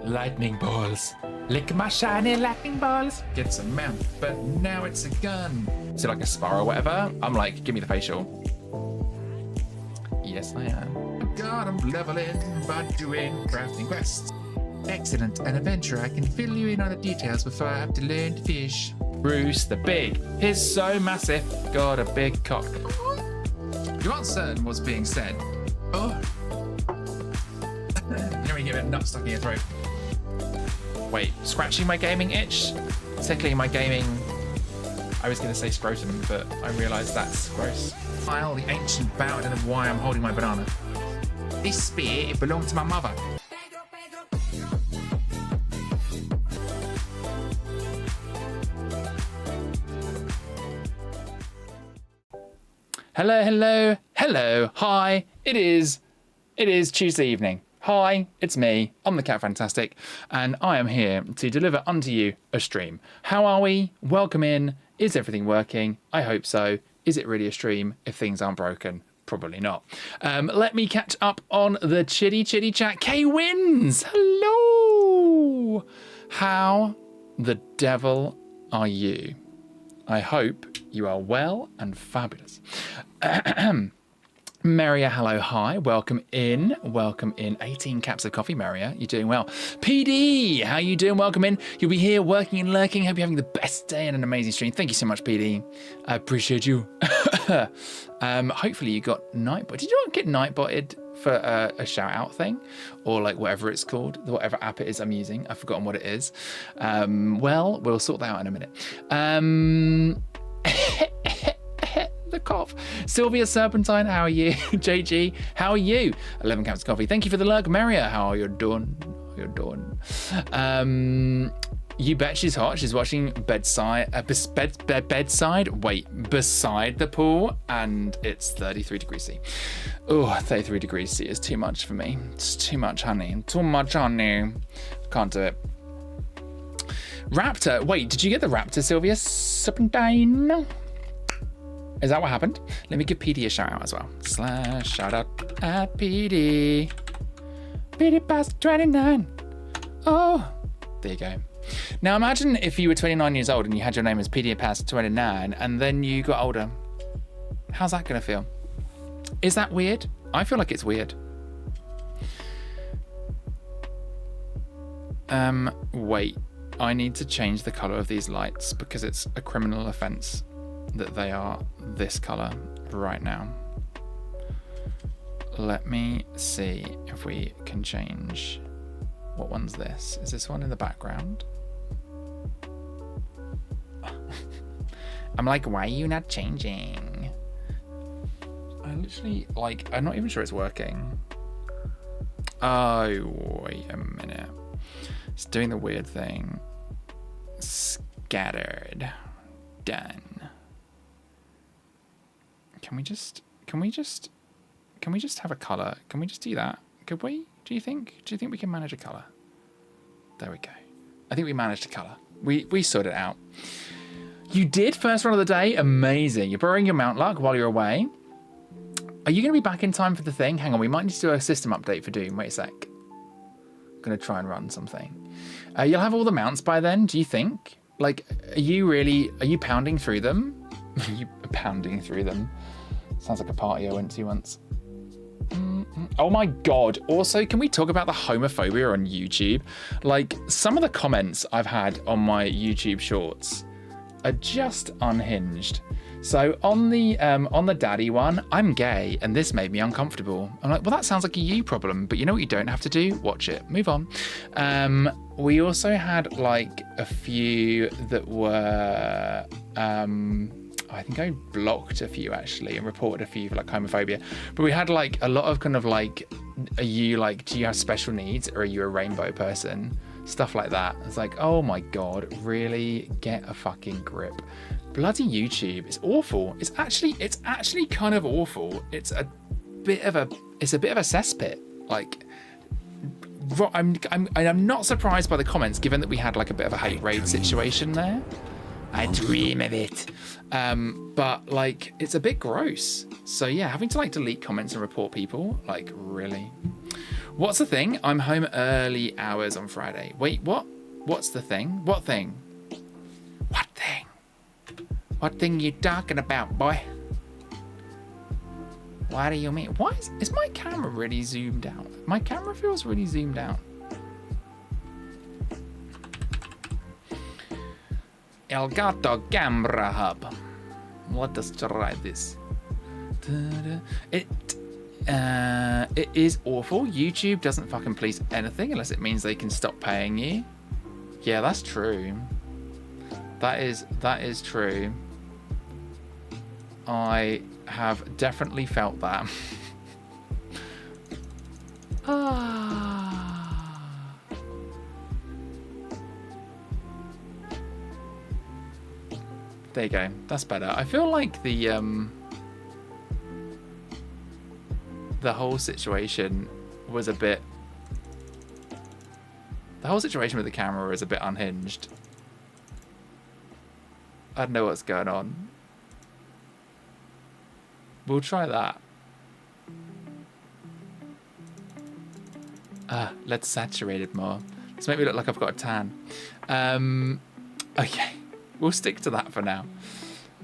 Lightning balls. Lick my shiny lightning balls. Gets a mouth, but now it's a gun. Is it like a spar or whatever? I'm like, give me the facial. Yes, I am. God, I'm leveling by doing crafting quests. Excellent, an adventure. I can fill you in on the details before I have to learn to fish. Bruce the Big. He's so massive. Got a big cock. You aren't certain what's being said. Oh. You know when you get a bit of nut stuck in your throat. Wait, scratching my gaming itch? Tickling my gaming... I was going to say scrotum, but I realised that's gross. File the ancient bow. I don't know why I'm holding my banana. This spear, it belonged to my mother. Hello, hello, hello, hi. It is Tuesday evening. Hi, it's me. I'm the Cat Fantastic, and I am here to deliver unto you a stream. How are we? Welcome in. Is everything working? I hope so. Is it really a stream if things aren't broken? Probably not. Let me catch up on the chitty chat. Kay wins. Hello. How the devil are you? I hope you are well and fabulous. Maria, hello, hi, welcome in. 18 caps of coffee, Maria, you're doing well. PD, how you doing? Welcome in. You'll be here working and lurking. Hope you're having the best day and an amazing stream. Thank you so much, PD. I appreciate you. Hopefully you got Nightbot. Did you not get Nightbotted for a shout out thing? Or like whatever it's called, whatever app it is I'm using. I've forgotten what it is. Well, we'll sort that out in a minute. The cough. Sylvia Serpentine, how are you? JG, how are you? 11 cups of coffee. Thank you for the lurk. Maria, how are you doing? You bet she's hot. She's watching beside the pool, and it's 33 degrees C. Oh, 33 degrees C is too much for me. It's too much honey. Too much honey. Can't do it. Raptor. Wait, did you get the Raptor, Sylvia Serpentine? Is that what happened? Let me give PD a shout out as well. / shout out at PD. PD past 29. Oh, there you go. Now imagine if you were 29 years old and you had your name as PD past 29 and then you got older. How's that going to feel? Is that weird? I feel like it's weird. Wait. I need to change the color of these lights because it's a criminal offense that they are this color right now. Let me see if we can change. What one's this? Is this one in the background? I'm like, why are you not changing? I literally, like, I'm not even sure it's working. Oh, wait a minute. It's doing the weird thing. Scattered. Done. Can we just have a color? Can we just do that? Could we? Do you think we can manage a color? There we go. I think we managed a color. We sorted it out. You did first run of the day. Amazing. You're borrowing your mount luck while you're away. Are you going to be back in time for the thing? Hang on. We might need to do a system update for Doom. Wait a sec. I'm going to try and run something. You'll have all the mounts by then. Do you think? Like, are you pounding through them? Are you pounding through them? Sounds like a party I went to once. Oh my God. Also, can we talk about the homophobia on YouTube? Like, some of the comments I've had on my YouTube shorts are just unhinged. So on the daddy one, I'm gay and this made me uncomfortable. I'm like, well, that sounds like a you problem, but you know what you don't have to do? Watch it. Move on. We also had like a few that were, I think I blocked a few actually and reported a few for like homophobia, but we had like a lot of kind of like, are you like, do you have special needs or are you a rainbow person? Stuff like that. It's like, oh my God, really get a fucking grip. Bloody YouTube, it's awful. It's actually kind of awful. It's a bit of a cesspit. Like, I'm not surprised by the comments, given that we had like a bit of a hate raid situation there. I dream of it. But like, it's a bit gross. So yeah, having to like delete comments and report people, like really. What's the thing? I'm home early hours on Friday. Wait, what? What's the thing? What thing? What thing? What thing you talking about, boy? What do you mean? Why is my camera really zoomed out? My camera feels really zoomed out. Elgato Camera Hub. Let us try this. It is awful. YouTube doesn't fucking police anything unless it means they can stop paying you. Yeah, that's true. That is true. I have definitely felt that. There you go. That's better. I feel like the whole situation was a bit... The whole situation with the camera is a bit unhinged. I don't know what's going on. We'll try that. Let's saturate it more. Let's make me look like I've got a tan. Okay. We'll stick to that for now.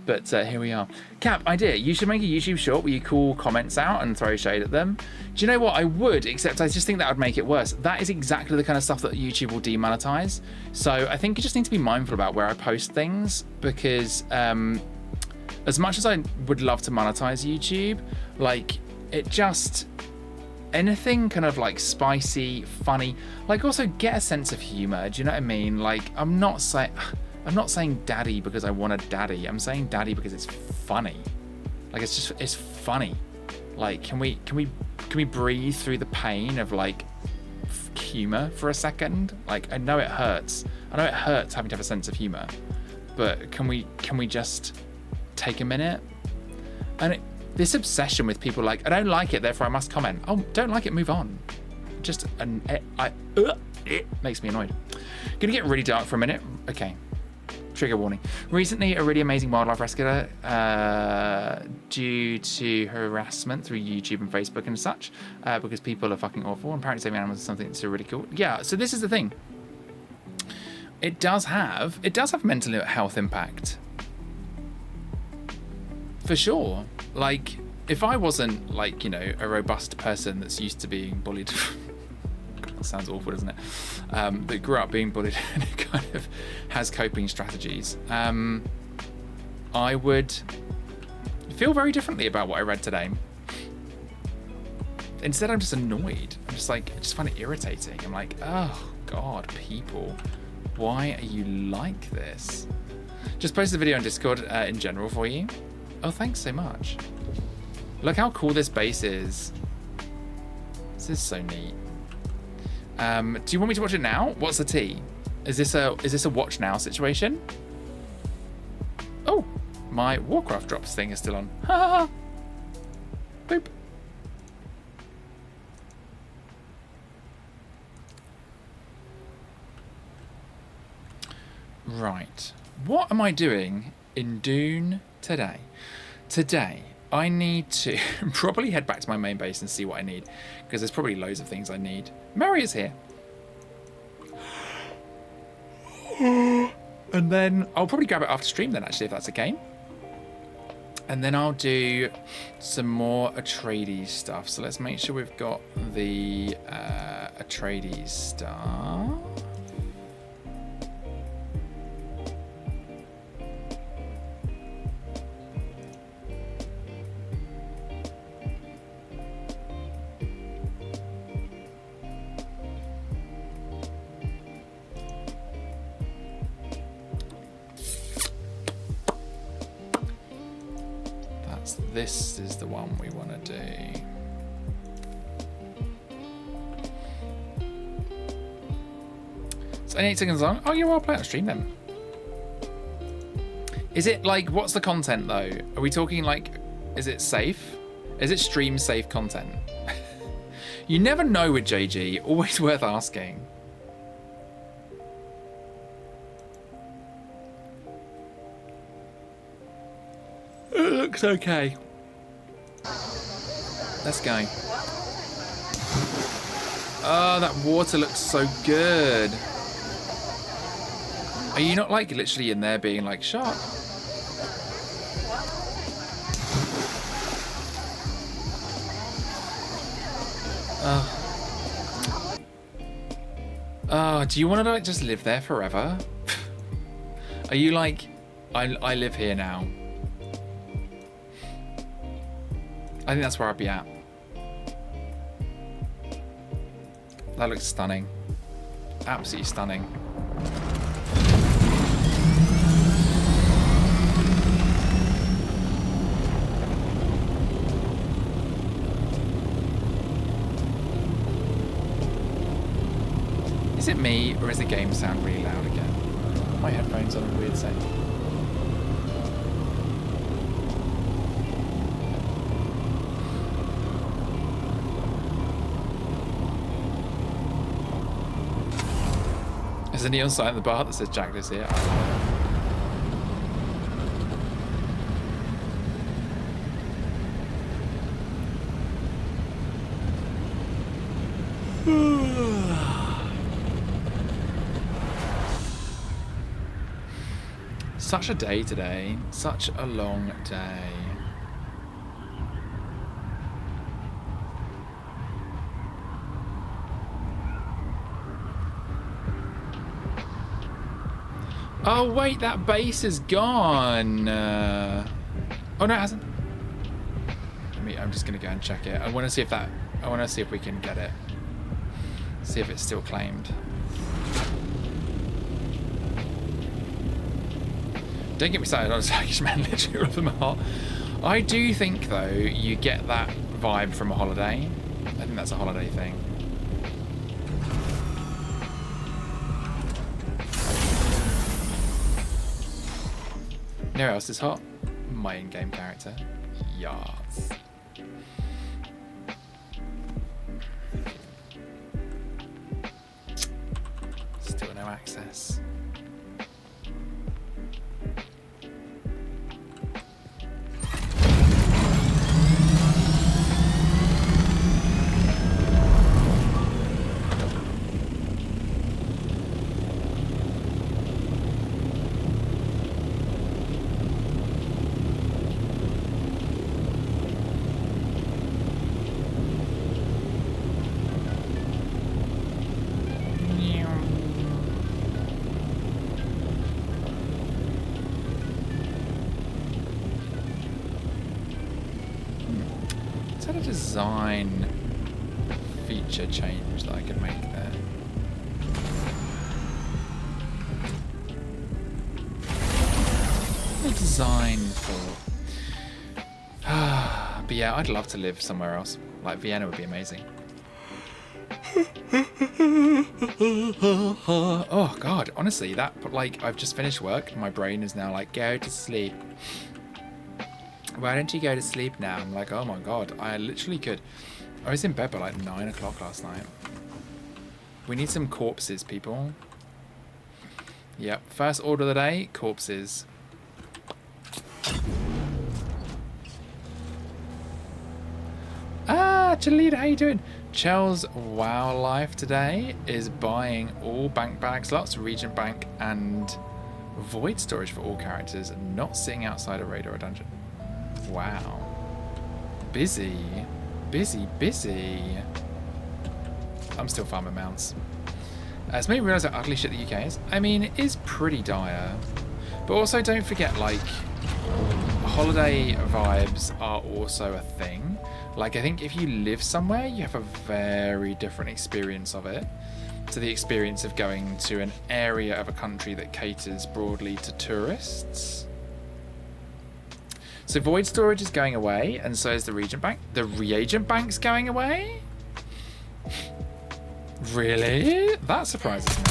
But here we are. Cap, idea. You should make a YouTube short where you call comments out and throw shade at them. Do you know what? I would, except I just think that would make it worse. That is exactly the kind of stuff that YouTube will demonetize. So I think you just need to be mindful about where I post things, because as much as I would love to monetize YouTube, like, it just... anything kind of like spicy, funny, like, also get a sense of humor. Do you know what I mean? Like, I'm not saying daddy because I want a daddy. I'm saying daddy because it's funny. Like, it's funny. Like, can we breathe through the pain of like humor for a second? Like, I know it hurts. I know it hurts having to have a sense of humor, but can we just take a minute? And this obsession with people like, I don't like it, therefore I must comment. Oh, don't like it, move on. Just it makes me annoyed. Gonna get really dark for a minute. Okay. Trigger warning. Recently, a really amazing wildlife rescuer, due to harassment through YouTube and Facebook and such, because people are fucking awful, and apparently saving animals is something that's really cool. Yeah, so this is the thing. It does have mental health impact. For sure. Like, if I wasn't, like, you know, a robust person that's used to being bullied... God, sounds awful, doesn't it? That grew up being bullied and it kind of has coping strategies. I would feel very differently about what I read today. Instead, I'm just annoyed. I'm just like, I just find it irritating. I'm like, oh God, people, why are you like this? Just posted a video on Discord in general for you. Oh, thanks so much. Look how cool this base is. This is so neat. Do you want me to watch it now? What's the tea? Is this a watch now situation? Oh, my Warcraft drops thing is still on. Ha ha ha. Boop. Right. What am I doing in Dune today? Today, I need to probably head back to my main base and see what I need, because there's probably loads of things I need. Mary is here. And then I'll probably grab it after stream then, actually, if that's okay. And then I'll do some more Atradies stuff. So let's make sure we've got the Atradies stuff. This is the one we want to do. It's only 8 seconds long. Oh, yeah, well, I'll play it on stream then. Is it like, what's the content though? Are we talking like, is it safe? Is it stream safe content? You never know with JG, always worth asking. It looks okay. Let's go. Oh, that water looks so good. Are you not like literally in there being like shark? Oh, do you want to like just live there forever? Are you like, I live here now? I think that's where I'd be at. That looks stunning. Absolutely stunning. Is it me, or is the game sound really loud again? My headphones on a weird setting. There's a neon sign at the bar that says Jack lives here. Such a day today. Such a long day. Oh wait, that base is gone. Oh no, it hasn't. I'm just gonna go and check it. I want to see if that. I want to see if we can get it. See if it's still claimed. Don't get me started on a Turkish man, literally all of them are hot. I do think though you get that vibe from a holiday. I think that's a holiday thing. You know who else is hot? My in-game character. Yes. Still no access. Design feature change that I can make there. A design for but yeah, I'd love to live somewhere else. Like Vienna would be amazing. Oh god, honestly, that like I've just finished work and my brain is now like go to sleep. Why don't you go to sleep now? I'm like, oh my god, I literally could. I was in bed by like 9 o'clock last night. We need some corpses, people. Yep, first order of the day, corpses. Ah, Jalita, how you doing? Chel's Wow Life today is buying all bank bag slots, Regent Bank, and void storage for all characters, not sitting outside a raid or a dungeon. Wow. Busy. Busy, busy. I'm still farming mounts. It's made me realise how ugly shit the UK is. I mean, it is pretty dire. But also don't forget, like, holiday vibes are also a thing. Like, I think if you live somewhere, you have a very different experience of it to the experience of going to an area of a country that caters broadly to tourists. So void storage is going away, and so is the Regent Bank. The Reagent Bank's going away? Really? That surprises me.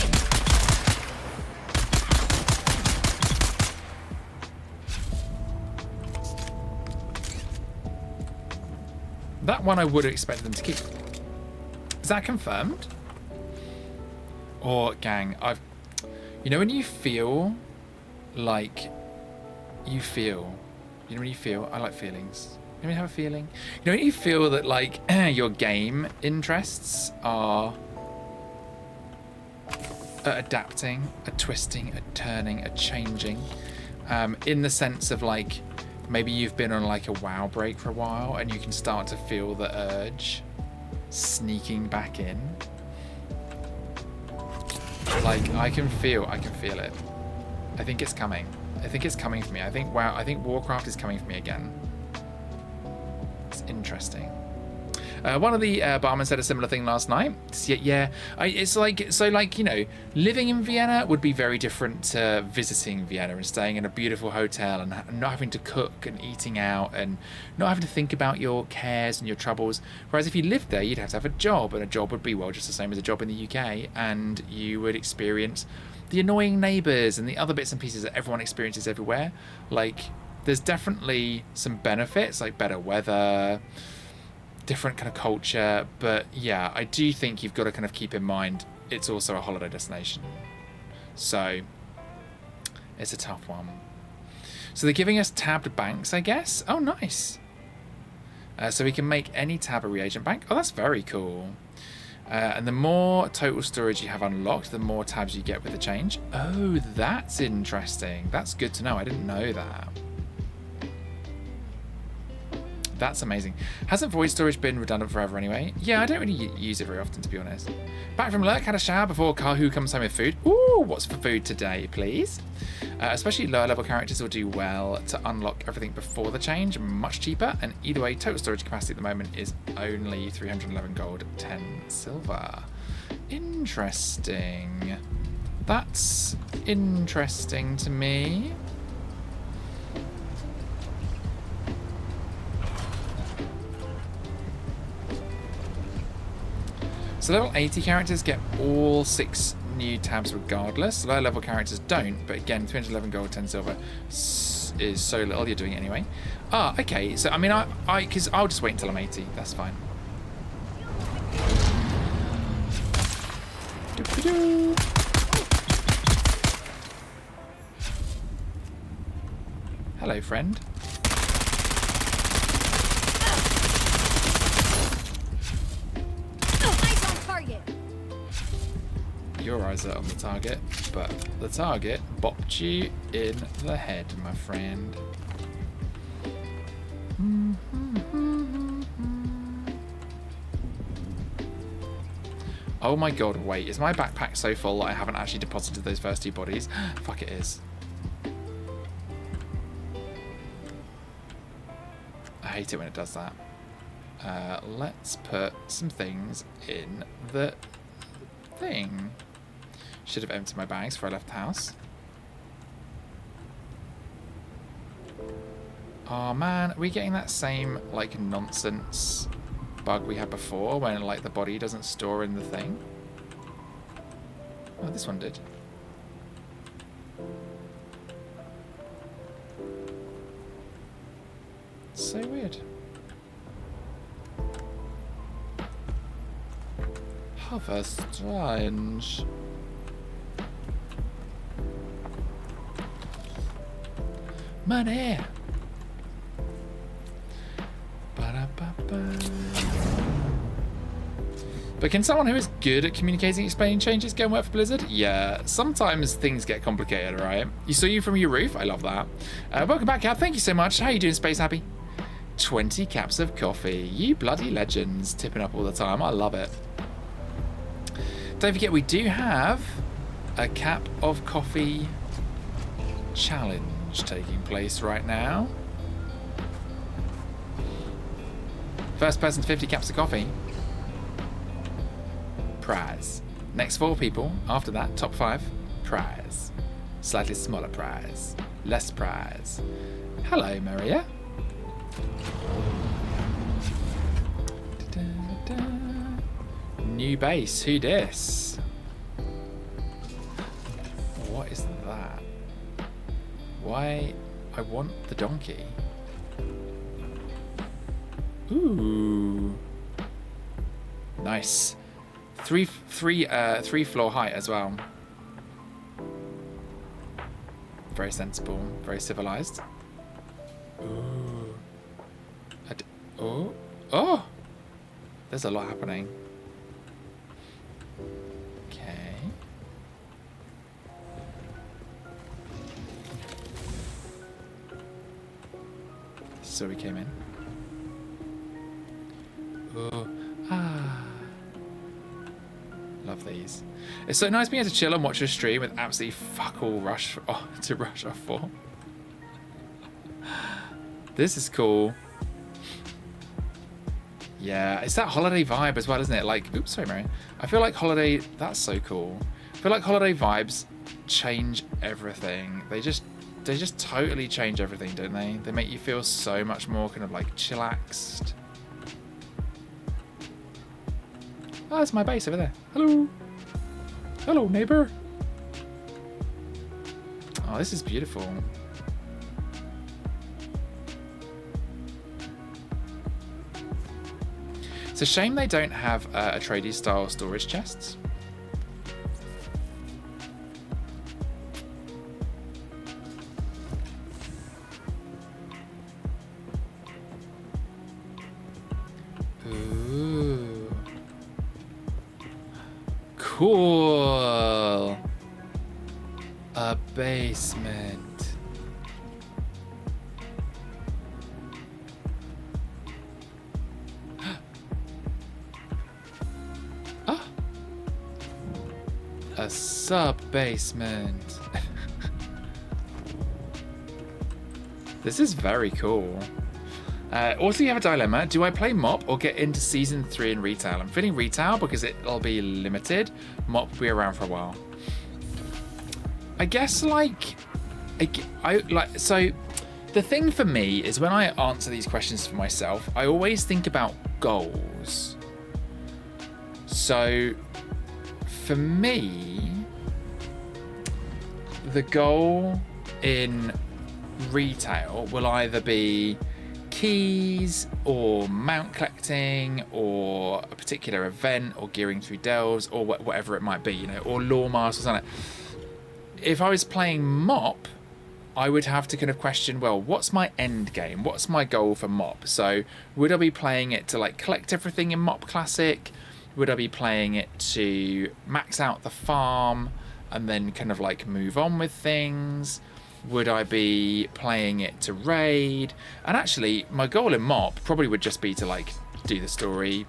That one I would expect them to keep. Is that confirmed? Or, gang, you know when you feel like you feel... You know when you feel... I like feelings. Let me have a feeling. Don't you feel that like your game interests are adapting, a twisting, a turning, a changing, in the sense of like maybe you've been on like a WoW break for a while and you can start to feel the urge sneaking back in. Like I can feel it. I think it's coming. I think it's coming for me. I think Warcraft is coming for me again. It's interesting. One of the barmen said a similar thing last night. Yeah, it's like, so like, you know, living in Vienna would be very different to visiting Vienna and staying in a beautiful hotel and not having to cook and eating out and not having to think about your cares and your troubles. Whereas if you lived there, you'd have to have a job, and a job would be, well, just the same as a job in the UK, and you would experience the annoying neighbours and the other bits and pieces that everyone experiences everywhere. Like, there's definitely some benefits, like better weather, different kind of culture, but yeah, I do think you've got to kind of keep in mind it's also a holiday destination. So it's a tough one. So they're giving us tabbed banks, I guess. Oh, nice. So we can make any tab a reagent bank. Oh, that's very cool. And the more total storage you have unlocked, the more tabs you get with the change. Oh, that's interesting. That's good to know. I didn't know that. That's amazing. Hasn't void storage been redundant forever anyway? Yeah, I don't really use it very often, to be honest. Back from Lurk, had a shower before Kahu comes home with food. Ooh, what's for food today, please? Especially lower level characters will do well to unlock everything before the change. Much cheaper, and either way, total storage capacity at the moment is only 311 gold, 10 silver. Interesting. That's interesting to me. So level 80 characters get all 6 new tabs regardless. Lower level characters don't, but again, 311 gold, 10 silver is so little, you're doing it anyway. Ah, okay, so I mean, because I'll just wait until I'm 80, that's fine. Doo-doo-doo. Hello, friend. Your eyes are on the target, but the target bopped you in the head, my friend. Oh my god, wait, is my backpack so full that I haven't actually deposited those first 2 bodies? Fuck, it is. I hate it when it does that. Let's put some things in the thing. Should have emptied my bags before I left the house. Oh man, are we getting that same like nonsense bug we had before when like the body doesn't store in the thing? Oh, this one did. So weird. How very strange. Money. Ba-da-ba-ba. But can someone who is good at communicating, explaining changes go and work for Blizzard? Yeah, sometimes things get complicated, right? You saw you from your roof? I love that. Welcome back, Cap. Thank you so much. How you doing, Space Happy? 20 caps of coffee. You bloody legends. Tipping up all the time. I love it. Don't forget, we do have a cap of coffee challenge taking place right now. First person to 50 caps of coffee. Prize. Next 4 people. After that, top 5. Prize. Slightly smaller prize. Less prize. Hello, Maria. New base. Who dis? What is that? Why? I want the donkey. Ooh. Nice. Three floor height as well. Very sensible. Very civilized. Ooh. A Oh. Oh! There's a lot happening. Okay. So we came in. Oh. Ah. Love these. It's so nice being able to chill and watch a stream with absolutely fuck all to rush off for. This is cool. Yeah, it's that holiday vibe as well, isn't it? Like, oops, sorry, Mary. I feel like holiday, that's so cool. I feel like holiday vibes change everything. They just totally change everything, don't they? They make you feel so much more kind of like chillaxed. Oh, that's my base over there. Hello. Hello, neighbor. Oh, this is beautiful. It's a shame they don't have Atradies style storage chests. Ooh. Cool. A basement. A sub-basement. This is very cool. Also, you have a dilemma. Do I play MOP or get into Season 3 in retail? I'm feeling retail because it'll be limited. MOP will be around for a while. I guess, like... So, the thing for me is when I answer these questions for myself, I always think about goals. So... For me, the goal in retail will either be keys or mount collecting or a particular event or gearing through delves or whatever it might be, you know, or lore masters on it. If I was playing MOP, I would have to kind of question, well, what's my end game? What's my goal for MOP? So would I be playing it to like collect everything in MOP Classic? Would I be playing it to max out the farm and then kind of like move on with things? Would I be playing it to raid? And actually, my goal in MOP probably would just be to like do the story,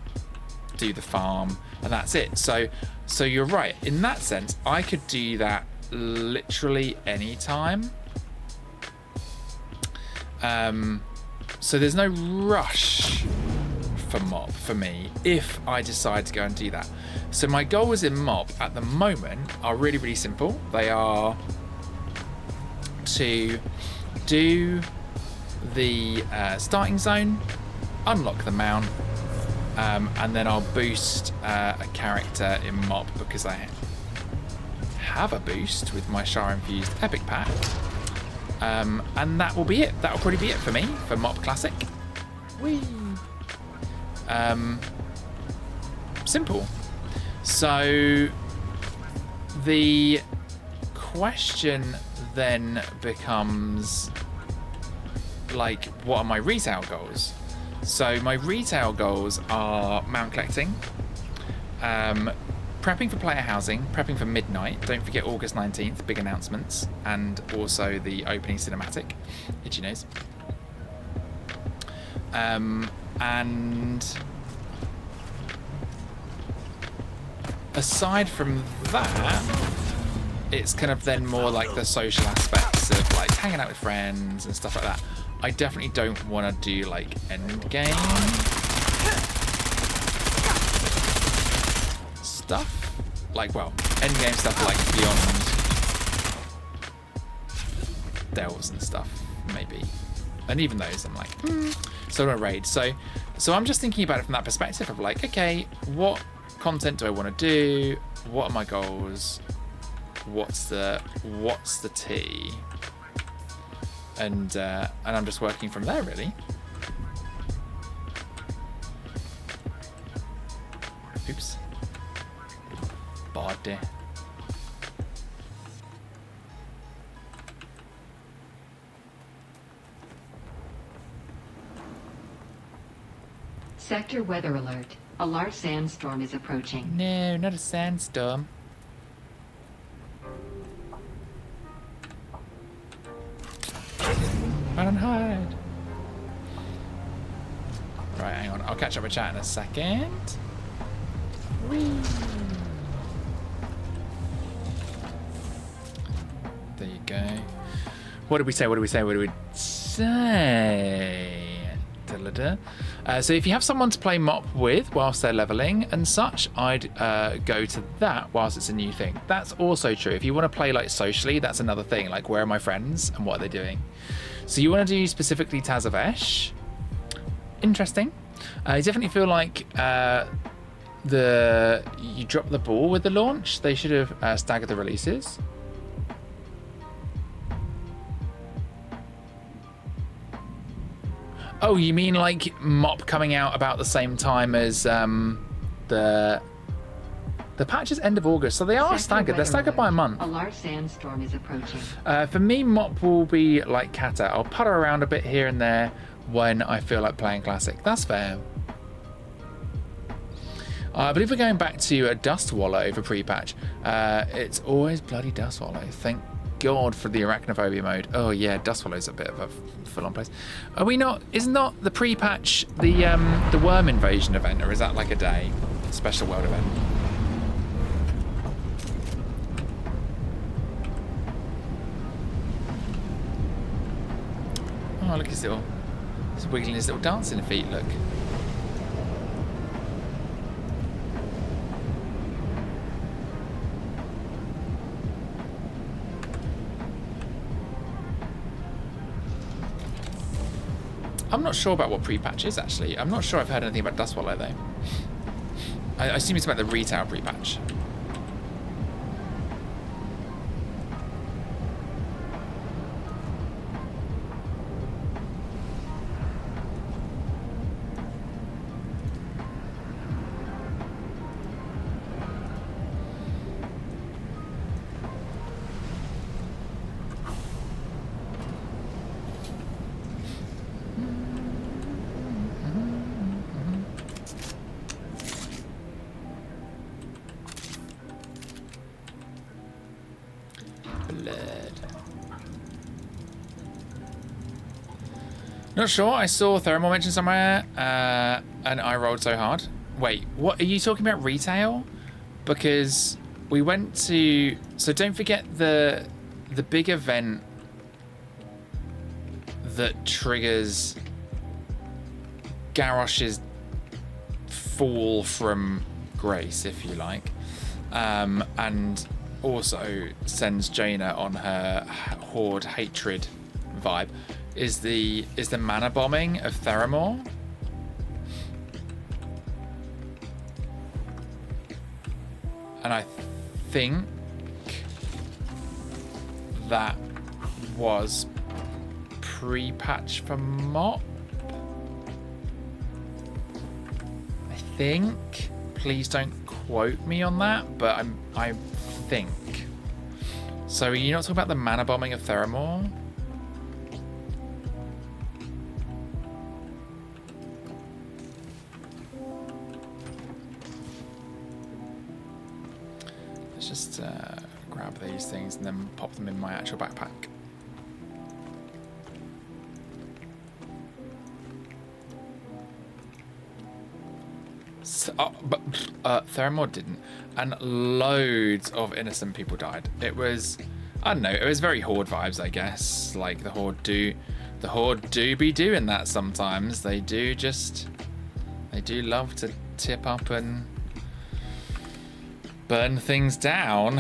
do the farm, and that's it. So you're right. In that sense, I could do that literally any time. So there's no rush for MOP for me if I decide to go and do that. So my goals in MOP at the moment are really, really simple. They are to do the starting zone, unlock the mount, and then I'll boost a character in MOP because I have a boost with my Shire Infused Epic Pack. And that will be it. That will probably be it for me for MOP Classic. Whee! Simple. So the question then becomes like, what are my retail goals? So my retail goals are mount collecting, prepping for player housing, prepping for midnight. Don't forget August 19th, big announcements, and also the opening cinematic. Itchy nose. And aside from that, it's kind of then more like the social aspects of like hanging out with friends and stuff like that. I definitely don't want to do like end game stuff, like, well, end game stuff like beyond delves and stuff maybe, and even those I'm like so I raid. So I'm just thinking about it from that perspective of like, okay, what content do I want to do? What are my goals? What's the tea? And I'm just working from there, really. Oops. Body. Sector weather alert. A large sandstorm is approaching. No, not a sandstorm. Run and hide. Right, hang on. I'll catch up with chat in a second. Whee! There you go. What did we say? What did we say? What did we say? So if you have someone to play mop with whilst they're leveling and such, I'd go to that whilst it's a new thing. That's also true. If you want to play like socially, that's another thing. Like, where are my friends and what are they doing? So you want to do specifically Tazavesh. Interesting. I definitely feel like you drop the ball with the launch. They should have staggered the releases. Oh, you mean like mop coming out about the same time as the patch is end of August, so they are staggered. They're staggered by a month. A large sandstorm is approaching. For me, mop will be like Kata. I'll putter around a bit here and there when I feel like playing Classic. That's fair. I believe we're going back to a Dust Wallow for pre-patch. It's always bloody Dust Wallow. Thank God for the Arachnophobia mode. Oh yeah, Dust Wallow's a bit of a full-on place. Are we not? Is not the pre-patch the worm invasion event, or is that like a day special world event? Oh, look, he's wiggling his little dancing feet. Look. I'm not sure about what pre-patch is, actually. I'm not sure I've heard anything about Dust Wallow, though. I assume it's about the retail pre-patch. Not sure. I saw Thermal mentioned somewhere, and I rolled so hard. Wait, what are you talking about? Retail? Because we went to. So don't forget the big event that triggers Garrosh's fall from grace, if you like, and also sends Jaina on her horde hatred vibe. Is the mana bombing of Theramore. And I think that was pre-patch for Mop. I think. Please don't quote me on that, but I think. So are you not talking about the mana bombing of Theramore? Just grab these things and then pop them in my actual backpack. So, but Theramore didn't, and loads of innocent people died. It was, I don't know, it was very Horde vibes, I guess. Like the Horde do be doing that sometimes. They do love to tip up and burn things down.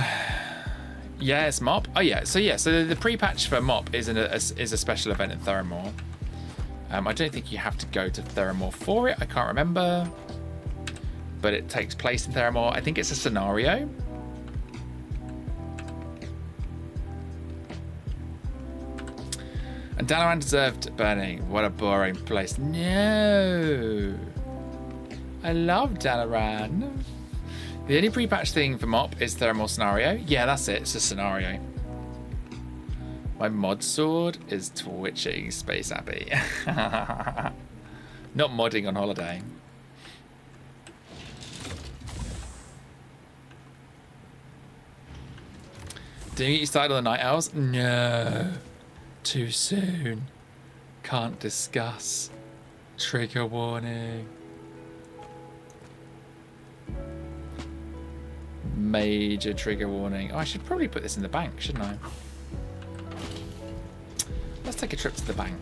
Yeah, it's Mop. Oh yeah, so the pre-patch for Mop is a special event in Theramore. I don't think you have to go to Theramore for it. I can't remember, but it takes place in Theramore. I think it's a scenario. And Dalaran deserved burning. What a boring place. No, I love Dalaran. The only pre-patch thing for Mop is Theramore scenario. Yeah, that's it. It's a scenario. My mod sword is twitching, Space Abbey. Not modding on holiday. Didn't you start on the night owls? No. Too soon. Can't discuss. Trigger warning. Major trigger warning. Oh, I should probably put this in the bank, shouldn't I? Let's take a trip to the bank.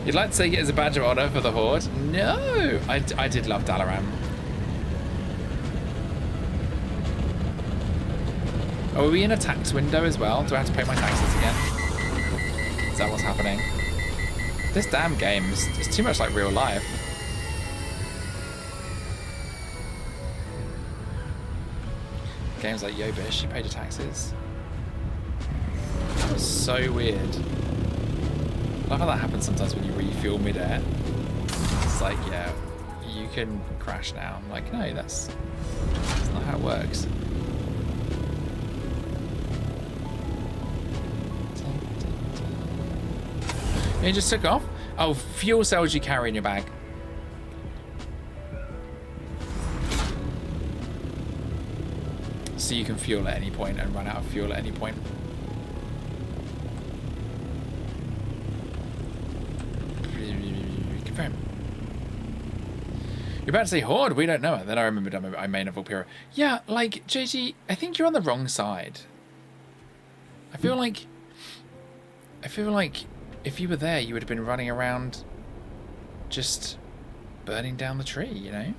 You'd like to take it as a badge of honor for the Horde? No! I did love Dalaran. Oh, are we in a tax window as well? Do I have to pay my taxes again? Is that what's happening? This damn game is too much like real life. Games like Yo Bish, you paid your taxes. So weird. I love how that happens sometimes when you refuel mid-air. It's like, yeah, you can crash now. I'm like, no, that's not how it works. You just took off? Oh, fuel cells you carry in your bag. So you can fuel at any point and run out of fuel at any point. Confirm. You're about to say Horde? We don't know it. Then I remembered I may have Valkyria. Yeah, like, JG, I think you're on the wrong side. I feel like if you were there, you would have been running around just burning down the tree, you know?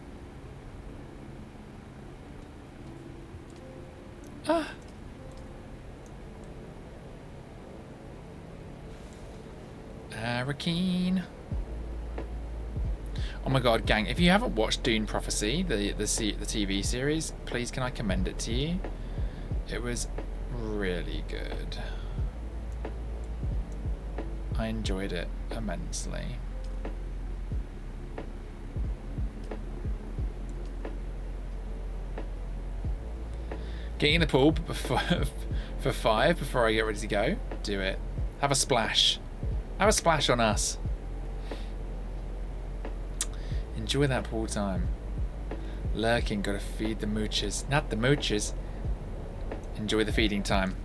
Ah. Arakeen. Oh my god, gang, if you haven't watched Dune Prophecy, the TV series, please can I commend it to you? It was really good. I enjoyed it immensely. Getting in the pool for 5 before I get ready to go. Do it. Have a splash. Have a splash on us. Enjoy that pool time. Lurking, gotta feed the mooches. Not the mooches. Enjoy the feeding time.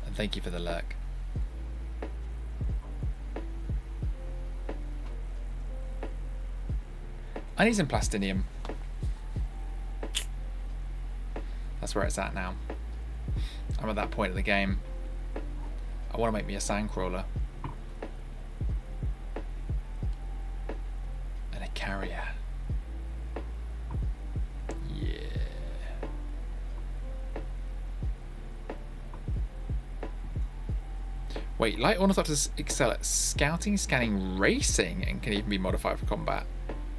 And thank you for the lurk. I need some plastinium. That's where it's at now. I'm at that point of the game. I want to make me a sandcrawler. And a carrier. Yeah. Wait, light ornithopters excel at scouting, scanning, racing, and can even be modified for combat.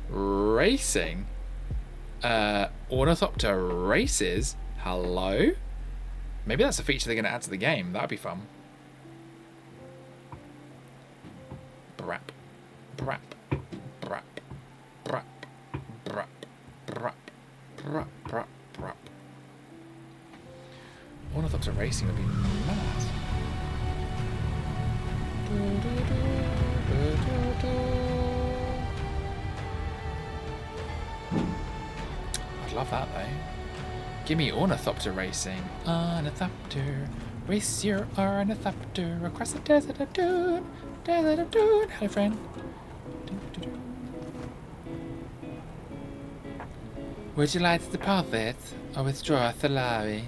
Racing? Ornithopter races? Hello? Maybe that's a feature they're going to add to the game. That'd be fun. Brap. Brap. Brap. Brap. Brap. Brap. Brap. Brap. Brap. Ornithopter racing would be mad. I'd love that though. Give me ornithopter racing. Ornithopter, race your ornithopter across the desert of Dune. Desert of Dune. Hello, friend. Would you like to deposit or withdraw a salary?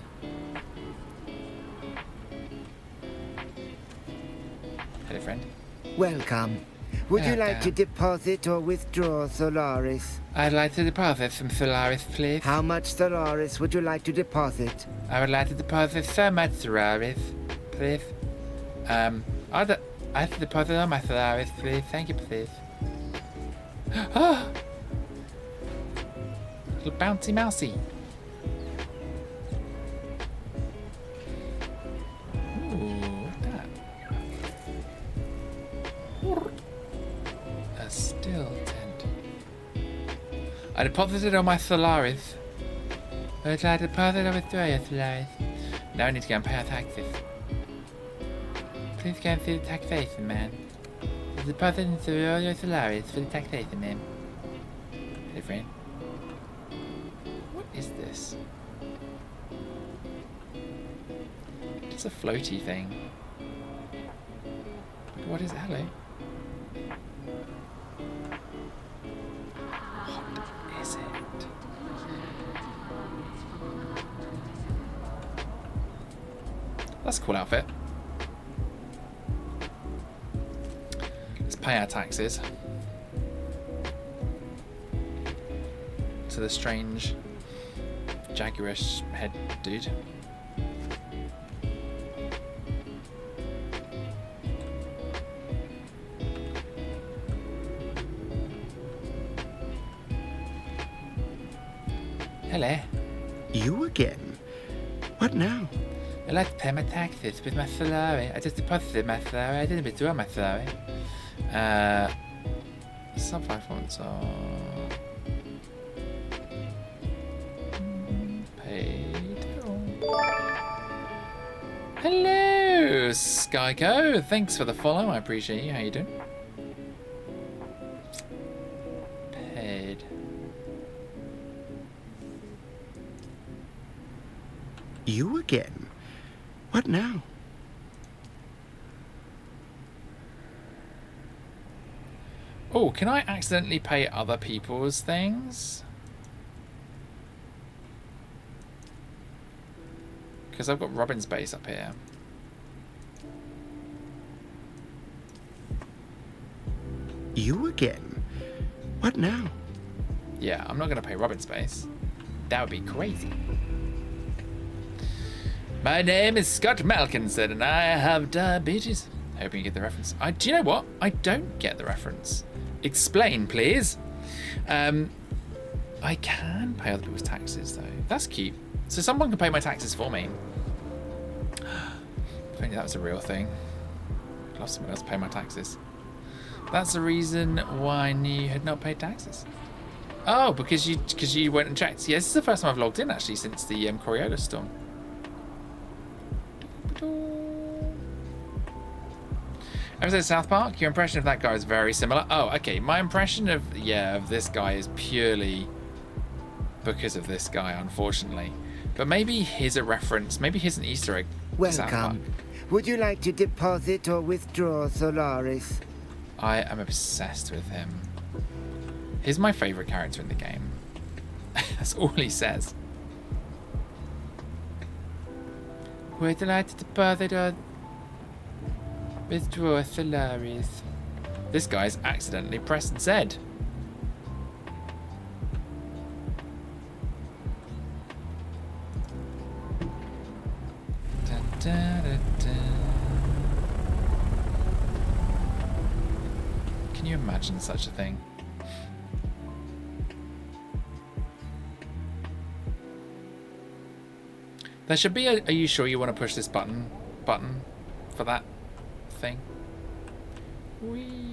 Hello, friend. Welcome. Would you like to deposit or withdraw Solaris? I'd like to deposit some Solaris, please. How much Solaris would you like to deposit? I would like to deposit so much Solaris, please. I'd like to deposit all my Solaris, please. Thank you, please. Little bouncy mousey. Ooh, what's that? A still tent. I deposited on my Solaris. I deposited on my Solaris. Now I need to go and pay our taxes. Please go and see the taxation man. I deposited into your Solaris for the taxation man. Hey friend. What is this? It's a floaty thing. What is it? Hello? What is it? That's a cool outfit. Let's pay our taxes to the strange jaguarish head dude. Hello. You again? What now? I'd like to pay my taxes with my salary. I just deposited my salary. I didn't withdraw my salary. Sub 5 fonts are paid. Hello, Skyco. Thanks for the follow. I appreciate you. How you doing? Paid. You again? What now? Oh, can I accidentally pay other people's things? Because I've got Robin's base up here. You again? What now? Yeah, I'm not going to pay Robin's base. That would be crazy. My name is Scott Malkinson and I have diabetes. Hoping you get the reference. Do you know what? I don't get the reference. Explain, please. I can pay other people's taxes, though. That's cute. So someone can pay my taxes for me. If only that was a real thing. I'd love someone else to pay my taxes. That's the reason why I knew you had not paid taxes. Oh, because you went and checked. Yeah, this is the first time I've logged in, actually, since the Coriolis storm. Episode South Park, your impression of that guy is very similar. Oh, okay. My impression of this guy is purely because of this guy, unfortunately. But maybe here's a reference. Maybe here's an Easter egg. South Park. Welcome. Would you like to deposit or withdraw Solaris? I am obsessed with him. He's my favourite character in the game. That's all he says. Would you like to deposit or withdraw Solaris? This guy's accidentally pressed Z. Da, da, da, da. Can you imagine such a thing? There should be a "are you sure you want to push this button for that thing?" Whee.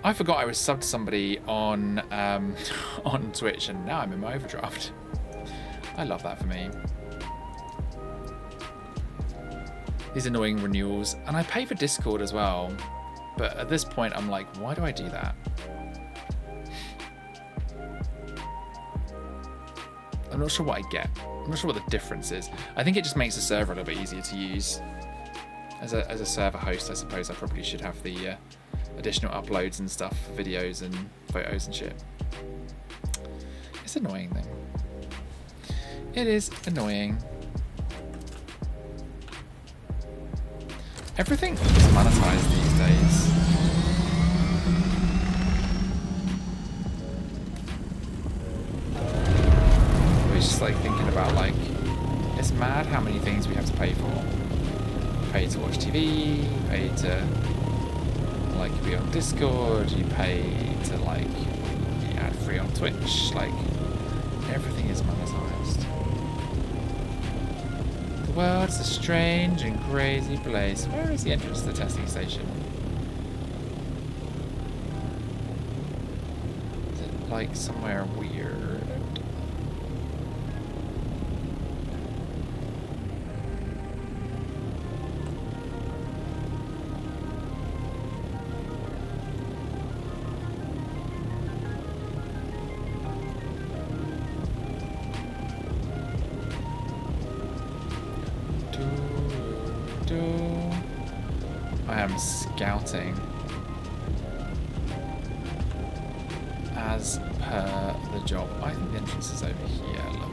I forgot I was subbed to somebody on on Twitch, and now I'm in my overdraft. I love that for me. These annoying renewals, and I pay for Discord as well. But at this point, I'm like, why do I do that? I'm not sure what I get. I'm not sure what the difference is. I think it just makes the server a little bit easier to use. As a server host, I suppose I probably should have the additional uploads and stuff, videos and photos and shit. It's annoying though. It is annoying. Everything is monetized these days. I was just like thinking about like, it's mad how many things we have to pay for. Pay to watch TV, pay to like be on Discord, you pay to like be ad free on Twitch, like everything is monetized. The world's a strange and crazy place. Where is the entrance to the testing station? Is it like somewhere weird? I am scouting as per the job. I think the entrance is over here, look.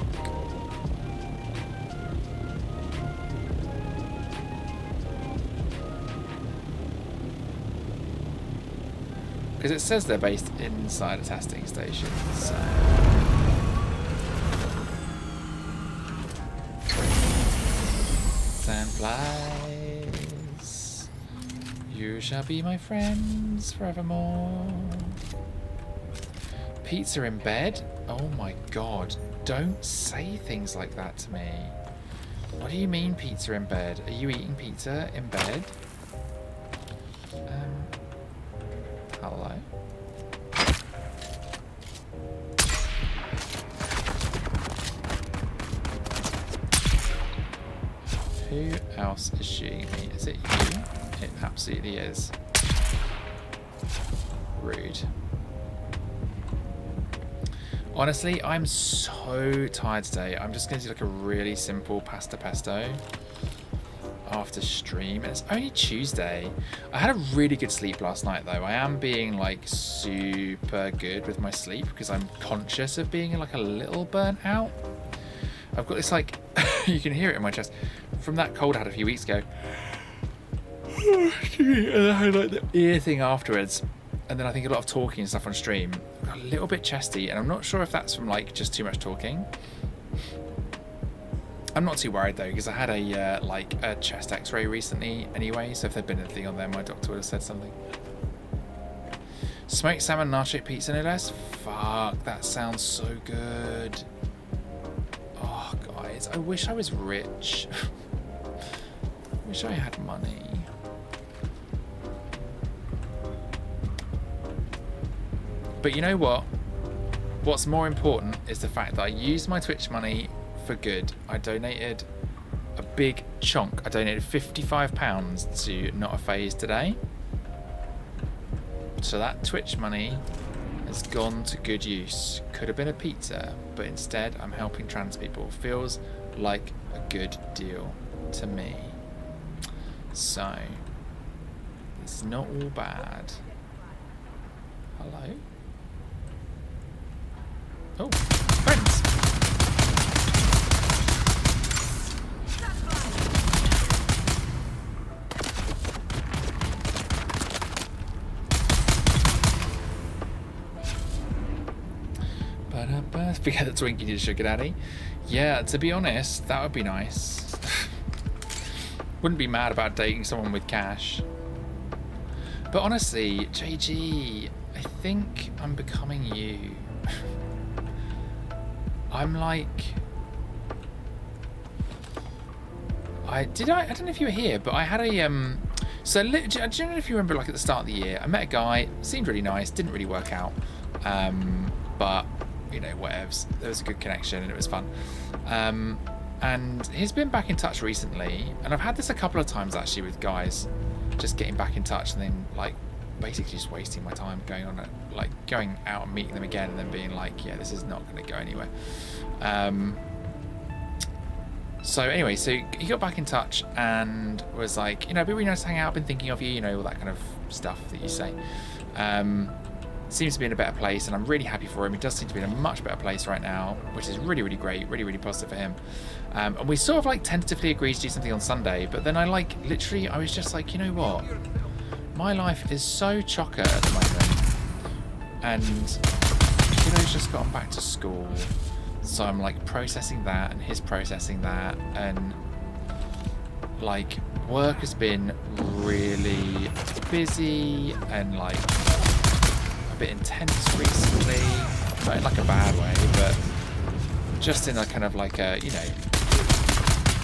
Because it says they're based inside a testing station, so... Sandflies, you shall be my friends forevermore. Pizza in bed? Oh my god, don't say things like that to me. What do you mean pizza in bed? Are you eating pizza in bed? Hello? Who else is shooting me? Is it you? It absolutely is. Rude. Honestly, I'm so tired today. I'm just going to do like a really simple pasta pesto after stream. And it's only Tuesday. I had a really good sleep last night though. I am being like super good with my sleep because I'm conscious of being like a little burnt out. I've got this like, you can hear it in my chest, from that cold I had a few weeks ago. And I had like the ear thing afterwards. And then I think a lot of talking and stuff on stream. I got a little bit chesty, and I'm not sure if that's from like just too much talking. I'm not too worried though, because I had a like a chest X-ray recently anyway. So if there'd been anything on there, my doctor would have said something. Smoked salmon nacho pizza, no less. Fuck, that sounds so good. Oh guys, I wish I was rich. I wish I had money. But you know what? What's more important is the fact that I used my Twitch money for good. I donated a big chunk. I donated £55 to Not a Phase today. So that Twitch money has gone to good use. Could have been a pizza, but instead I'm helping trans people. Feels like a good deal to me. So, it's not all bad. Hello? Oh, friends! Forget the Twinkie to Sugar Daddy. Yeah, to be honest, that would be nice. Wouldn't be mad about dating someone with cash. But honestly, JG, I think I'm becoming you. I'm like... I don't know if you were here, but I had a... So, do you know if you remember, like, at the start of the year, I met a guy, seemed really nice, didn't really work out. But, you know, whatevs. There was a good connection and it was fun. And he's been back in touch recently, and I've had this a couple of times, actually, with guys just getting back in touch and then, like, basically just wasting my time going on like going out and meeting them again and then being like, yeah, this is not going to go anywhere. So anyway, so he got back in touch and was like, you know, it'd be really nice to hang out, I've been thinking of you, you know, all that kind of stuff that you say. seems to be in a better place, and I'm really happy for him. He does seem to be in a much better place right now, which is really, really great, really, really positive for him. And we sort of like tentatively agreed to do something on Sunday, but then I like literally, I was just like, you know what? My life is so chocker at the moment, and kiddo's just gotten back to school, so I'm like processing that, and he's processing that, and like work has been really busy and like a bit intense recently, not in like a bad way, but just in a kind of like a, you know,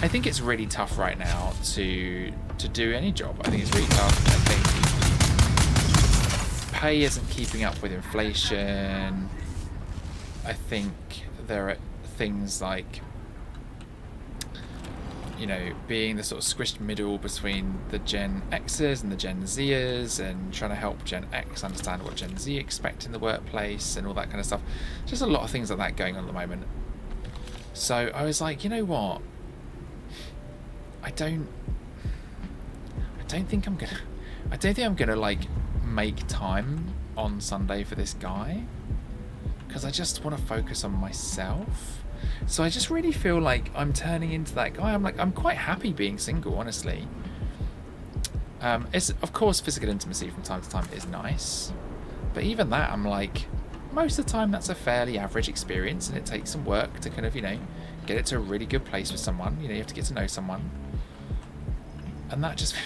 I think it's really tough right now to do any job. I think it's really tough. I think pay isn't keeping up with inflation. I think there are things like, you know, being the sort of squished middle between the Gen Xers and the Gen Zers, and trying to help Gen X understand what Gen Z expect in the workplace and all that kind of stuff. Just a lot of things like that going on at the moment. So I was like, you know what? I don't think I'm gonna like make time on Sunday for this guy, because I just want to focus on myself. So I just really feel like I'm turning into that guy. I'm quite happy being single, honestly. It's, of course, physical intimacy from time to time is nice, but even that, I'm like, most of the time that's a fairly average experience, and it takes some work to kind of, you know, get it to a really good place with someone. You know, you have to get to know someone, and that just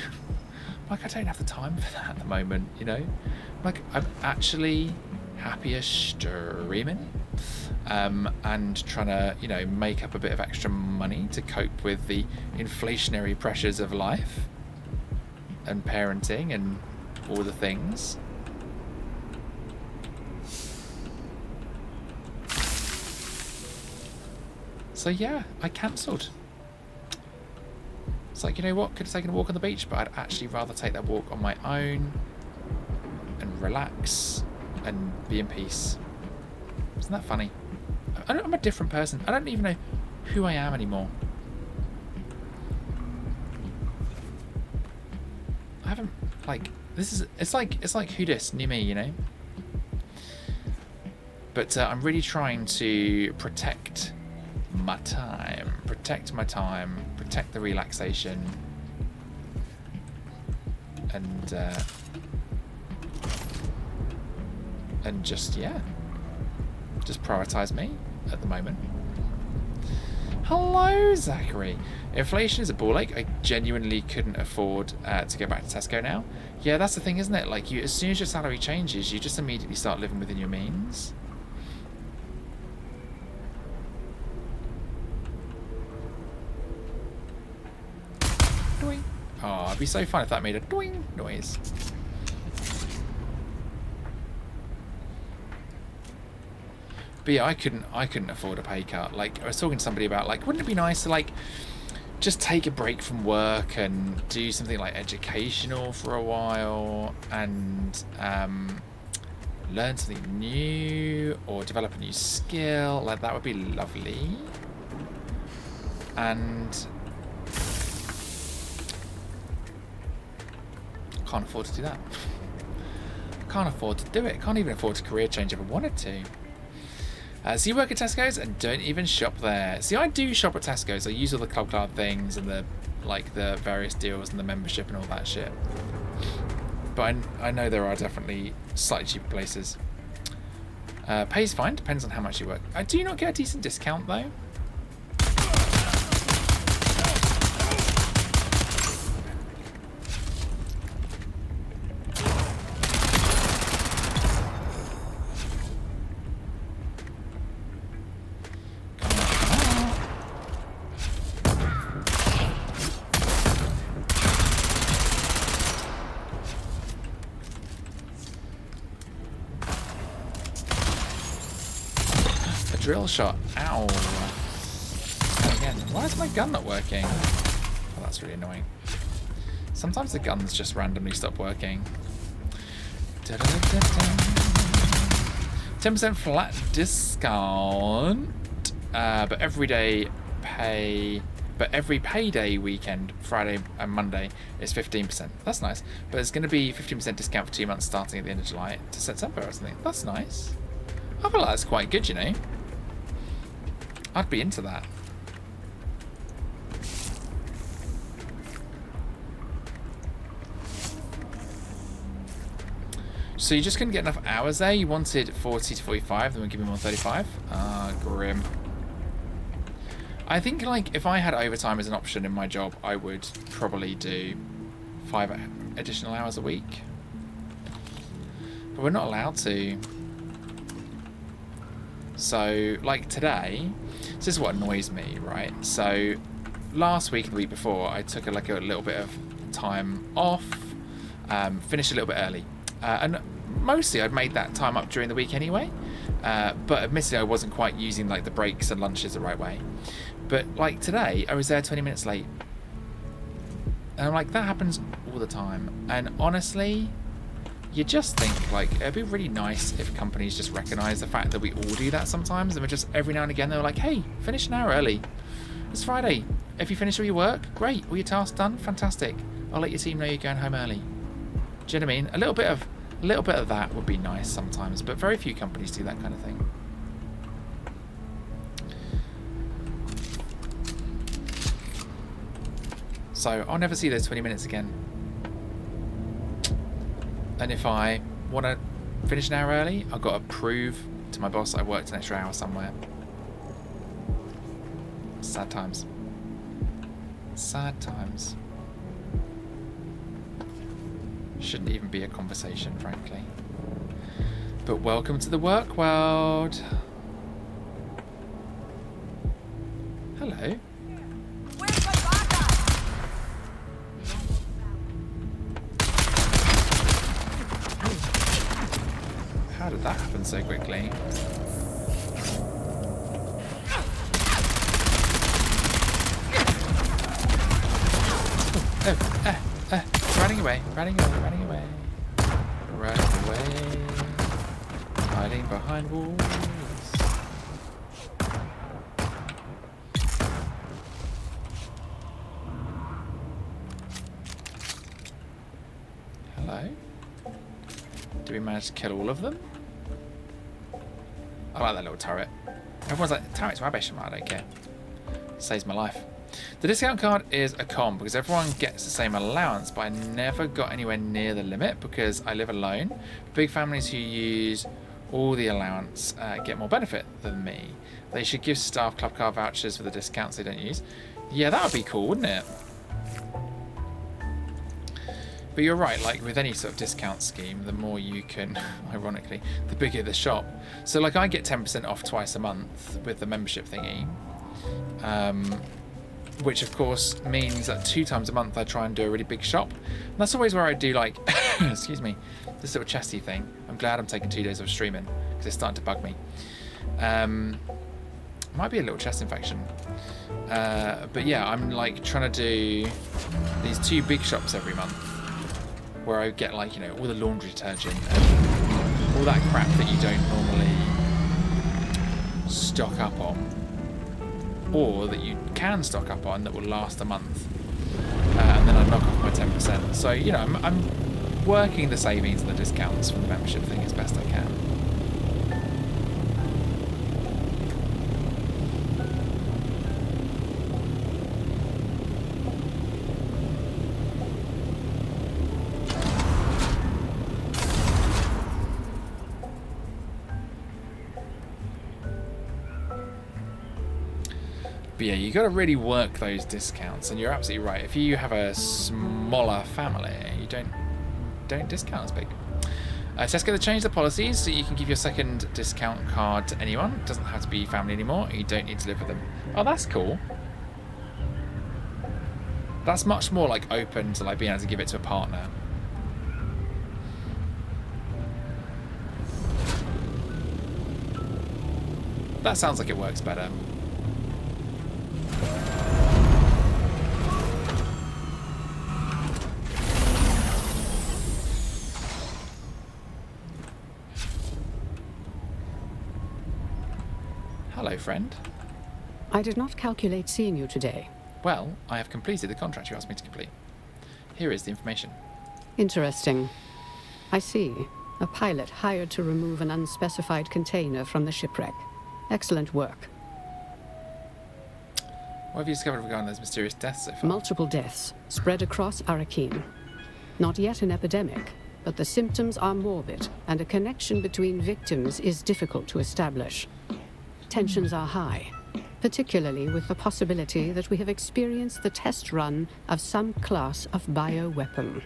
like, I don't have the time for that at the moment, you know. Like, I'm actually happier streaming, and trying to, you know, make up a bit of extra money to cope with the inflationary pressures of life and parenting and all the things. So yeah, I cancelled. It's like, you know what, could have taken a walk on the beach, but I'd actually rather take that walk on my own and relax and be in peace. Isn't that funny? I'm a different person. I don't even know who I am anymore. I haven't, like, it's like who dis, new me, you know? But I'm really trying to protect my time, protect the relaxation, and just, yeah, just prioritize me at the moment. Hello, Zachary. Inflation is a ball ache. I genuinely couldn't afford to go back to Tesco now. Yeah, that's the thing, isn't it? Like, as soon as your salary changes, you just immediately start living within your means. Doing. Oh, it'd be so fun if that made a doing noise. But yeah, I couldn't afford a pay cut. Like, I was talking to somebody about, like, wouldn't it be nice to, like, just take a break from work and do something like educational for a while, and learn something new or develop a new skill. Like, that would be lovely. And can't afford to do that. Can't afford to do it. Can't even afford a career change if I wanted to. So you work at Tesco's and don't even shop there. See, I do shop at Tesco's. I use all the club card things and the various deals and the membership and all that shit. But I know there are definitely slightly cheaper places. Pay's fine, depends on how much you work. Do you not get a decent discount though? Drill shot. Ow. And again, why is my gun not working? Oh, that's really annoying. Sometimes the guns just randomly stop working. 10% flat discount. But everyday pay But every payday weekend, Friday and Monday, is 15%. That's nice. But it's going to be 15% discount for 2 months starting at the end of July to September or something. That's nice. I feel like that's quite good, you know. I'd be into that. So you just couldn't get enough hours there? You wanted 40 to 45, then we'll give you 135? Ah, grim. I think, like, if I had overtime as an option in my job, I would probably do 5 additional hours a week. But we're not allowed to. So, like today, this is what annoys me, right? So, last week and the week before, I took a little bit of time off, finished a little bit early. And mostly I'd made that time up during the week anyway. But admittedly, I wasn't quite using like the breaks and lunches the right way. But like today, I was there 20 minutes late. And I'm like, that happens all the time. And honestly, you just think like it'd be really nice if companies just recognize the fact that we all do that sometimes. And we're just every now and again, they're like, hey, finish an hour early. It's Friday. If you finish all your work, great. All your tasks done, fantastic. I'll let your team know you're going home early. Do you know what I mean? A little bit of that would be nice sometimes, but very few companies do that kind of thing. So I'll never see those 20 minutes again. And if I want to finish an hour early, I've got to prove to my boss I worked an extra hour somewhere. Sad times. Sad times. Shouldn't even be a conversation, frankly. But welcome to the work world. Hello. Where's my backup? How did that happen so quickly? Running away, running away, running away. Running away. Hiding behind walls. Hello? Did we manage to kill all of them? I like that little turret. Everyone's like, turret's rubbish. I don't care. Saves my life. The discount card is a con because everyone gets the same allowance, but I never got anywhere near the limit because I live alone. Big families who use all the allowance get more benefit than me. They should give staff club card vouchers for the discounts they don't use. Yeah, that would be cool, wouldn't it? But you're right, like with any sort of discount scheme, the more you can, ironically, the bigger the shop. So like I get 10% off twice a month with the membership thingy. Which of course means that 2 times a month I try and do a really big shop. And that's always where I do like, excuse me, this little chesty thing. I'm glad I'm taking 2 days of streaming because it's starting to bug me. Might be a little chest infection. But yeah, I'm like trying to do these 2 big shops every month where I get like, you know, all the laundry detergent and all that crap that you don't normally stock up on. Or that you can stock up on that will last a month, and then I knock off my 10%. So you know, I'm working the savings and the discounts from the membership thing as best I can. But yeah, you got to really work those discounts, and you're absolutely right. If you have a smaller family, you don't discount as big. Tesco have changed the policies so you can give your second discount card to anyone. It doesn't have to be family anymore. You don't need to live with them. Oh, that's cool. That's much more like open to like being able to give it to a partner. That sounds like it works better. Hello, friend. I did not calculate seeing you today. Well, I have completed the contract you asked me to complete. Here is the information. Interesting. I see. A pilot hired to remove an unspecified container from the shipwreck. Excellent work. What have you discovered regarding those mysterious deaths so far? Multiple deaths spread across Arakeen. Not yet an epidemic, but the symptoms are morbid, and a connection between victims is difficult to establish. Tensions are high, particularly with the possibility that we have experienced the test run of some class of bioweapon.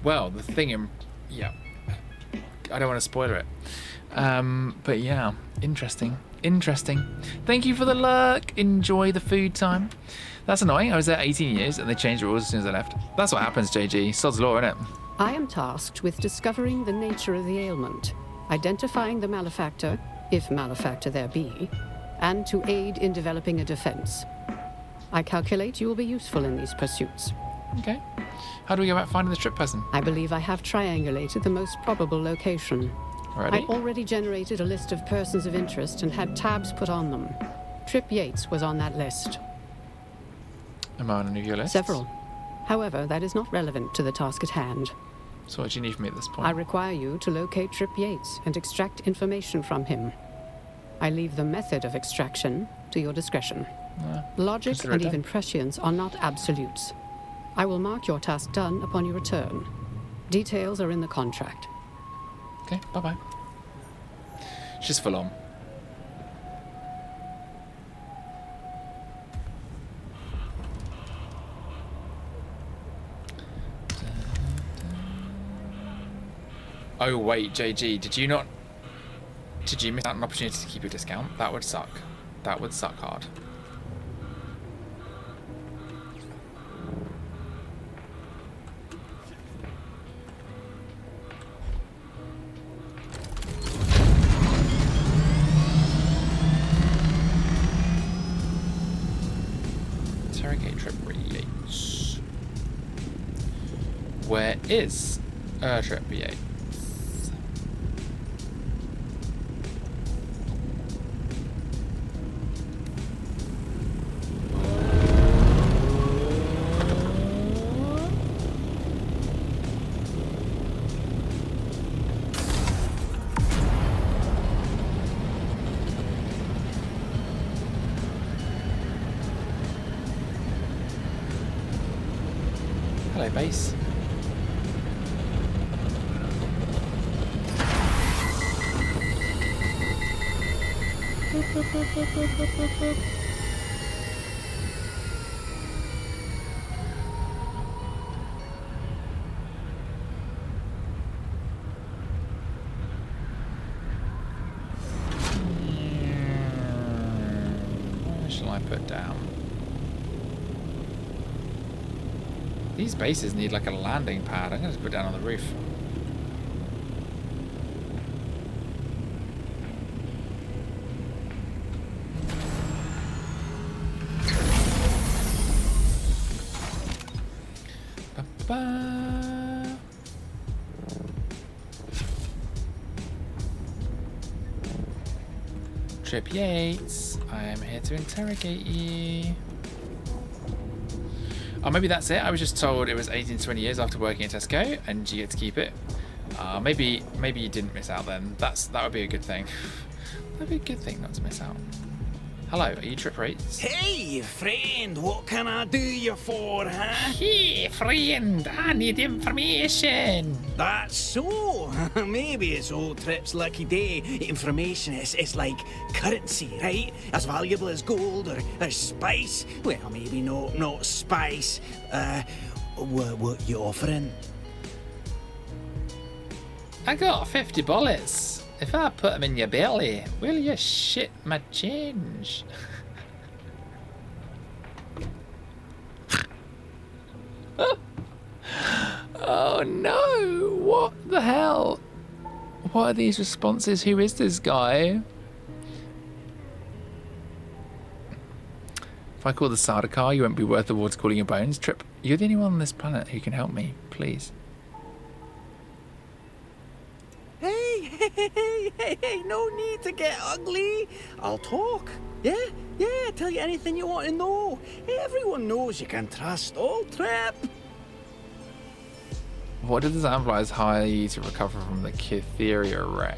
Well, the thing yeah. I don't want to spoiler it. But yeah, interesting. Thank you for the lurk. Enjoy the food time. That's annoying. I was there 18 years and they changed the rules as soon as I left. That's what happens, JG. Sod's law, innit? I am tasked with discovering the nature of the ailment, identifying the malefactor, if malefactor there be, and to aid in developing a defense. I calculate you will be useful in these pursuits. Okay. How do we go about finding the trip person? I believe I have triangulated the most probable location. Already? I already generated a list of persons of interest and had tabs put on them. Trip Yates was on that list. Am I on any of your lists? Several. However, that is not relevant to the task at hand. So what do you need from me at this point? I require you to locate Trip Yates and extract information from him. I leave the method of extraction to your discretion. Logic consider it and done. even prescience are not absolutes. I will mark your task done upon your return. Details are in the contract. Okay, bye-bye. She's full on. Oh wait, JG, did you miss out on an opportunity to keep your discount? That would suck. That would suck hard. Interrogate Trip Yates. Where is Trip Yates? Hello, base. Where shall I put down? These bases need like a landing pad. I'm going to just put it down on the roof. Ba-ba. Trip Yates, I am here to interrogate you. Oh, maybe that's it. I was just told it was 18 to 20 years after working at Tesco, and you get to keep it. Maybe you didn't miss out then. That would be a good thing. That'd be a good thing not to miss out. Hello, are you Trip Yates? Hey, friend, what can I do you for, huh? Hey, friend, I need information. That's so. Maybe it's old Trip's lucky day. Information is like currency, right? As valuable as gold or spice. Well, maybe not spice. What you offering? I got 50 bullets. If I put them in your belly, will you shit my change? Oh no! What the hell? What are these responses? Who is this guy? If I call the Sardaukar, you won't be worth the water cooling your bones. Trip, you're the only one on this planet who can help me. Please. Hey, no need to get ugly. I'll talk. Yeah? Yeah, tell you anything you want to know. Everyone knows you can trust old Trip. What did the Sandflies hide to recover from the Cytheria wreck?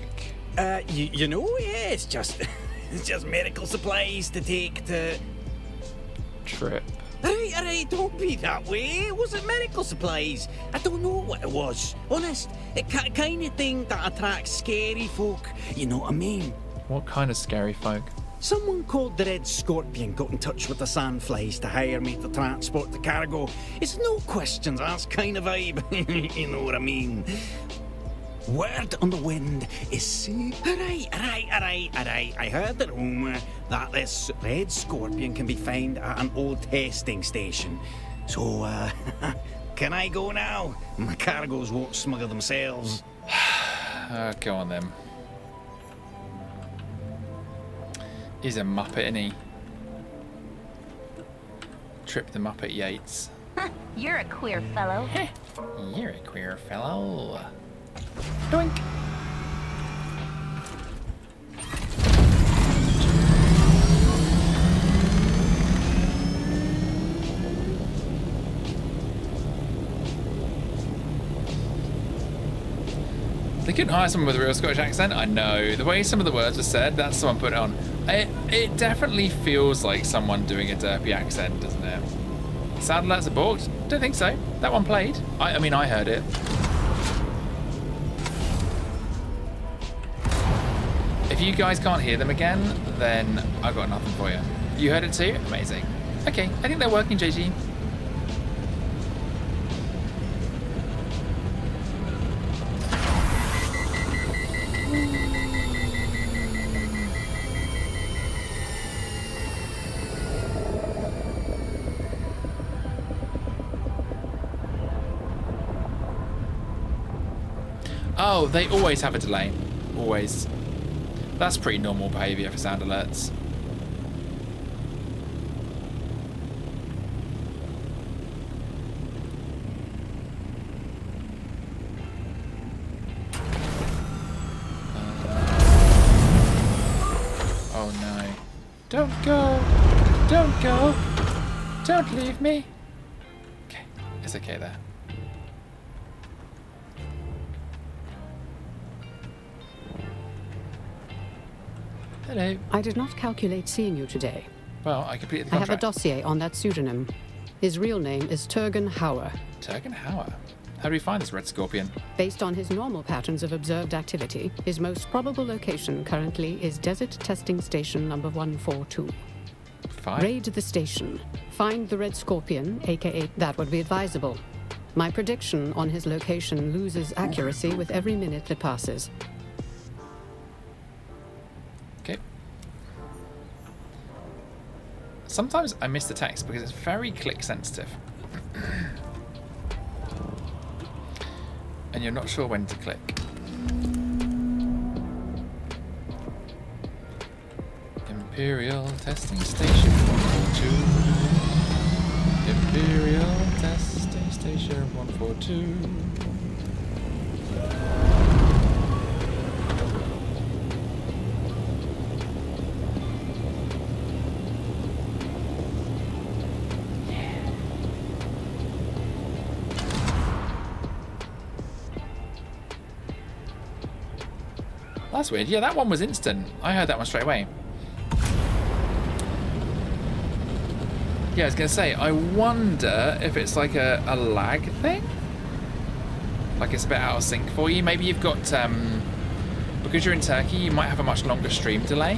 You know, yeah, it's just it's just medical supplies to take to. Trip. Alright, don't be that way. It wasn't medical supplies. I don't know what it was. Honest, it kind of thing that attracts scary folk. You know what I mean? What kind of scary folk? Someone called the Red Scorpion got in touch with the Sandflies to hire me to transport the cargo. It's no questions asked kind of vibe. You know what I mean? Word on the wind is... Alright. I heard the rumour that this Red Scorpion can be found at an old testing station. So, can I go now? My cargoes won't smuggle themselves. Go on then. He's a Muppet, isn't he? Trip the Muppet Yates. You're a queer fellow. You're a queer fellow. Doink. They couldn't hire someone with a real Scottish accent. I know. The way some of the words are said, that's someone put it on. It definitely feels like someone doing a derpy accent, doesn't it? Sound alerts are balked? Don't think so. That one played. I mean, I heard it. If you guys can't hear them again, then I've got nothing for you. You heard it too? Amazing. Okay, I think they're working, JG. Oh, they always have a delay. Always. That's pretty normal behaviour for sound alerts. Oh no. Don't go! Don't go! Don't leave me! Okay, it's okay there. Hello. I did not calculate seeing you today. Well, I completed the I have a contract. dossier on that pseudonym. His real name is Turgan Hauer. Turgan Hauer? How do we find this Red Scorpion? Based on his normal patterns of observed activity, his most probable location currently is Desert Testing Station number 142. Fine. Raid the station. Find the Red Scorpion, aka that would be advisable. My prediction on his location loses accuracy with every minute that passes. Okay. Sometimes I miss the text because it's very click sensitive. And you're not sure when to click. Imperial Testing Station 142. Imperial Testing Station 142. That's weird. Yeah, that one was instant. I heard that one straight away. Yeah, I was going to say, I wonder if it's like a lag thing? Like it's a bit out of sync for you. Maybe you've got, because you're in Turkey, you might have a much longer stream delay.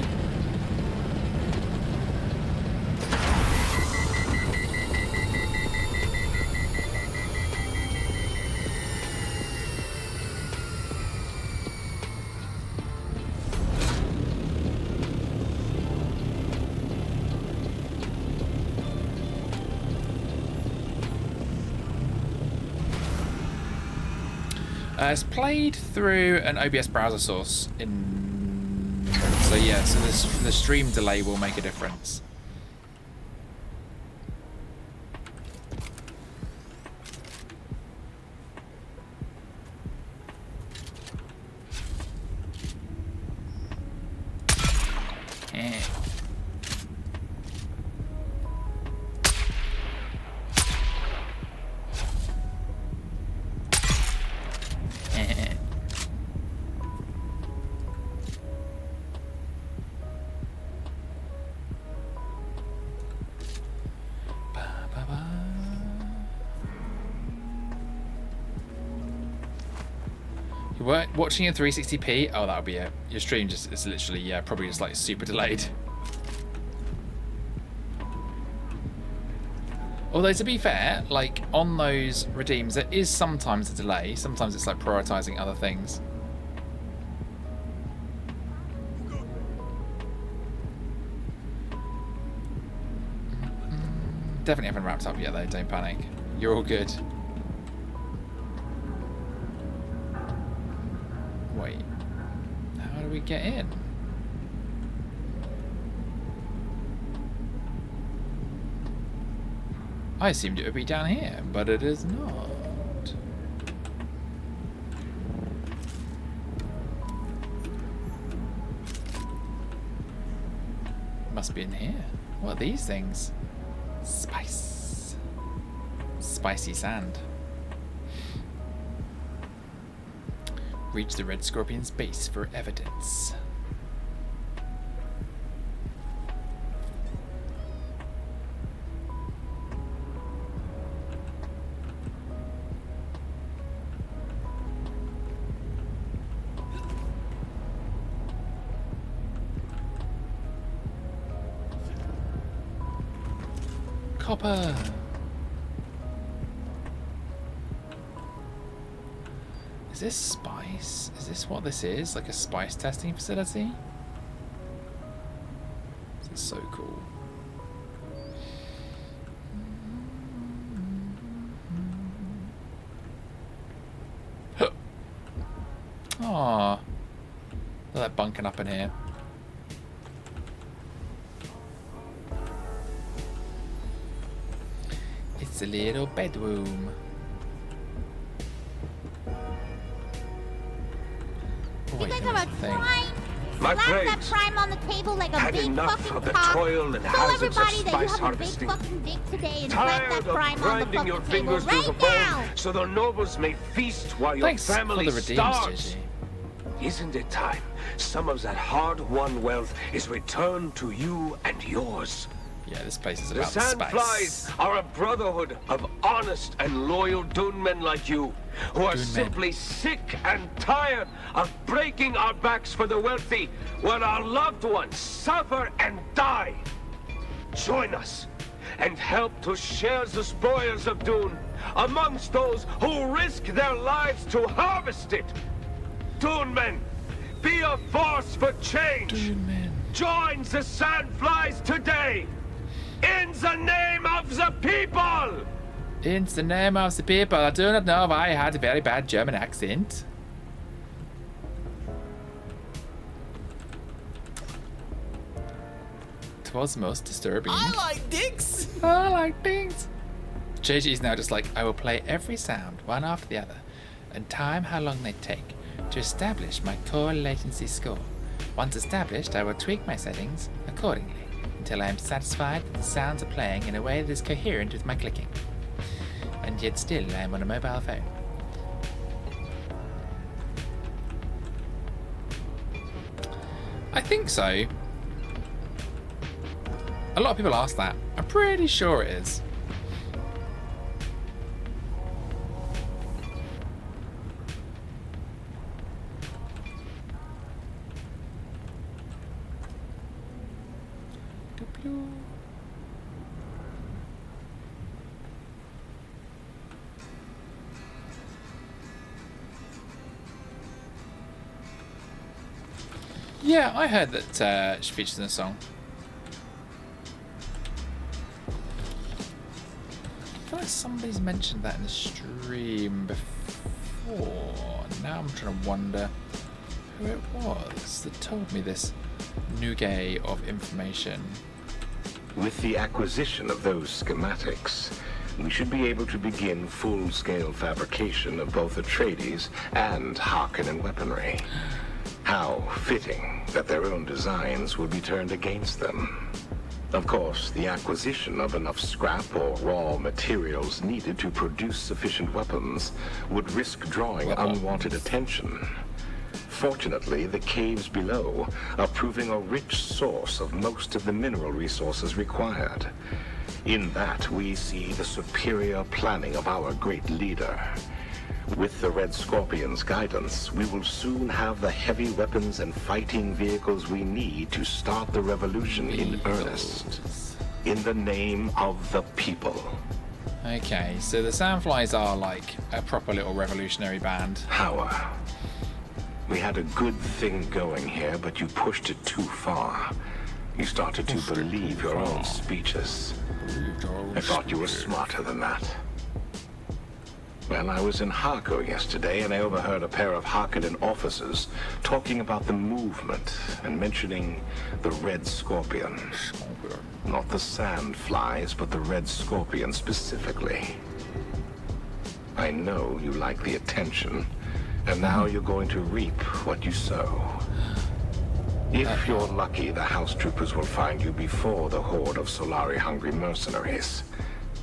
It's played through an OBS browser source in... So yeah, so the stream delay will make a difference. You weren't watching in 360p? Oh, that'll be it. Your stream just is literally, yeah, probably just like super delayed. Although to be fair, like on those redeems, there is sometimes a delay. Sometimes it's like prioritizing other things. Definitely haven't wrapped up yet though, don't panic. You're all good. Wait, how do we get in? I assumed it would be down here, but it is not. Must be in here. What are these things? Spice. Spicy sand. Reach the Red Scorpion's base for evidence. Copper. Is this spice? Is this what this is? Like a spice testing facility? This is so cool. Aww. Look at that bunking up in here. It's a little bedroom. Oh, wait, You guys there was have a a thing. prime? My Slap that brains prime on the table like a had big enough fucking of the cock. toil and Tell hazards of everybody that you spice have harvesting. a big fucking dick today and slap Tired that of prime on the grinding fucking your table fingers to the right now. bone so the nobles may feast while your Thanks for family the redeems, starves. Gigi. Isn't it time some of that hard-won wealth is returned to you and yours? Yeah, this place is The about the Sandflies spice. are a brotherhood of honest and loyal dune men like you, who are Dune men. simply sick and tired of breaking our backs for the wealthy, while our loved ones suffer and die. Join us and help to share the spoils of Dune amongst those who risk their lives to harvest it. Dune men, be a force for change. Dune men. Join the Sandflies today. In the name of the people! In the name of the people, I do not know if I had a very bad German accent. It was most disturbing. I like dicks. I like things. JG is now just like, I will play every sound, one after the other, and time how long they take to establish my core latency score. Once established, I will tweak my settings accordingly until I am satisfied that the sounds are playing in a way that is coherent with my clicking. And yet still I am on a mobile phone. I think so. A lot of people ask that. I'm pretty sure it is. Yeah, I heard that she features in the song. I feel like somebody's mentioned that in the stream before. Now I'm trying to wonder who it was that told me this nougat of information. With the acquisition of those schematics, we should be able to begin full-scale fabrication of both Atradies and Harkonnen weaponry. How fitting that their own designs would be turned against them. Of course, the acquisition of enough scrap or raw materials needed to produce sufficient weapons would risk drawing unwanted attention. Fortunately, the caves below are proving a rich source of most of the mineral resources required. In that, we see the superior planning of our great leader. With the Red Scorpion's guidance, we will soon have the heavy weapons and fighting vehicles we need to start the revolution in earnest. In the name of the people. Okay, so the Sandflies are like a proper little revolutionary band. Power. We had a good thing going here, but you pushed it too far. You started to believe your own speeches. I thought you were smarter than that. Well, I was in Harko yesterday, and I overheard a pair of Harkonnen officers talking about the movement and mentioning the Red Scorpion. Not the Sandflies, but the Red Scorpion specifically. I know you like the attention, and now you're going to reap what you sow. If you're lucky, the house troopers will find you before the horde of Solari-hungry mercenaries.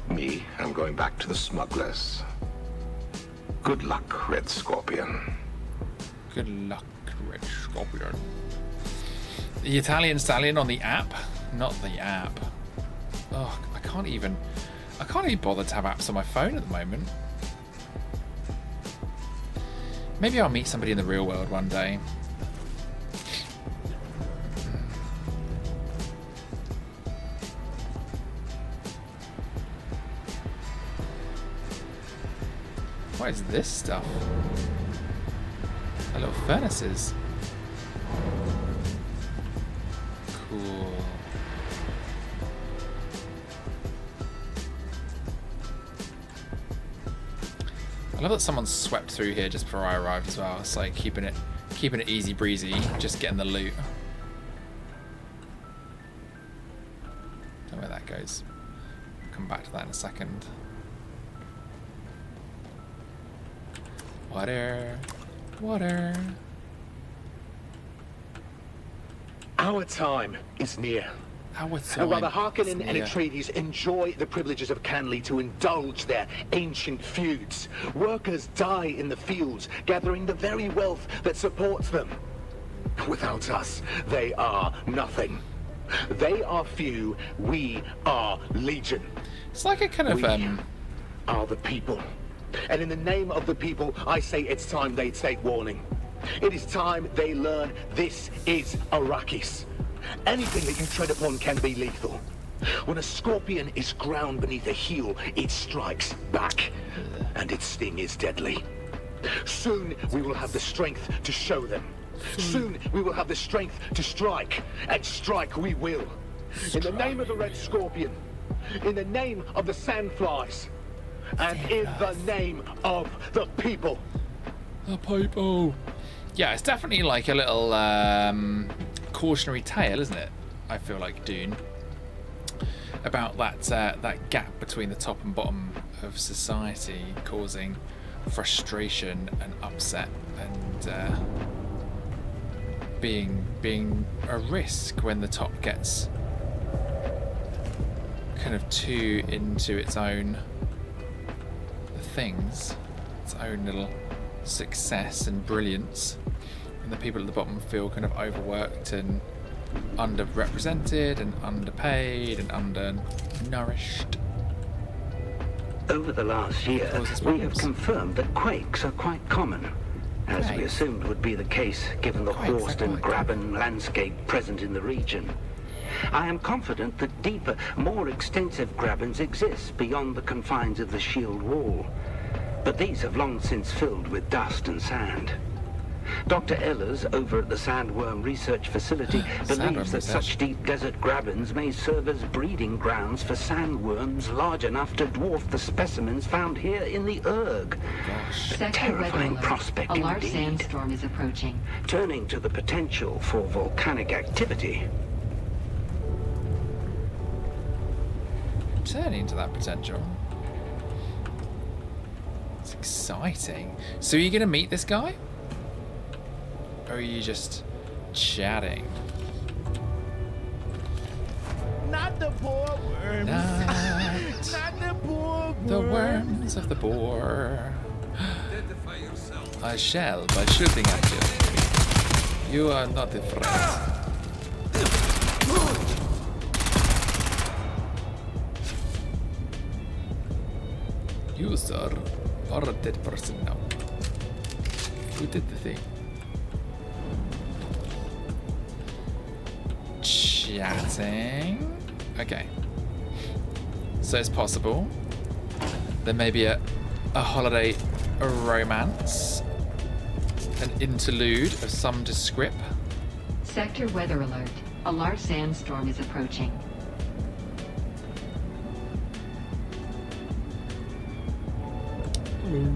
Me, I'm going back to the smugglers. Good luck, Red Scorpion. Good luck, Red Scorpion. The Italian Stallion on the app? Not the app. Oh, I can't even bother to have apps on my phone at the moment. Maybe I'll meet somebody in the real world one day. What is this stuff? A little furnaces. Cool. I love that someone swept through here just before I arrived as well. It's like keeping it easy breezy, just getting the loot. Don't know where that goes. I'll come back to that in a second. Water. Water. Our time is near. Our time And while the is Harkonnen and near. Atradies enjoy the privileges of Canley to indulge their ancient feuds, workers die in the fields, gathering the very wealth that supports them. Without us, they are nothing. They are few, we are legion. It's like a kind of We are the people. And in the name of the people, I say it's time they take warning. It is time they learn this is Arrakis. Anything that you tread upon can be lethal. When a scorpion is ground beneath a heel, it strikes back. And its sting is deadly. Soon we will have the strength to show them. Soon we will have the strength to strike. And strike we will. In the name of the Red Scorpion. In the name of the Sandflies. And in the name of the people. The people. Yeah, it's definitely like a little cautionary tale, isn't it? I feel like Dune. About that gap between the top and bottom of society causing frustration and upset and being a risk when the top gets kind of too into its own things, its own little success and brilliance, and the people at the bottom feel kind of overworked and underrepresented and underpaid and undernourished. Over the last year, we have confirmed that quakes are quite common, as we assumed would be the case given the Horst and Graben landscape present in the region. I am confident that deeper, more extensive Grabens exist beyond the confines of the shield wall, but these have long since filled with dust and sand. Dr. Ehlers, over at the Sandworm Research Facility, believes that such deep desert Grabens may serve as breeding grounds for sandworms large enough to dwarf the specimens found here in the Urg. A terrifying prospect A large indeed. sandstorm is approaching. Turning to the potential for volcanic activity. Turning to that potential. It's exciting. So are you going to meet this guy? Or are you just chatting? Not the poor worms. Not the poor worms. the worms of the boar. I shall by shooting at you. You are not a friend. You, sir, are a dead person now. We did the thing. Chatting. Okay. So it's possible. There may be a holiday, a romance, an interlude of some descript. Sector weather alert. A large sandstorm is approaching. Hello.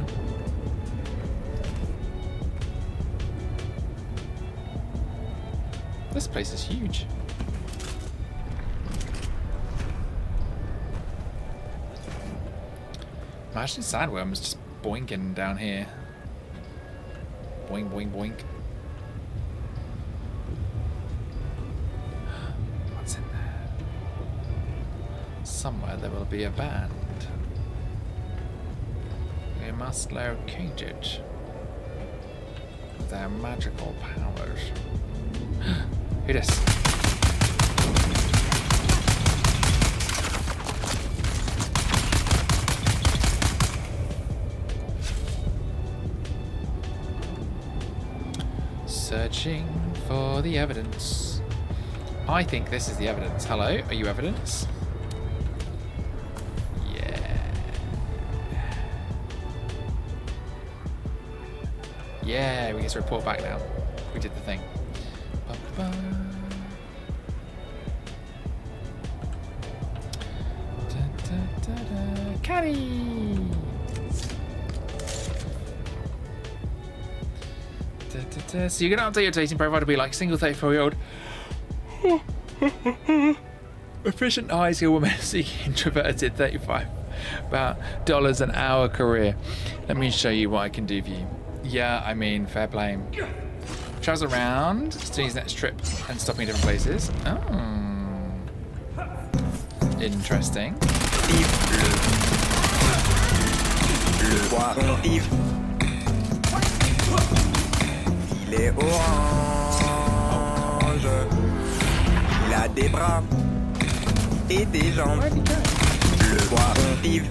This place is huge. Imagine sandworms just boinking down here. Boing, boing, boink. What's in there? Somewhere there will be a band. We must locate it. Their magical powers. Who this? Searching for the evidence. I think this is the evidence. Hello, are you evidence? Yeah. Yeah, we get to report back now. We did the thing. Ba-ba. Da-da-da-da. Caddy! So you're going to update your dating profile to be like single 34-year-old efficient high skill woman seeking introverted 35 about $1 an hour career. Let me show you what I can do for you. Yeah, I mean, fair play. Travels around, doing his next trip and stopping in different places. Oh. Interesting. Il est orange. Il a des bras et des jambes. Le poiron vive.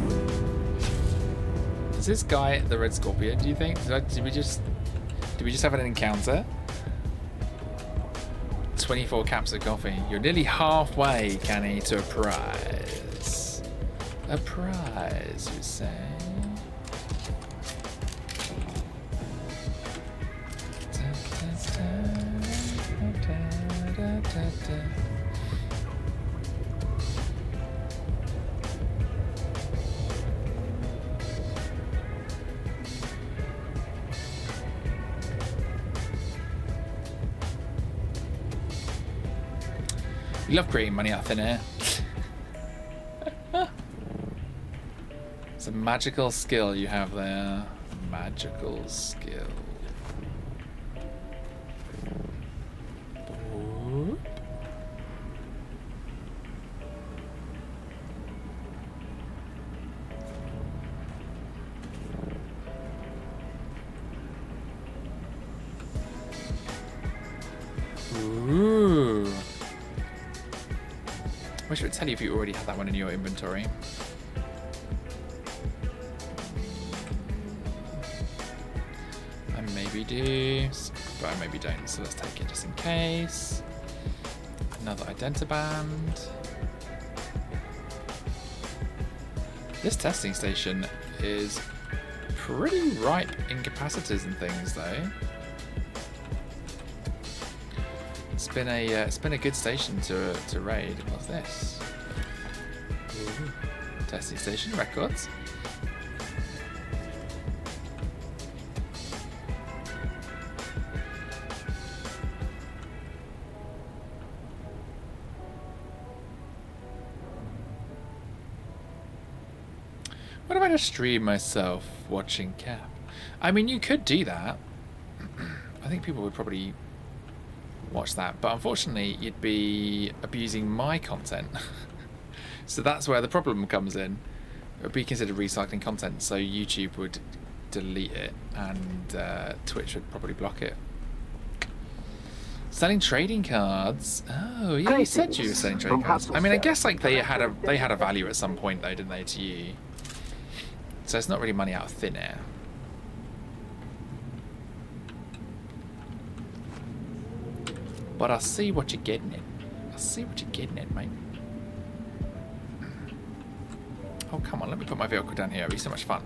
Is this guy the Red Scorpion, do you think? Did we just have an encounter? 24 caps of coffee. You're nearly halfway, Canny, to a prize. A prize, you say? You love creating money out of thin air. It's a magical skill you have there. Magical skill. Boop. Ooh. Wish it would tell you if you already had that one in your inventory. I maybe do, but I maybe don't, so let's take it just in case. Another Identiband. This testing station is pretty ripe in capacitors and things, though. It's been a good station to raid. What's this? Ooh. Testing station records. What if I just stream myself watching Cap? I mean, you could do that. I think people would probably watch that, but unfortunately you'd be abusing my content. So that's where the problem comes in. It would be considered recycling content, so YouTube would delete it and Twitch would probably block it. Selling trading cards. Oh yeah, you said you were selling trading cards. I mean, I guess like they had a value at some point though, didn't they, to you? So it's not really money out of thin air. But I see what you're getting at. I see what you're getting at, mate. Oh, come on. Let me put my vehicle down here. It'll be so much fun.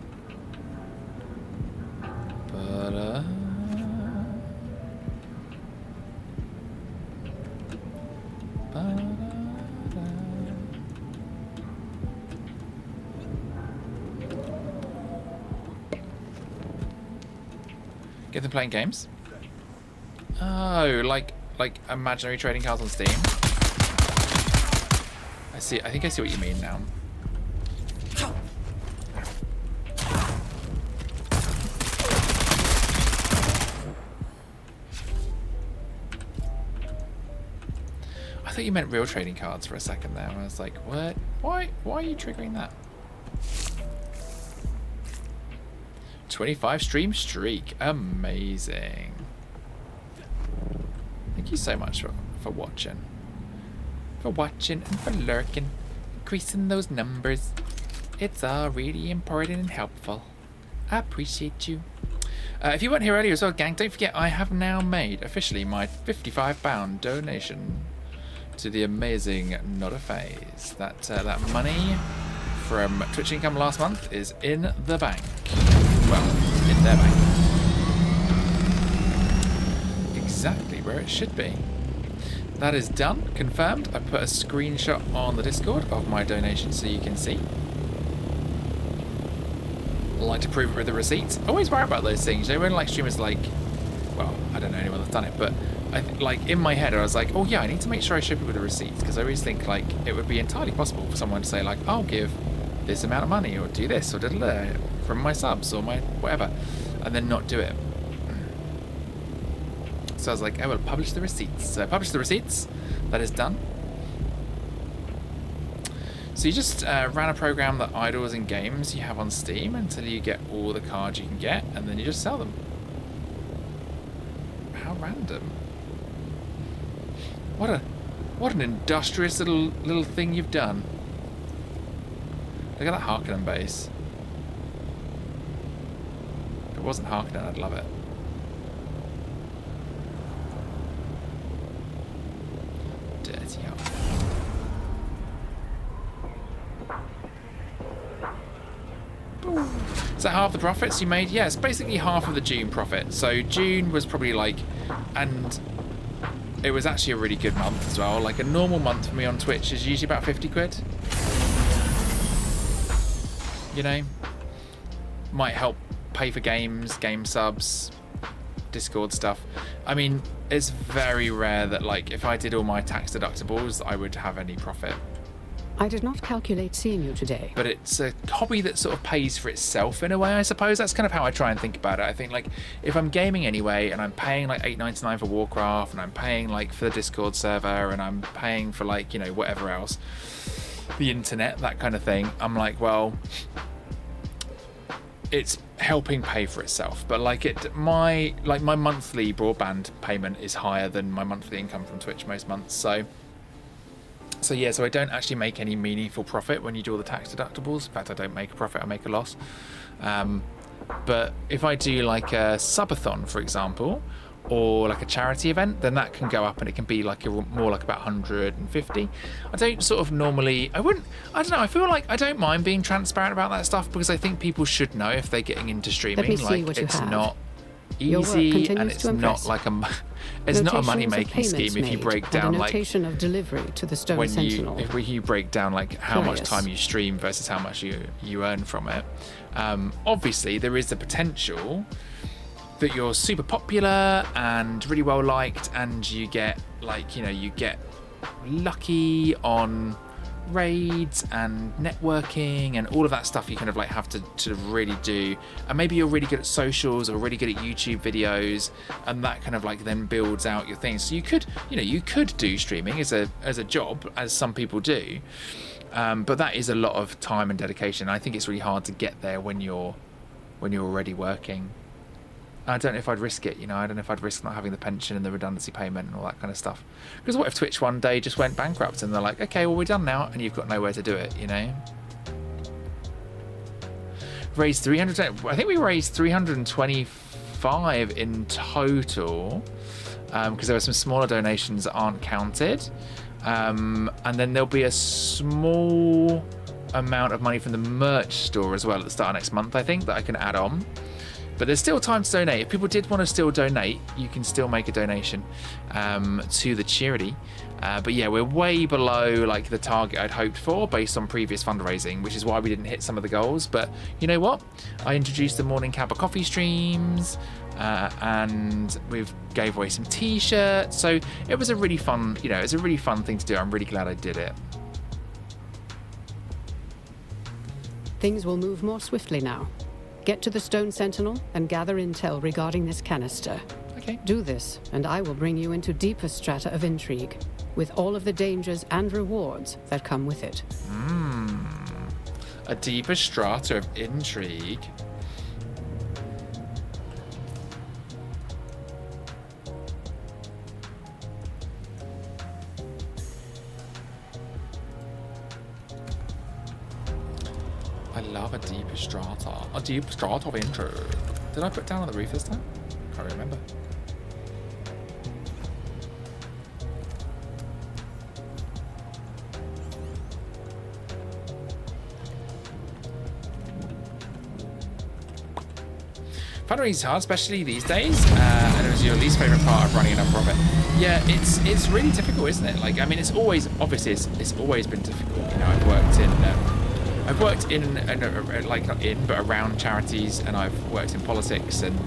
But, get them playing games? Oh, like imaginary trading cards on Steam? I see. I think I see what you mean now. I thought you meant real trading cards for a second there. I was like, what? Why are you triggering that? 25 stream streak. Amazing. Thank you so much for watching. For watching and for lurking. Increasing those numbers. It's all really important and helpful. I appreciate you. If you weren't here earlier as well, gang, don't forget I have now made officially my £55 donation to the amazing Not a Phase. That money from Twitch income last month is in the bank. Well, in their bank. Exactly where it should be. That is done, confirmed. I put a screenshot on the Discord of my donation so you can see. I like to prove it with the receipts. I always worry about those things. You know, when like streamers like, well, I don't know anyone that's done it, but like in my head I was like, oh yeah, I need to make sure I show people the receipts, because I always think like it would be entirely possible for someone to say like, I'll give this amount of money or do this or da-da-da from my subs or my whatever, and then not do it. So I was like, I will publish the receipts. So I published the receipts. That is done. So you just ran a program that idles in games you have on Steam until you get all the cards you can get, and then you just sell them. How random. What an industrious little thing you've done. Look at that Harkonnen base. If it wasn't Harkonnen, I'd love it. Dirty hell. Is that half the profits you made? Yeah, it's basically half of the June profit. So June was probably like, and it was actually a really good month as well. Like a normal month for me on Twitch is usually about 50 quid. You know, might help pay for games, game subs, Discord stuff. I mean, it's very rare that like if I did all my tax deductibles, I would have any profit. I did not calculate seeing you today. But it's a hobby that sort of pays for itself in a way, I suppose. That's kind of how I try and think about it. I think like if I'm gaming anyway and I'm paying like $8.99 for Warcraft and I'm paying like for the Discord server and I'm paying for like, you know, whatever else, the internet, that kind of thing, I'm like, well, it's helping pay for itself. But like my monthly broadband payment is higher than my monthly income from Twitch most months. So yeah, so I don't actually make any meaningful profit when you do all the tax deductibles. In fact, I don't make a profit, I make a loss. But if I do like a subathon, for example, or like a charity event, then that can go up and it can be like more like about 150. I don't sort of normally, I don't know, I feel like I don't mind being transparent about that stuff because I think people should know if they're getting into streaming. Like it's not easy and it's not like it's not a money-making scheme if you break down like of delivery to the Stone Sentinel. If you break down like how much time you stream versus how much you earn from it. Obviously there is the potential that you're super popular and really well liked and you get like, you know, you get lucky on raids and networking and all of that stuff you kind of like have to really do, and maybe you're really good at socials or really good at YouTube videos, and that kind of like then builds out your thing. So you could do streaming as a job, as some people do, but that is a lot of time and dedication. I think it's really hard to get there when you're already working. I don't know if I'd risk it, you know. I don't know if I'd risk not having the pension and the redundancy payment and all that kind of stuff. Because what if Twitch one day just went bankrupt and they're like, okay, well, we're done now, and you've got nowhere to do it, you know? Raised 300, I think we raised 325 in total. because there are some smaller donations that aren't counted. And then there'll be a small amount of money from the merch store as well at the start of next month, I think, that I can add on. But there's still time to donate. If people did want to still donate, you can still make a donation to the charity. But yeah, we're way below like the target I'd hoped for based on previous fundraising, which is why we didn't hit some of the goals. But you know what? I introduced the morning cup of coffee streams, and we've gave away some t-shirts. So it was a really fun, you know, it's a really fun thing to do. I'm really glad I did it. Things will move more swiftly now. Get to the Stone Sentinel and gather intel regarding this canister. Okay. Do this, and I will bring you into deeper strata of intrigue, with all of the dangers and rewards that come with it. A deeper strata of intrigue. I love a deeper strata. A deep strata of intrigue. Did I put down on the roof this time? Can't remember. Fundraising is hard, especially these days, and it was your least favourite part of running a non-profit. Yeah, it's really difficult, isn't it? Like, I mean, it's always, obviously, it's always been difficult. You know, I've worked in, like not in, but around charities, and I've worked in politics, and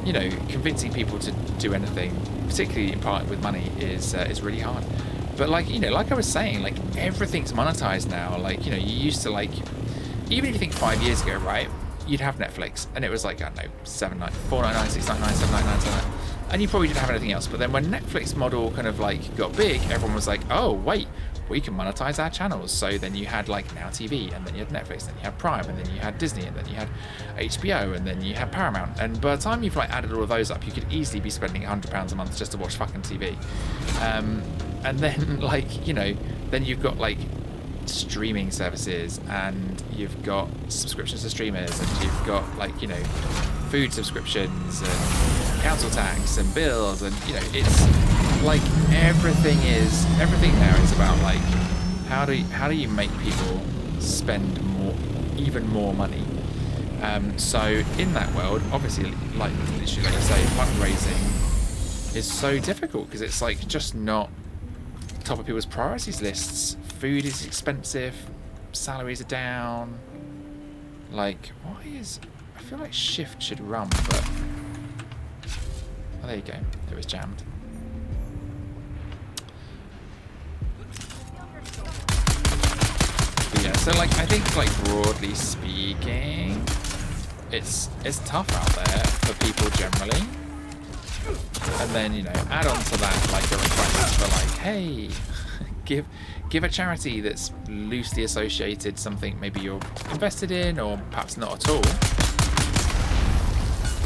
you know, convincing people to do anything, particularly in part with money, is really hard. But like, you know, like I was saying, like everything's monetized now. Like, you know, you used to like, even if you think 5 years ago, right? You'd have Netflix, and it was like, I don't know, $7.99, $4.99, $6.99, $7.99, $7.99, and you probably didn't have anything else. But then when Netflix model kind of like got big, everyone was like, oh wait, we can monetize our channels. So then you had like Now TV, and then you had Netflix, then you had Prime, and then you had Disney, and then you had HBO, and then you had Paramount. And by the time you've like added all of those up, you could easily be spending £100 a month just to watch fucking TV. And then like, you know, then you've got like streaming services, and you've got subscriptions to streamers, and you've got like, you know, food subscriptions and council tax and bills, and you know, it's like everything now is about like how do you make people spend even more money. So in that world, obviously, like literally, like I say, fundraising is so difficult because it's like just not top of people's priorities lists. Food is expensive, salaries are down. Like, I feel like shift should run, but oh, there you go, it was jammed. But yeah, so like I think like broadly speaking, it's tough out there for people generally. And then, you know, add on to that like a request for like, hey, give a charity that's loosely associated something maybe you're invested in, or perhaps not at all.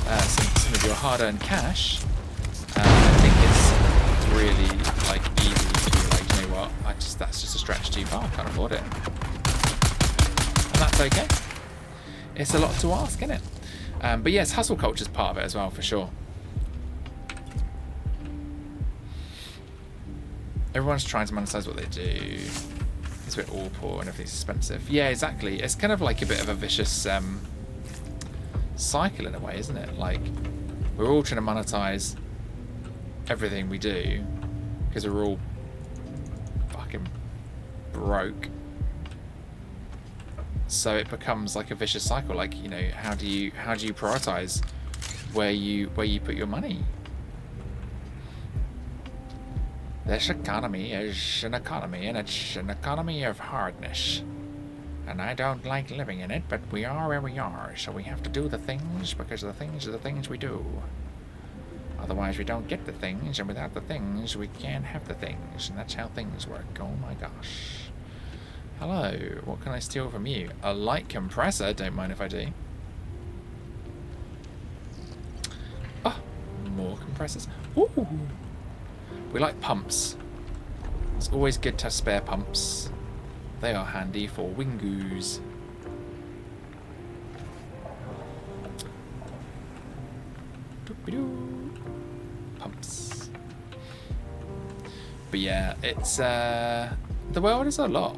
Some of your hard-earned cash. I think it's really like easy to be like, you know what, that's just a stretch too far. I can't afford it, and that's okay. It's a lot to ask, isn't it? But yes, hustle culture is part of it as well, for sure. Everyone's trying to monetize what they do because we're all poor and everything's expensive. Yeah, exactly. It's kind of like a bit of a vicious cycle in a way, isn't it? Like, we're all trying to monetize everything we do because we're all fucking broke. So it becomes like a vicious cycle. Like, you know, how do you prioritize where you put your money? This economy is an economy, and it's an economy of hardness. And I don't like living in it, but we are where we are, so we have to do the things because the things are the things we do. Otherwise we don't get the things, and without the things we can't have the things, and that's how things work. Oh my gosh. Hello, what can I steal from you? A light compressor, don't mind if I do. Oh, more compressors. Ooh. We like pumps. It's always good to have spare pumps. They are handy for wingoos. Doop-a-doo. Pumps. But yeah, it's the world is a lot.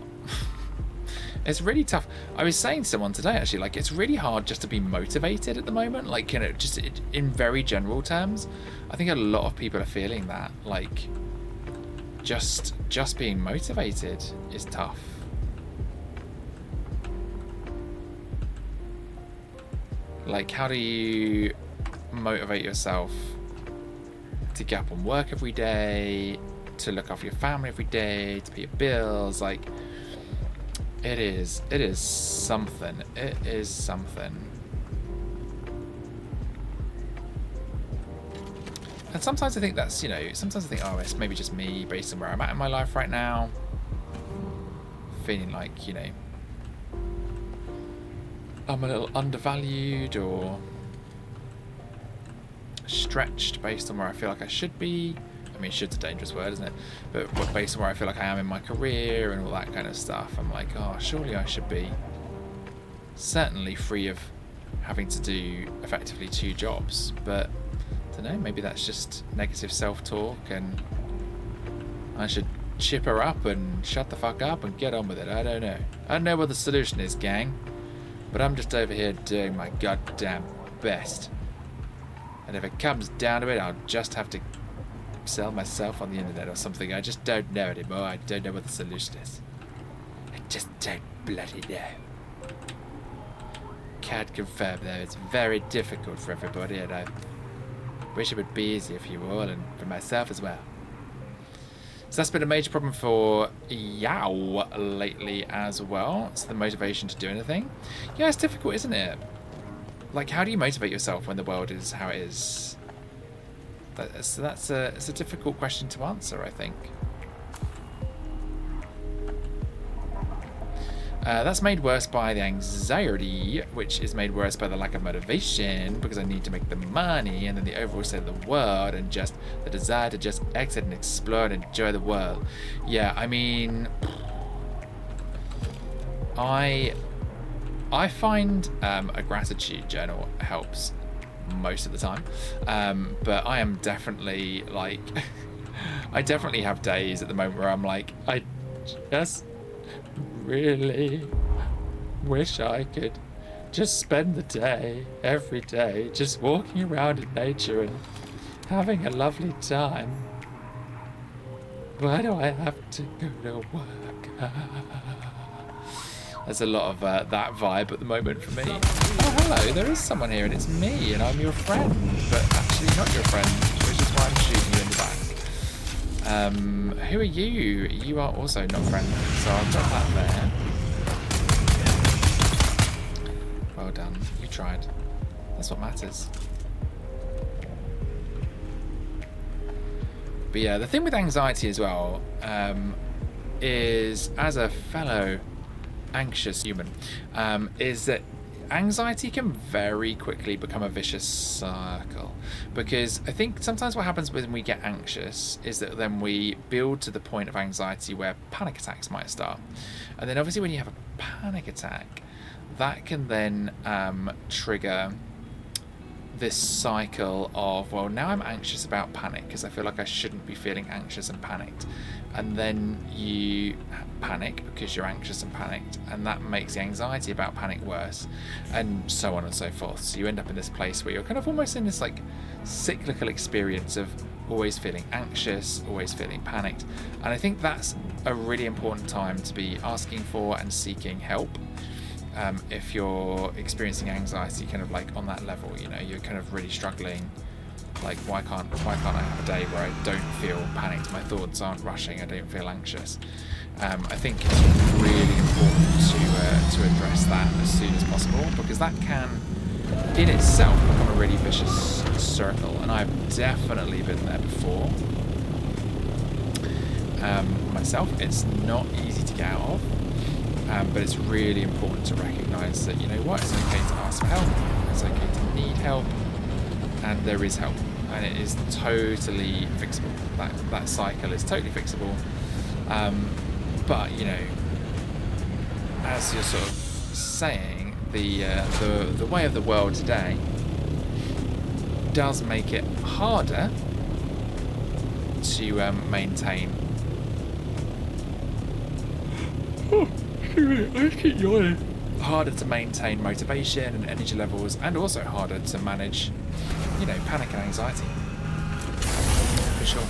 It's really tough. I was saying to someone today, actually, like, it's really hard just to be motivated at the moment. Like, you know, just in very general terms, I think a lot of people are feeling that. Like, just being motivated is tough. Like, how do you motivate yourself to get up and work every day, to look after your family every day, to pay your bills? Like, it is something. It is something. And sometimes I think that's, you know, sometimes I think, oh, it's maybe just me based on where I'm at in my life right now. Feeling like, you know, I'm a little undervalued or stretched based on where I feel like I should be. I mean, should's a dangerous word, isn't it? But based on where I feel like I am in my career and all that kind of stuff, I'm like, oh, surely I should be certainly free of having to do effectively 2 jobs. But I don't know, maybe that's just negative self-talk and I should chip her up and shut the fuck up and get on with it. I don't know. I don't know what the solution is, gang. But I'm just over here doing my goddamn best. And if it comes down to it, I'll just have to sell myself on the internet or something. I just don't know anymore. I don't know what the solution is. I just don't bloody know. Can't confirm though. It's very difficult for everybody, and I wish it would be easier for you all and for myself as well. So that's been a major problem for Yao lately as well. It's the motivation to do anything. Yeah, it's difficult, isn't it? Like, how do you motivate yourself when the world is how it is? It's a difficult question to answer, I think. That's made worse by the anxiety, which is made worse by the lack of motivation, because I need to make the money, and then the overall state of the world, and just the desire to just exit and explore and enjoy the world. Yeah, I mean, I find a gratitude journal helps most of the time, but I am definitely like I definitely have days at the moment where I'm like, I just really wish I could just spend the day, every day, just walking around in nature and having a lovely time. Why do I have to go to work? There's a lot of that vibe at the moment for me. Oh, hello, there is someone here and it's me and I'm your friend, but actually not your friend, which is why I'm shooting you in the back. Who are you? You are also not friendly, so I'll drop that there. Well done, you tried. That's what matters. But yeah, the thing with anxiety as well is, as a fellow anxious human, is that anxiety can very quickly become a vicious circle, because I think sometimes what happens when we get anxious is that then we build to the point of anxiety where panic attacks might start, and then obviously when you have a panic attack, that can then trigger this cycle of, well, now I'm anxious about panic because I feel like I shouldn't be feeling anxious and panicked, and then you panic because you're anxious and panicked, and that makes the anxiety about panic worse, and so on and so forth. So you end up in this place where you're kind of almost in this like cyclical experience of always feeling anxious, always feeling panicked, and I think that's a really important time to be asking for and seeking help. If you're experiencing anxiety kind of like on that level, you know, you're kind of really struggling, like why can't I have a day where I don't feel panicked, my thoughts aren't rushing, I don't feel anxious. I think it's really important to address that as soon as possible, because that can in itself become a really vicious circle, and I've definitely been there before myself. It's not easy to get out of. But it's really important to recognise that, you know what, it's okay to ask for help, it's okay to need help, and there is help, and it is totally fixable. That cycle is totally fixable. But, you know, as you're sort of saying, the way of the world today does make it harder to maintain I keep yawning. Harder to maintain motivation and energy levels, and also harder to manage, panic and anxiety. For sure.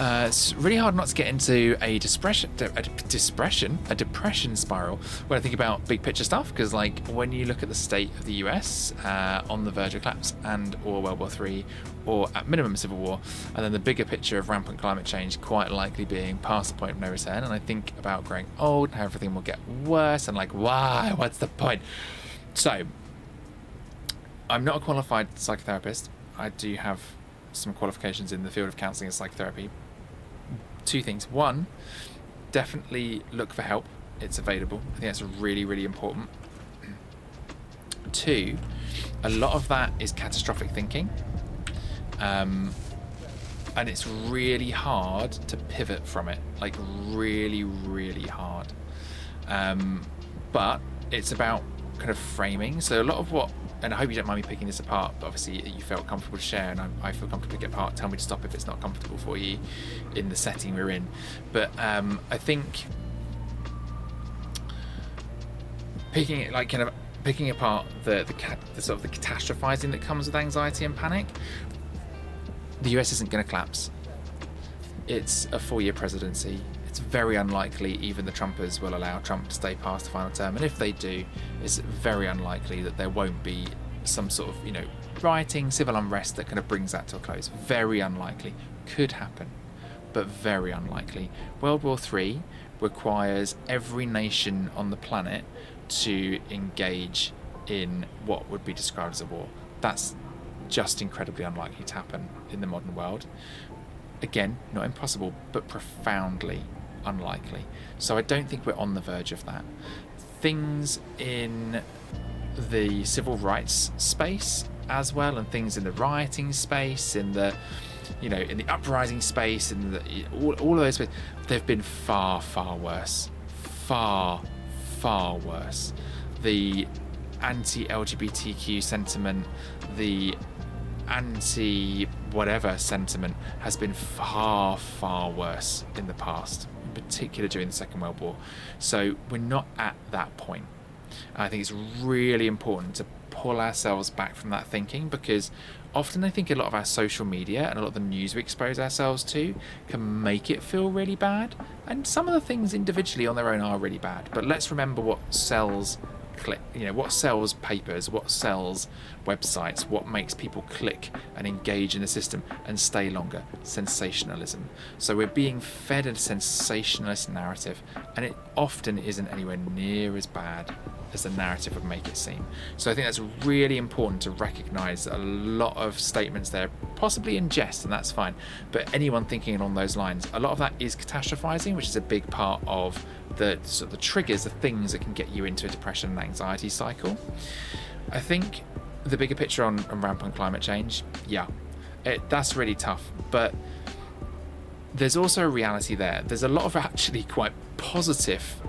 It's really hard not to get into a depression spiral when I think about big picture stuff, because like when you look at the state of the US on the verge of collapse or World War III, or at minimum civil war, and then the bigger picture of rampant climate change quite likely being past the point of no return, and I think about growing old, how everything will get worse, and like, why? What's the point? So, I'm not a qualified psychotherapist. I do have some qualifications in the field of counselling and psychotherapy. Two things. One, definitely look for help. It's available. I think that's really, really important. Two, a lot of that is catastrophic thinking. And it's really hard to pivot from it. Like, really, really hard. But it's about kind of framing. So a lot of what, and I hope you don't mind me picking this apart, but obviously you felt comfortable to share, and I feel comfortable to pick it apart. Tell me to stop if it's not comfortable for you in the setting we're in. But I think picking apart the sort of the catastrophizing that comes with anxiety and panic. The US isn't going to collapse. It's a 4-year presidency. It's very unlikely even the Trumpers will allow Trump to stay past the final term, and if they do, it's very unlikely that there won't be some sort of rioting, civil unrest that kind of brings that to a close. Very unlikely. Could happen, but very unlikely. World War III requires every nation on the planet to engage in what would be described as a war. That's just incredibly unlikely to happen in the modern world. Again, not impossible, but profoundly unlikely. So I don't think we're on the verge of that. Things in the civil rights space as well, and things in the rioting space, in the in the uprising space, and all of those spaces, they've been far, far worse. Far, far worse. The anti-LGBTQ sentiment, the anti-whatever sentiment has been far, far worse in the past, in particular during the Second World War. So we're not at that point. And I think it's really important to pull ourselves back from that thinking, because often I think a lot of our social media and a lot of the news we expose ourselves to can make it feel really bad. And some of the things individually on their own are really bad. But let's remember what sells what sells papers, what sells websites, what makes people click and engage in the system and stay longer. Sensationalism. So we're being fed a sensationalist narrative, and it often isn't anywhere near as bad as the narrative would make it seem. So I think that's really important to recognise that a lot of statements there, possibly in jest, and that's fine, but anyone thinking along those lines, a lot of that is catastrophizing, which is a big part of the sort of the triggers, the things that can get you into a depression and anxiety cycle. I think the bigger picture on rampant climate change, that's really tough, but there's also a reality there. There's a lot of actually quite positive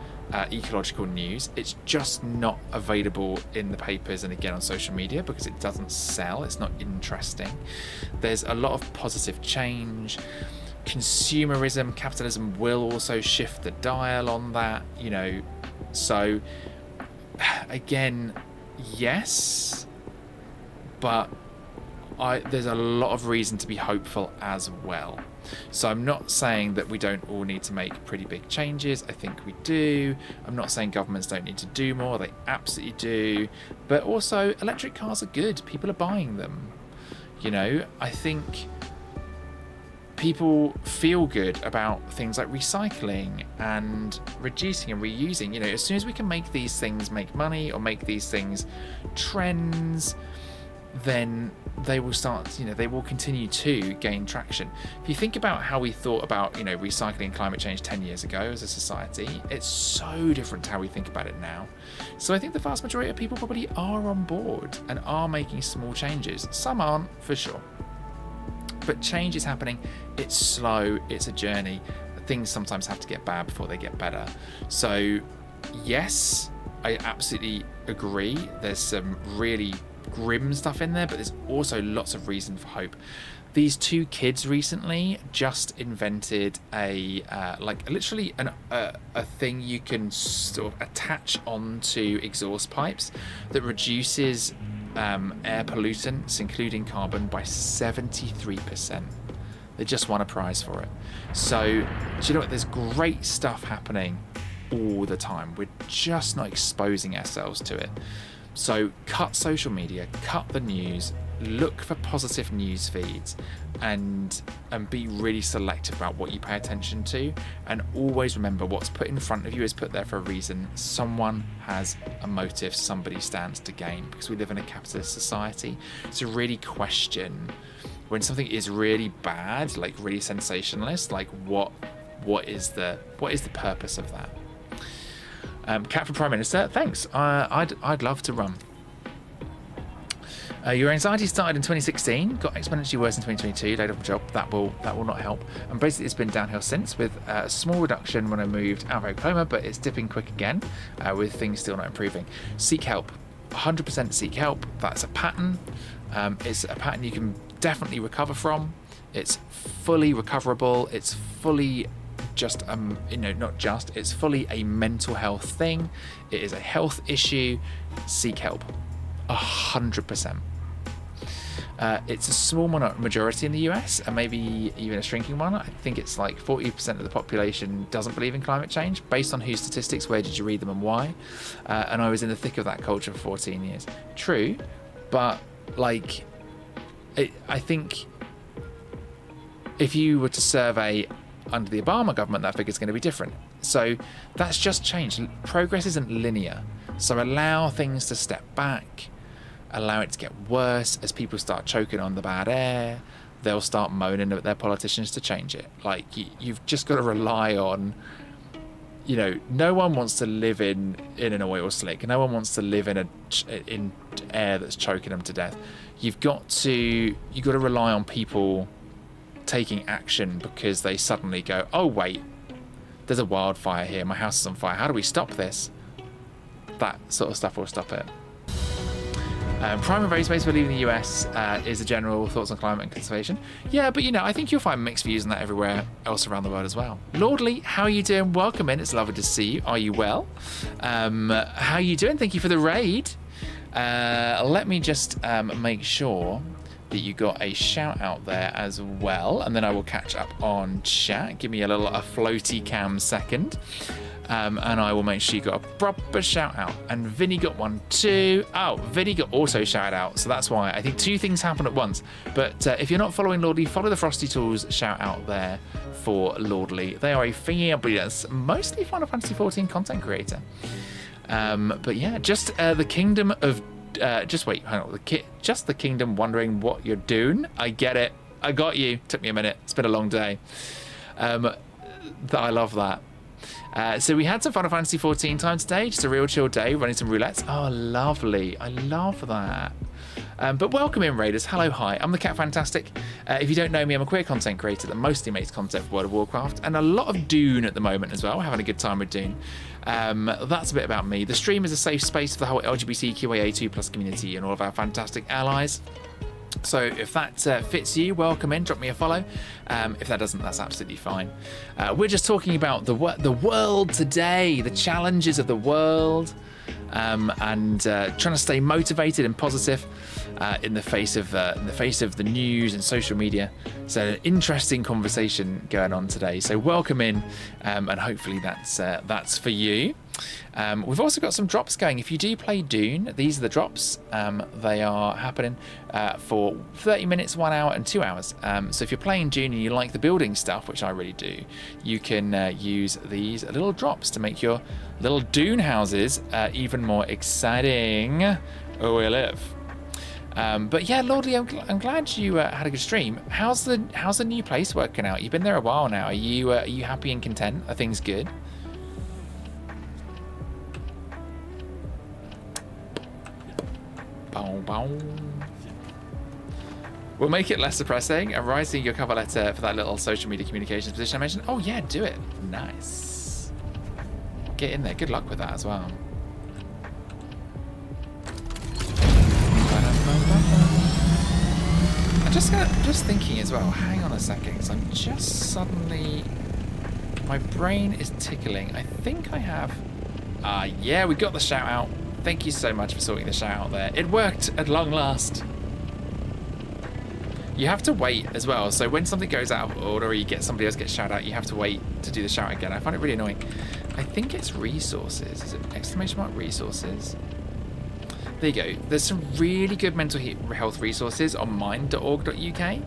ecological news. It's just not available in the papers and again on social media because it doesn't sell. It's not interesting. There's a lot of positive change. Consumerism, capitalism will also shift the dial on that, so again, yes, but there's a lot of reason to be hopeful as well. So I'm not saying that we don't all need to make pretty big changes. I think we do. I'm not saying governments don't need to do more. They absolutely do. But also, electric cars are good. People are buying them. I think people feel good about things like recycling and reducing and reusing. As soon as we can make these things make money or make these things trends, then they will start, they will continue to gain traction. If you think about how we thought about, recycling and climate change 10 years ago as a society, it's so different to how we think about it now. So I think the vast majority of people probably are on board and are making small changes. Some aren't, for sure. But change is happening. It's slow. It's a journey. Things sometimes have to get bad before they get better. So, yes, I absolutely agree. There's some really grim stuff in there, but there's also lots of reason for hope. these two kids recently just invented a like literally a thing you can sort of attach onto exhaust pipes that reduces air pollutants, including carbon, by 73%. They just won a prize for it. So, do you know what? There's great stuff happening all the time. We're just not exposing ourselves to it. So cut social media, cut the news, look for positive news feeds, and be really selective about what you pay attention to. And always remember, what's put in front of you is put there for a reason. Someone has a motive, somebody stands to gain, because we live in a capitalist society. So really question when something is really bad, like really sensationalist, like what is the purpose of that? Cat for Prime Minister, thanks. I'd love to run. Your anxiety started in 2016, got exponentially worse in 2022, laid off a job. That will not help. And basically it's been downhill since, with a small reduction when I moved out of Oklahoma, but it's dipping quick again, with things still not improving. Seek help. 100% seek help. That's a pattern. It's a pattern you can definitely recover from. It's fully recoverable. It's fully just it's fully a mental health thing. It is a health issue. Seek help. 100%. It's a small majority in the US, and maybe even a shrinking one. I think it's like 40% of the population doesn't believe in climate change. Based on whose statistics? Where did you read them and why? And I was in the thick of that culture for 14 years. True, but like I think if you were to survey under the Obama government, that figure is going to be different. So that's just changed. Progress isn't linear. So allow things to step back, allow it to get worse. As people start choking on the bad air, they'll start moaning at their politicians to change it. Like, you've just got to rely on, no one wants to live in an oil slick. No one wants to live in air that's choking them to death. You've got to rely on people taking action, because they suddenly go, oh wait, there's a wildfire here, my house is on fire, how do we stop this? That sort of stuff will stop it. Prime and race space for leaving the US is a general thoughts on climate and conservation. Yeah, but I think you'll find mixed views on that everywhere else around the world as well. Lordly, how are you doing? Welcome in, it's lovely to see you. Are you well? How are you doing? Thank you for the raid. Let me just make sure that you got a shout out there as well, and then I will catch up on chat. Give me a floaty cam second, and I will make sure you got a proper shout out. And Vinny got one too. Oh, Vinny got also shout out, so that's why I think two things happen at once. But if you're not following Lordly, follow the Frosty Tools shout out there for Lordly. They are a fabulous, mostly Final Fantasy XIV content creator. But yeah, just the kingdom of just wait, hang on. Just the kingdom wondering what you're doing. I get it. I got you. Took me a minute. It's been a long day. I love that. So we had some Final Fantasy XIV time today. Just a real chill day, running some roulettes. Oh, lovely. I love that. But welcome in, Raiders. Hello, hi. I'm the Cat Fantastic. If you don't know me, I'm a queer content creator that mostly makes content for World of Warcraft, and a lot of Dune at the moment as well. We're having a good time with Dune. That's a bit about me. The stream is a safe space for the whole LGBTQIA2+ community and all of our fantastic allies. So if that fits you, welcome in, drop me a follow. If that doesn't, that's absolutely fine. We're just talking about the world today, the challenges of the world, and trying to stay motivated and positive in the face of the news and social media. So an interesting conversation going on today. So welcome in, and hopefully that's for you. We've also got some drops going. If you do play Dune, these are the drops. They are happening for 30 minutes, 1 hour, and 2 hours. So if you're playing Dune and you like the building stuff, which I really do, you can use these little drops to make your little Dune houses even more exciting where you live. But yeah, Lordly, I'm glad you had a good stream. How's the new place working out? You've been there a while now. Are you happy and content? Are things good? Bow, bow. We'll make it less depressing and writing your cover letter for that little social media communications position I mentioned. Oh yeah, do it. Nice. Get in there. Good luck with that as well. just thinking as well. Hang on a second, 'cause I'm just suddenly, my brain is tickling. I think I have. Yeah, we got the shout out. Thank you so much for sorting the shout out there. It worked at long last. You have to wait as well. So when something goes out of order or you get somebody else get shout out, you have to wait to do the shout again. I find it really annoying. I think it's resources. Is it exclamation mark resources? There you go. There's some really good mental health resources on mind.org.uk.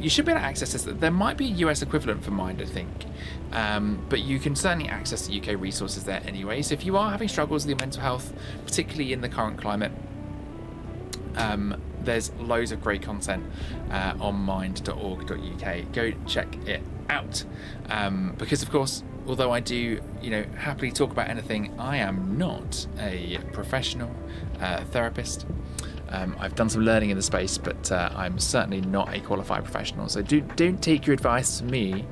You should be able to access this. There might be a US equivalent for Mind, I think. But you can certainly access the UK resources there anyway. So if you are having struggles with your mental health, particularly in the current climate, there's loads of great content on mind.org.uk. Go check it out. Because of course, although I do, happily talk about anything, I am not a professional therapist. I've done some learning in the space, but I'm certainly not a qualified professional. So don't take your advice from me.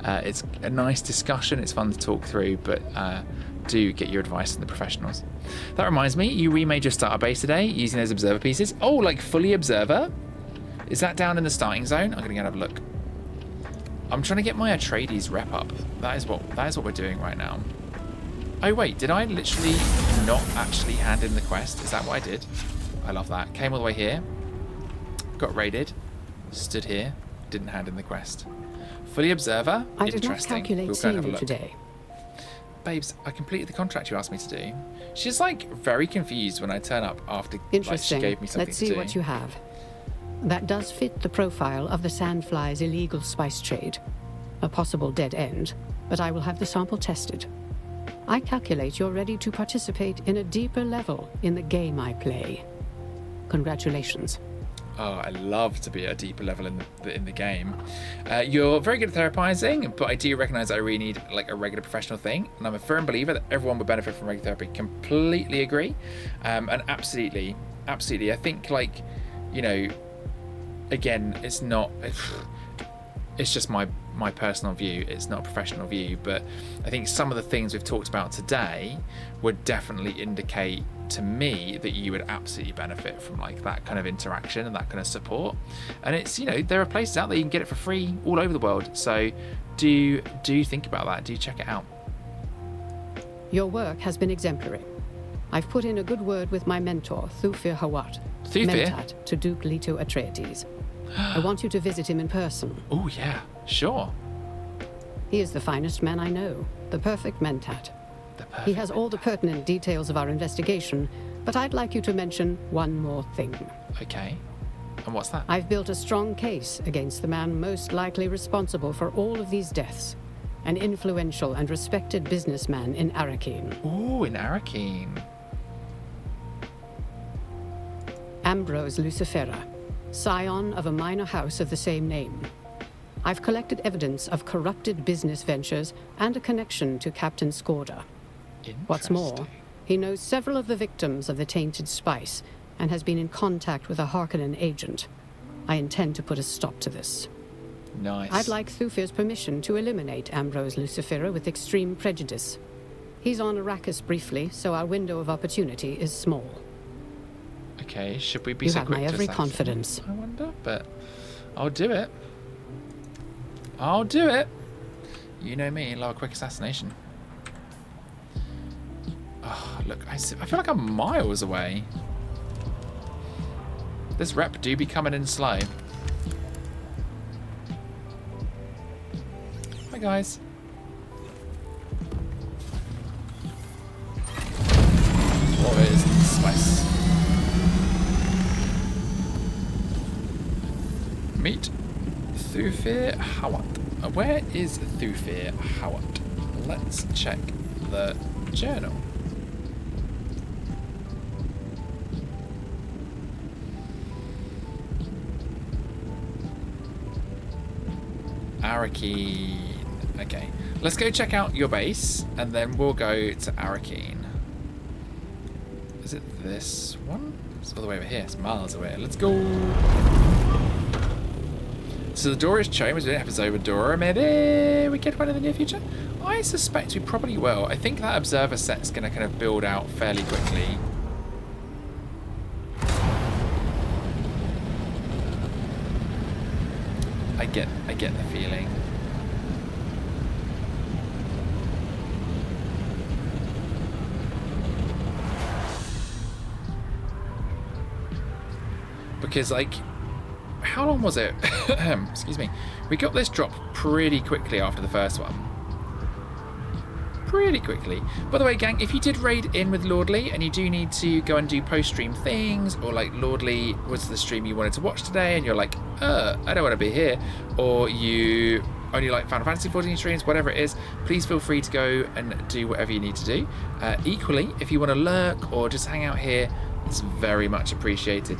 It's a nice discussion. It's fun to talk through, but do get your advice from the professionals. That reminds me, you remade your starter base today using those observer pieces. Oh, like fully observer? Is that down in the starting zone? I'm gonna go and have a look. I'm trying to get my Atradies Rep up. That is what we're doing right now. Oh wait, did I literally not actually hand in the quest? Is that what I did? I love that. Came all the way here, got raided, stood here, didn't hand in the quest. Fully observer. I did not calculate seeing you today. Babes, I completed the contract you asked me to do. She's like very confused when I turn up after Interesting. Like, she gave me something Let's to see do. what you have. That does fit the profile of the Sandfly's illegal spice trade. A possible dead end, but I will have the sample tested. I calculate you're ready to participate in a deeper level in the game I play. Congratulations. Oh, I love to be at a deeper level in the game. You're very good at therapizing, but I do recognise I really need like a regular professional thing, and I'm a firm believer that everyone would benefit from regular therapy. Completely agree, and absolutely. I think again, it's not. It's just my personal view. It's not a professional view, but I think some of the things we've talked about today would definitely indicate to me that you would absolutely benefit from like that kind of interaction and that kind of support. And it's, there are places out there you can get it for free all over the world. So do think about that. Do check it out. Your work has been exemplary. I've put in a good word with my mentor, Thufir Hawat, Thufir? Mentat to Duke Leto Atradies. I want you to visit him in person. Oh yeah, sure. He is the finest man I know, the perfect Mentat. He has all the pertinent details of our investigation, but I'd like you to mention one more thing. Okay. And what's that? I've built a strong case against the man most likely responsible for all of these deaths. An influential and respected businessman in Arakeen. Ooh, in Arakeen. Ambrose Lucifera, scion of a minor house of the same name. I've collected evidence of corrupted business ventures and a connection to Captain Skorda. What's more, he knows several of the victims of the tainted spice and has been in contact with a Harkonnen agent. I intend to put a stop to this. Nice. I'd like Thufir's permission to eliminate Ambrose Lucifera with extreme prejudice. He's on Arrakis briefly, so our window of opportunity is small. Okay, should we be you so have quick my to every assassinate? confidence. I wonder, but I'll do it. I'll do it. You know me, love a quick assassination. Oh, look, I feel like I'm miles away. This rep do be coming in slow. Hi, guys. What is the spice? Meet Thufir Hawat. Where is Thufir Hawat? Let's check the journal. Arakeen. Okay, let's go check out your base, and then we'll go to Arakeen. Is it this one? It's all the way over here. It's miles away. Let's go. So the door is shown. We don't have to over door. Maybe we get one in the near future. I suspect we probably will. I think that observer set's going to kind of build out fairly quickly. get the feeling. Because, like, how long was it? Excuse me. We got this drop pretty quickly after the first one. Pretty quickly. By the way, gang, if you did raid in with Lordly and you do need to go and do post-stream things, or like Lordly was the stream you wanted to watch today and you're like, I don't want to be here, or you only like Final Fantasy 14 streams, whatever it is, please feel free to go and do whatever you need to do. Equally, if you want to lurk or just hang out here, it's very much appreciated.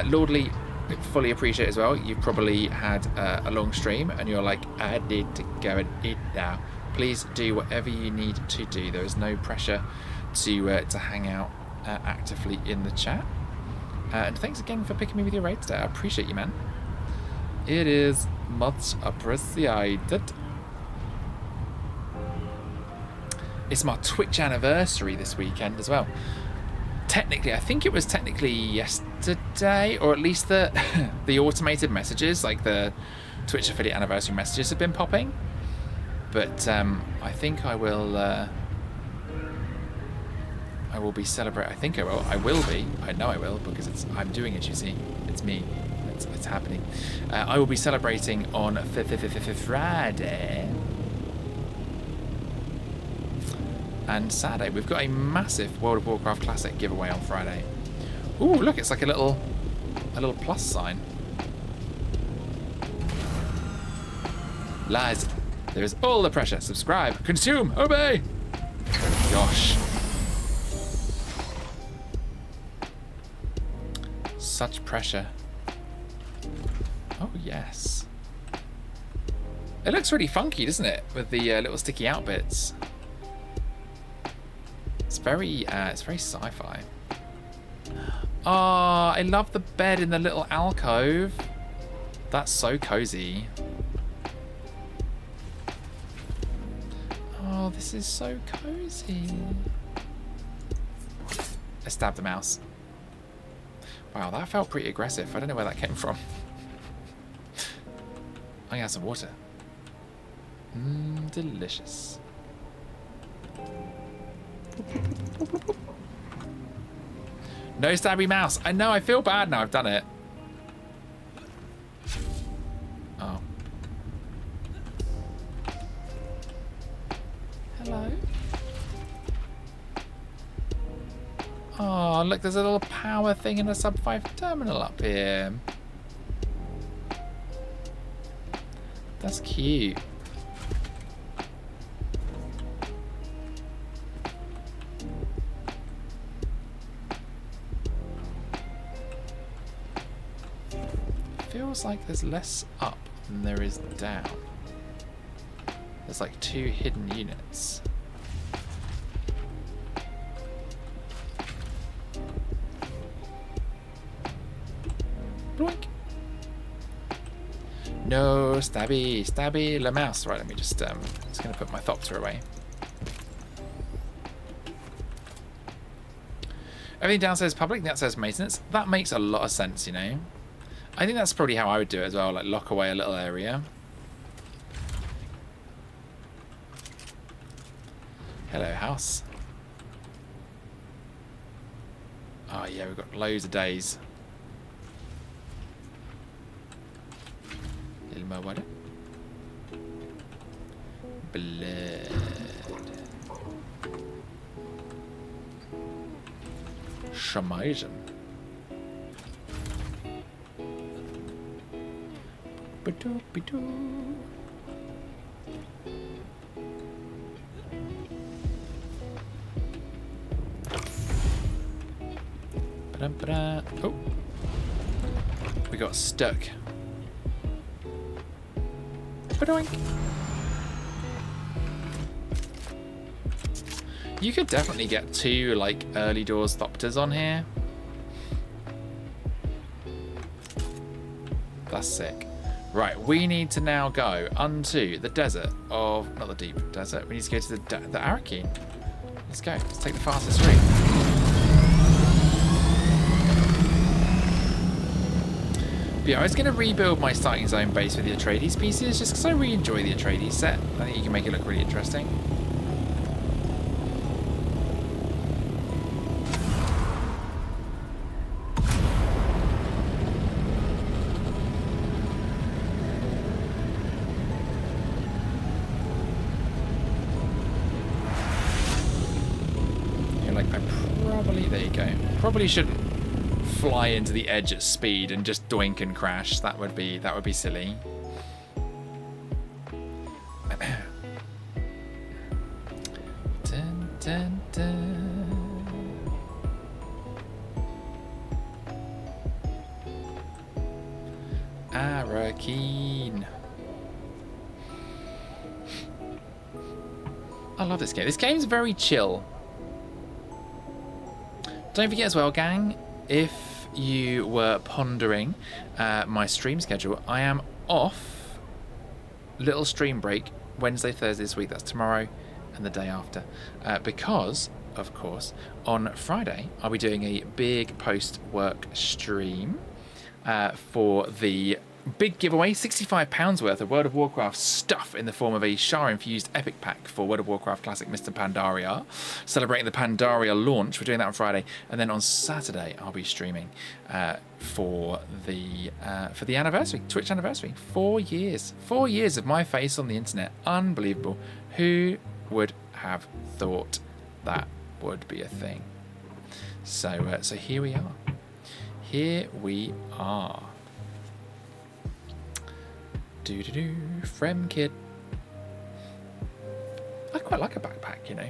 Lordly, fully appreciate as well. You've probably had a long stream and you're like, I need to go and eat now. Please do whatever you need to do. There is no pressure to hang out actively in the chat. And thanks again for picking me with your raid today. I appreciate you, man. It is much appreciated. It's my Twitch anniversary this weekend as well. Technically, I think it was technically yesterday, or at least the the automated messages, like the Twitch affiliate anniversary messages, have been popping. But I think I will be celebrating. I think I will. I will be. I know I will, because I'm doing it. You see, it's me. It's happening. I will be celebrating on Friday and Saturday. We've got a massive World of Warcraft Classic giveaway on Friday. Ooh, look! It's like a little plus sign. Lies. There is all the pressure. Subscribe, consume, obey. Gosh. Such pressure. Oh, yes. It looks really funky, doesn't it? With the little sticky out bits. It's very sci-fi. Oh, I love the bed in the little alcove. That's so cozy. Oh, this is so cozy. I stabbed the mouse. Wow, that felt pretty aggressive. I don't know where that came from. I got some water. Delicious. No stabby mouse. I know, I feel bad now I've done it. Oh. Hello. Oh, look, there's a little power thing in a sub 5 terminal up here. That's cute. Feels like there's less up than there is down. There's like 2 hidden units. Bloink. No, stabby la mouse. Right, let me just gonna put my Thopter away. Everything downstairs is public, the upstairs maintenance. That makes a lot of sense, you know. I think that's probably how I would do it as well, like lock away a little area. Hello, house. Oh yeah, we've got loads of days. Little more water. Blood. Shamisen. Ba-do-ba-do. Ba-da-ba-da. Oh, we got stuck. Ba-doink. You could definitely get 2 like early doors Thopters on here. That's sick. Right, we need to now go unto the desert of, not the deep desert, we need to go to the Arakeen. Let's go, let's take the fastest route. But yeah, I was going to rebuild my starting zone base with the Atradies pieces just because I really enjoy the Atradies set. I think you can make it look really interesting. You're like, there you go. Probably shouldn't fly into the edge at speed and just doink and crash. That would be silly. Dun, dun, dun. Arakeen. I love this game. This game's very chill. Don't forget as well, gang, if you were pondering my stream schedule, I am off. Little stream break Wednesday, Thursday this week. That's tomorrow and the day after. Because, of course, on Friday, I'll be doing a big post-work stream for the big giveaway, £65 worth of World of Warcraft stuff in the form of a Shah-infused epic pack for World of Warcraft Classic Mr. Pandaria, celebrating the Pandaria launch. We're doing that on Friday, and then on Saturday I'll be streaming for the anniversary, Twitch anniversary. 4 years of my face on the internet. Unbelievable. Who would have thought that would be a thing? So here we are. Here we are. Do-do-do, Frem kit. I quite like a backpack, you know.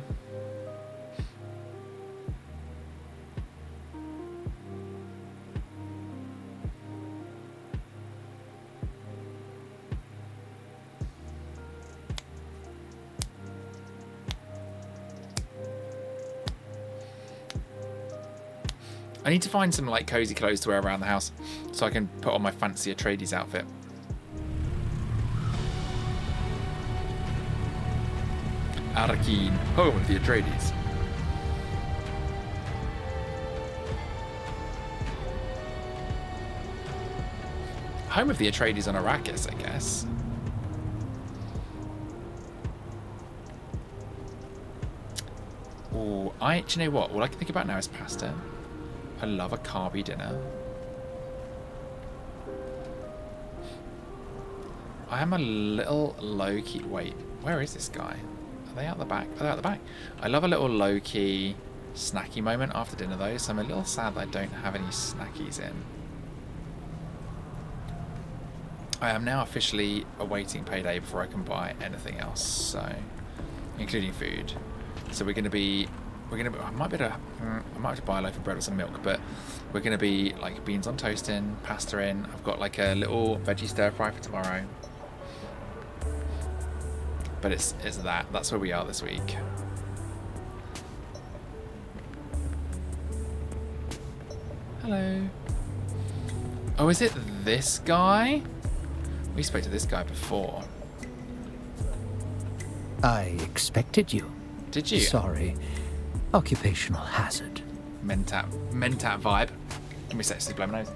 I need to find some like cozy clothes to wear around the house so I can put on my fancy Atradies outfit. Arakeen, home of the Atradies. Home of the Atradies on Arrakis, I guess. Oh, do you know what? All I can think about now is pasta. I love a carby dinner. I am a little low-key. Wait, where is this guy? Are they out the back? Oh, they're out the back. I love a little low-key snacky moment after dinner, though, so I'm a little sad that I don't have any snackies in. I am now officially awaiting payday before I can buy anything else, so including food. So I might have to buy a loaf of bread with some milk, but we're gonna be like beans on toast in, pasta in. I've got like a little veggie stir fry for tomorrow. But it's that's where we are this week. Hello. Oh, is it this guy? We spoke to this guy before. I expected you. Did you? Sorry. Occupational hazard. Mentat vibe. Let me sexually blow my nose.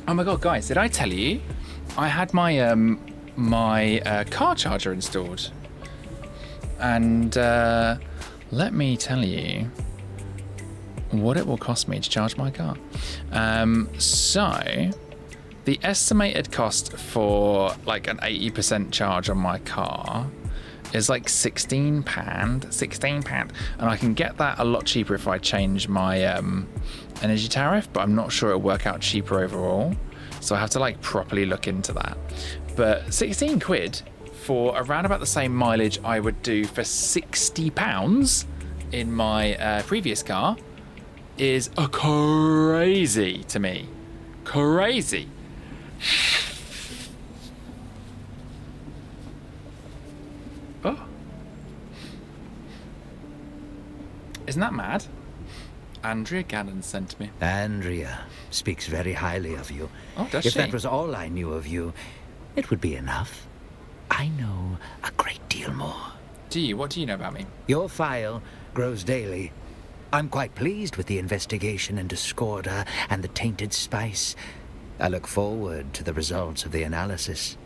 Oh my god, guys, did I tell you? I had my my car charger installed. And let me tell you what it will cost me to charge my car. So the estimated cost for like an 80% charge on my car is like £16, and I can get that a lot cheaper if I change my energy tariff, but I'm not sure it'll work out cheaper overall, so I have to like properly look into that. But 16 quid for around about the same mileage I would do for £60 in my previous car is a crazy to me. Crazy. Oh. Isn't that mad? Andrea Gannon sent me. Andrea speaks very highly of you. Oh, does If she? that was all I knew of you, it would be enough. I know a great deal more. Do you? What do you know about me? Your file grows daily. I'm quite pleased with the investigation into Scorda and the tainted spice. I look forward to the results of the analysis.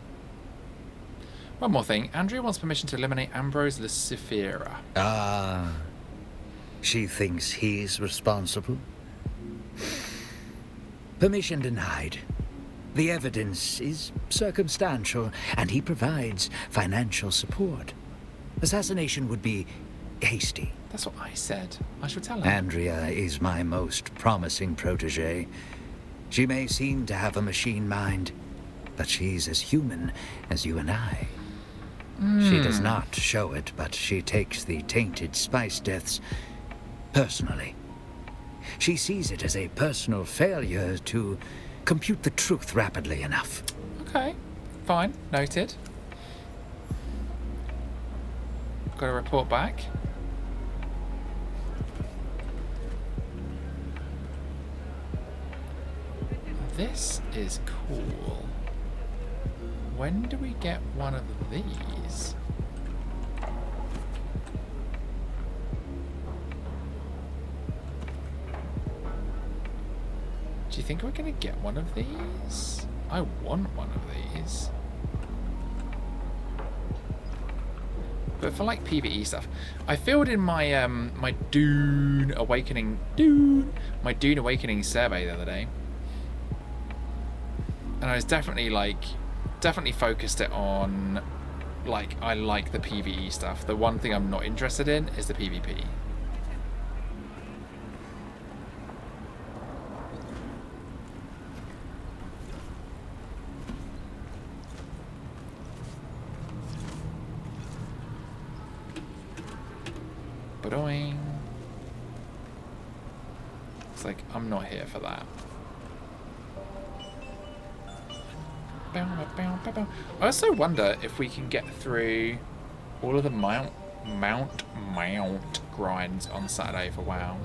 One more thing. Andrea wants permission to eliminate Ambrose Lucifera. Ah, she thinks he's responsible? Permission denied. The evidence is circumstantial, and he provides financial support. Assassination would be hasty. That's what I said. I shall tell her. Andrea is my most promising protege. She may seem to have a machine mind, but she's as human as you and I. She does not show it, but she takes the tainted spice deaths personally. She sees it as a personal failure to compute the truth rapidly enough. Okay, fine. Noted. Got to report back. This is cool. When do we get one of these? Do you think we're going to get one of these? I want one of these. But for like PvE stuff, I filled in my my Dune Awakening survey the other day, and I was definitely focused it on like I like the PvE stuff. The one thing I'm not interested in is the PvP. Ba-doing. It's like, I'm not here for that. I also wonder if we can get through all of the mount grinds on Saturday for WoW.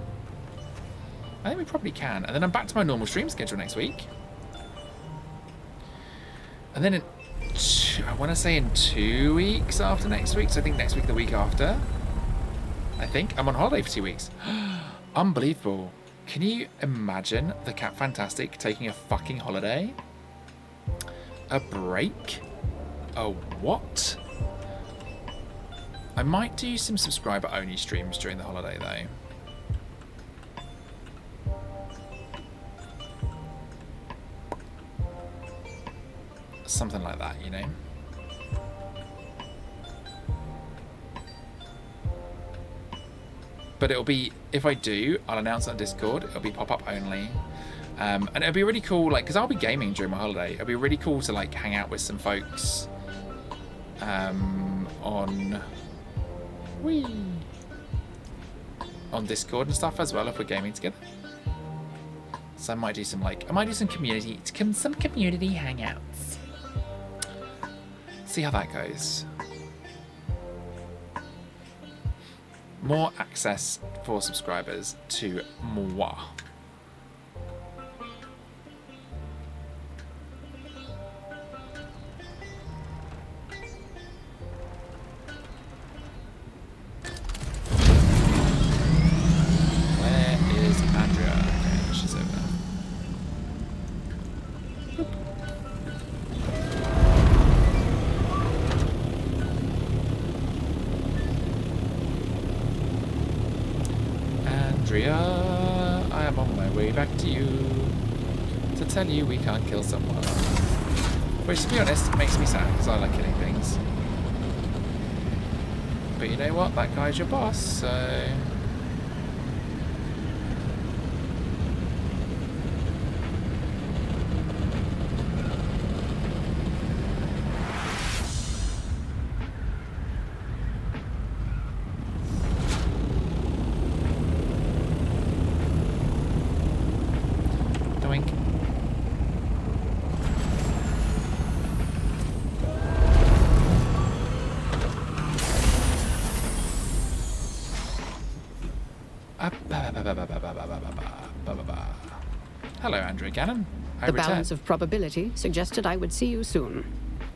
I think we probably can. And then I'm back to my normal stream schedule next week. And then I want to say in 2 weeks after next week. So I think next week, the week after. I think I'm on holiday for 2 weeks. Unbelievable. Can you imagine the Cat Fantastic taking a fucking holiday? A break? A what? I might do some subscriber only streams during the holiday though. Something like that, you know? But it'll be, if I do, I'll announce it on Discord. It'll be pop-up only. And it'll be really cool, like, because I'll be gaming during my holiday. It'll be really cool to, like, hang out with some folks on Discord and stuff as well if we're gaming together. So I might do some, community hangouts. See how that goes. More access for subscribers to moi. Where is Andrea? Okay, she's over there. Andrea, I am on my way back to you to tell you we can't kill someone. Which, to be honest, makes me sad because I like killing things. But you know what? That guy's your boss, so... Hello, Andrew Gannon. The balance of probability suggested I would see you soon.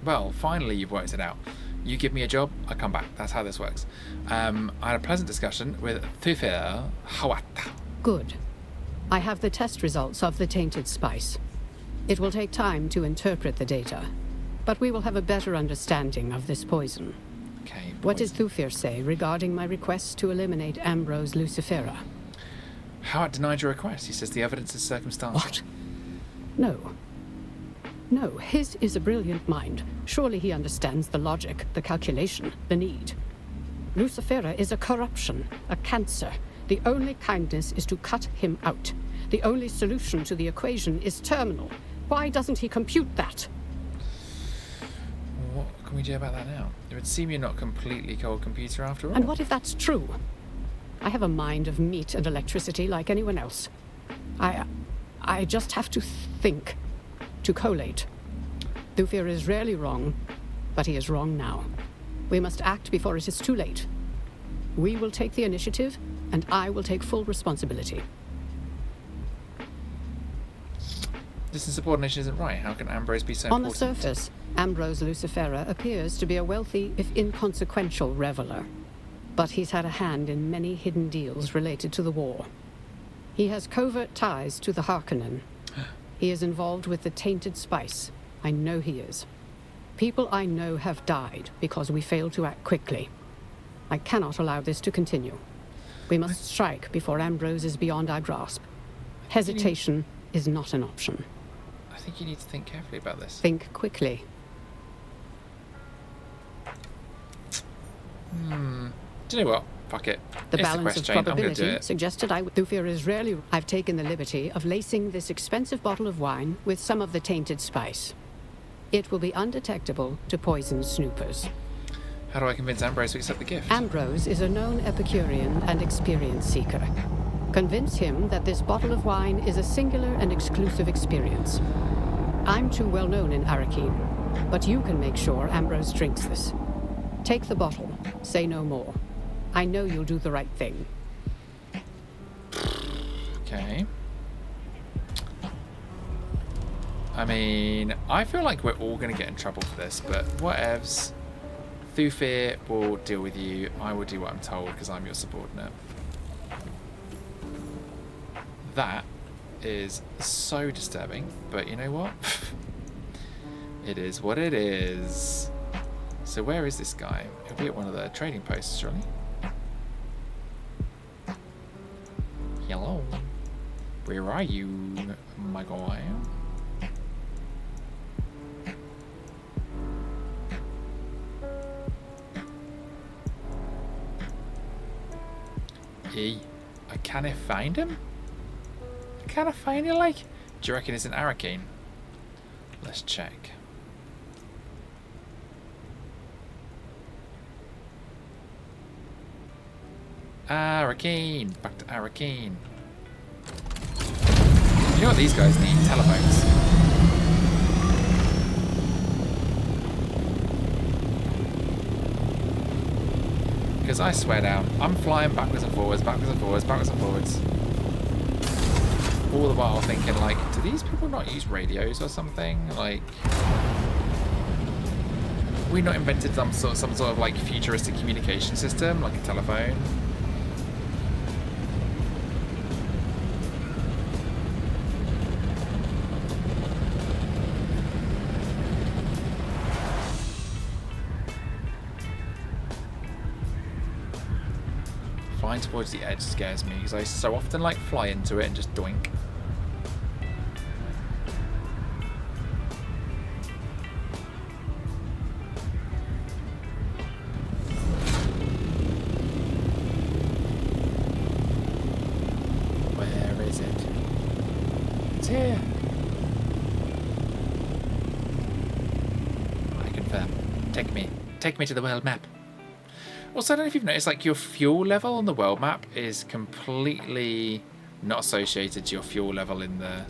Well, finally you've worked it out. You give me a job, I come back. That's how this works. I had a pleasant discussion with Thufir Hawata. Good. I have the test results of the tainted spice. It will take time to interpret the data, but we will have a better understanding of this poison. Okay. What does Thufir say regarding my request to eliminate Ambrose Lucifera? Howat denied your request. He says the evidence is circumstantial. What? No. No, his is a brilliant mind. Surely he understands the logic, the calculation, the need. Lucifera is a corruption, a cancer. The only kindness is to cut him out. The only solution to the equation is terminal. Why doesn't he compute that? What can we do about that now? It would seem you're not completely cold computer after all. And what if that's true? I have a mind of meat and electricity like anyone else. I just have to think, to collate. Thufir is rarely wrong, but he is wrong now. We must act before it is too late. We will take the initiative, and I will take full responsibility. This insubordination isn't right. How can Ambrose be so On important? the surface, Ambrose Lucifera appears to be a wealthy, if inconsequential, reveler. But he's had a hand in many hidden deals related to the war. He has covert ties to the Harkonnen. He is involved with the tainted spice. I know he is. People I know have died because we failed to act quickly. I cannot allow this to continue. We must strike before Ambrose is beyond our grasp. Hesitation is not an option. I think you need to think carefully about this. Think quickly. Do you know what? Fuck it. The It's balance the of question. I'm going to do probability it. suggested Thufir is rarely... I've taken the liberty of lacing this expensive bottle of wine with some of the tainted spice. It will be undetectable to poison snoopers. How do I convince Ambrose to accept the gift? Ambrose is a known Epicurean and experience seeker. Convince him that this bottle of wine is a singular and exclusive experience. I'm too well known in Arakeen, but you can make sure Ambrose drinks this. Take the bottle. Say no more. I know you'll do the right thing. Okay. I mean, I feel like we're all going to get in trouble for this, but whatevs. Thufir will deal with you. I will do what I'm told because I'm your subordinate. That is so disturbing, but you know what? It is what it is. So where is this guy? He'll be at one of the trading posts, surely. Hello. Where are you, my guy? Hey, I can't find him? Can I find it, like? Do you reckon it's in Arakeen? Let's check. Arakeen! Back to Arakeen. You know what these guys need? Telephones. Because I swear down, I'm flying backwards and forwards, backwards and forwards, backwards and forwards. All the while thinking, like, do these people not use radios or something? Like, we not invented some sort of like futuristic communication system, like a telephone? Flying towards the edge scares me because I so often like fly into it and just doink. Where is it? It's here. I confirm. Take me to the world map. Also, I don't know if you've noticed, like, your fuel level on the world map is completely not associated to your fuel level in the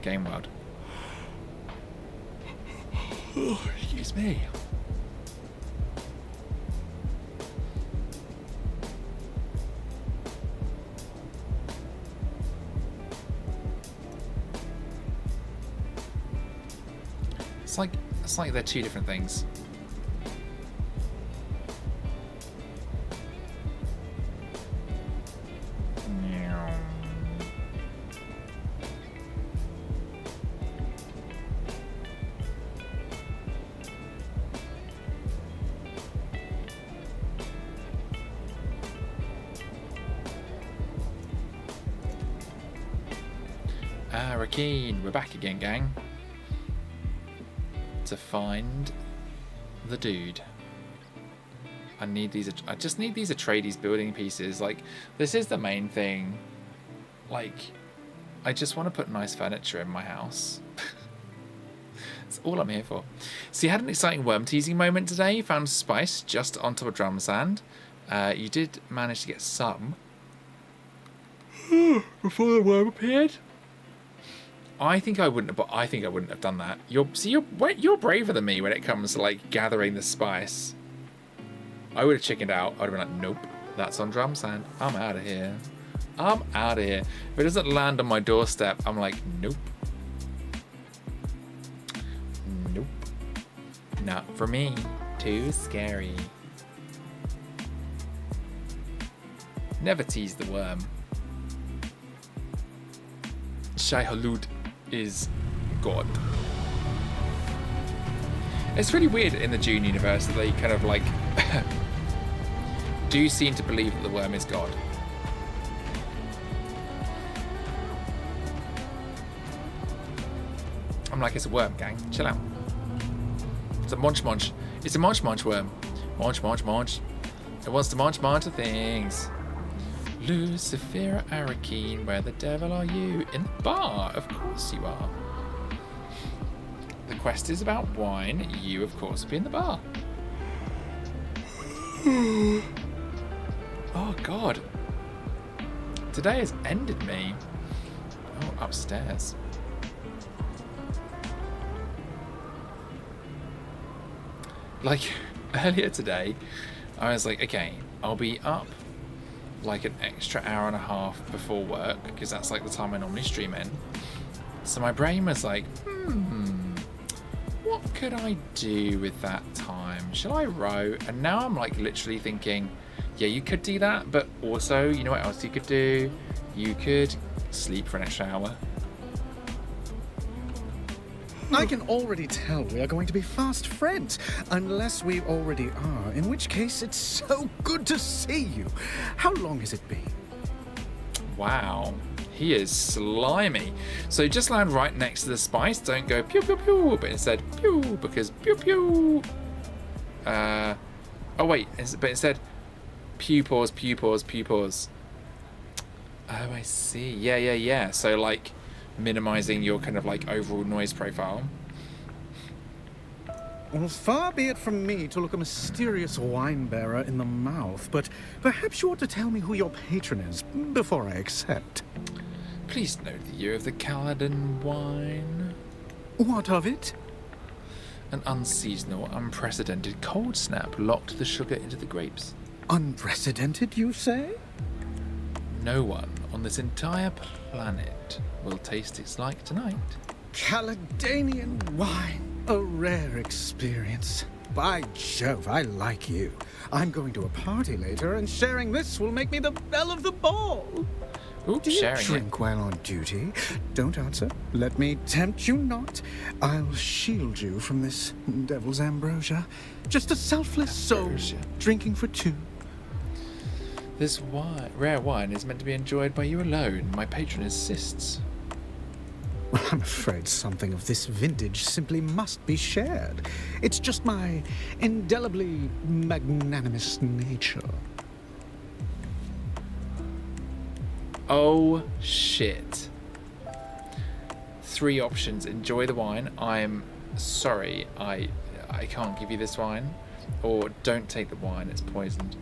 game world. Oh, excuse me. It's like they're two different things. Rakeen, we're back again, gang. To find the dude. I just need these Atradies building pieces. Like, this is the main thing. Like, I just want to put nice furniture in my house. That's all I'm here for. So you had an exciting worm teasing moment today. You found spice just on top of drum sand. You did manage to get some before the worm appeared. I think I wouldn't have done that. You're braver than me when it comes to like gathering the spice. I would have chickened out. I'd have been like, nope, that's on drum sand. I'm out of here. I'm out of here. If it doesn't land on my doorstep, I'm like, nope. Nope. Not for me. Too scary. Never tease the worm. Shai Hulud is God. It's really weird in the Dune universe that they kind of like do seem to believe that the worm is God. I'm like, it's a worm, gang. Chill out. It's a munch munch. It's a munch munch worm. Munch munch munch. It wants to munch munch to things. Lucifer Arakeen, where the devil are you? In the bar, of course you are. The quest is about wine. You, of course, will be in the bar. Oh, God. Today has ended me. Oh, upstairs. Like, earlier today, I was like, okay, I'll be up like an extra hour and a half before work, because that's like the time I normally stream in. So my brain was like, what could I do with that time? Shall I row? And now I'm like literally thinking, yeah, you could do that, but also, you know what else you could do? You could sleep for an extra hour. I can already tell we are going to be fast friends, unless we already are, in which case it's so good to see you. How long has it been? Wow, he is slimy. So just land right next to the spice, don't go pew pew pew, but instead pew, because pew pew. Oh wait, but instead pew pause, pew pause, pew pause. Oh, I see. Yeah. So like minimizing your kind of like overall noise profile. Well, far be it from me to look a mysterious wine bearer in the mouth, but perhaps you ought to tell me who your patron is before I accept. Please note the year of the Caledon wine. What of it? An unseasonal, unprecedented cold snap locked the sugar into the grapes. Unprecedented, you say? No one on this entire planet will taste its like tonight. Caledonian wine. A rare experience. By Jove, I like you. I'm going to a party later, and sharing this will make me the belle of the ball. Oops, Do you sharing drink while on duty? Don't answer. Let me tempt you not. I'll shield you from this devil's ambrosia. Just a selfless soul, drinking for two. This rare wine is meant to be enjoyed by you alone. My patron insists. Well, I'm afraid something of this vintage simply must be shared. It's just my indelibly magnanimous nature. Oh, shit. 3 options. Enjoy the wine. I'm sorry, I can't give you this wine. Or don't take the wine, it's poisoned.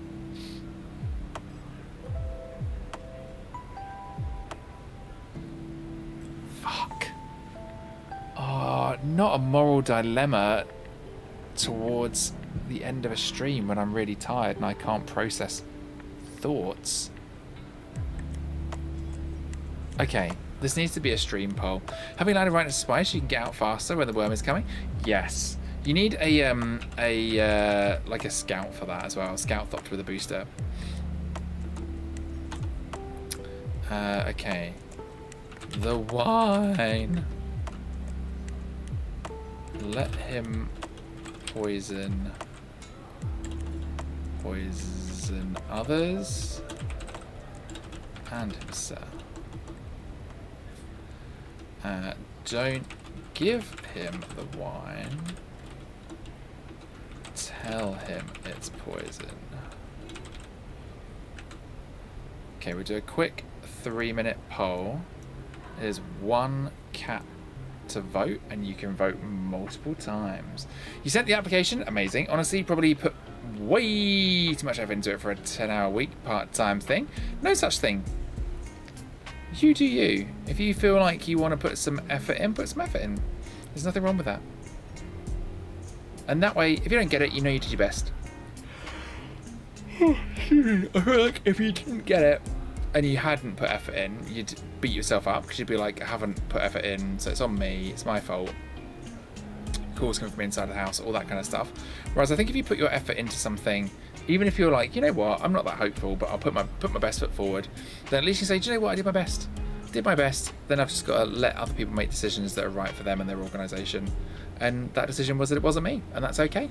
Not a moral dilemma towards the end of a stream when I'm really tired and I can't process thoughts. Okay, This needs to be a stream poll. Having landed right into spice, you can get out faster when the worm is coming. Yes. You need like a scout for that as well. A scout thopped with a booster. Okay. The wine. Let him poison others and himself. Don't give him the wine. Tell him it's poison. Okay, we'll do a quick 3-minute poll. There's one cat to vote, and you can vote multiple times. You sent the application, amazing. Honestly, probably put way too much effort into it for a 10-hour week part-time thing. No such thing. You do you. If you feel like you want to put some effort in, put some effort in. There's nothing wrong with that. And that way, if you don't get it, you know you did your best. I feel like if you didn't get it and you hadn't put effort in, you'd beat yourself up because you'd be like, I haven't put effort in, so it's on me, it's my fault. Calls coming from inside the house, all that kind of stuff. Whereas I think if you put your effort into something, even if you're like, you know what, I'm not that hopeful, but I'll put my best foot forward, then at least you say, do you know what, I did my best. Then I've just got to let other people make decisions that are right for them and their organisation. And that decision was that it wasn't me, and that's okay.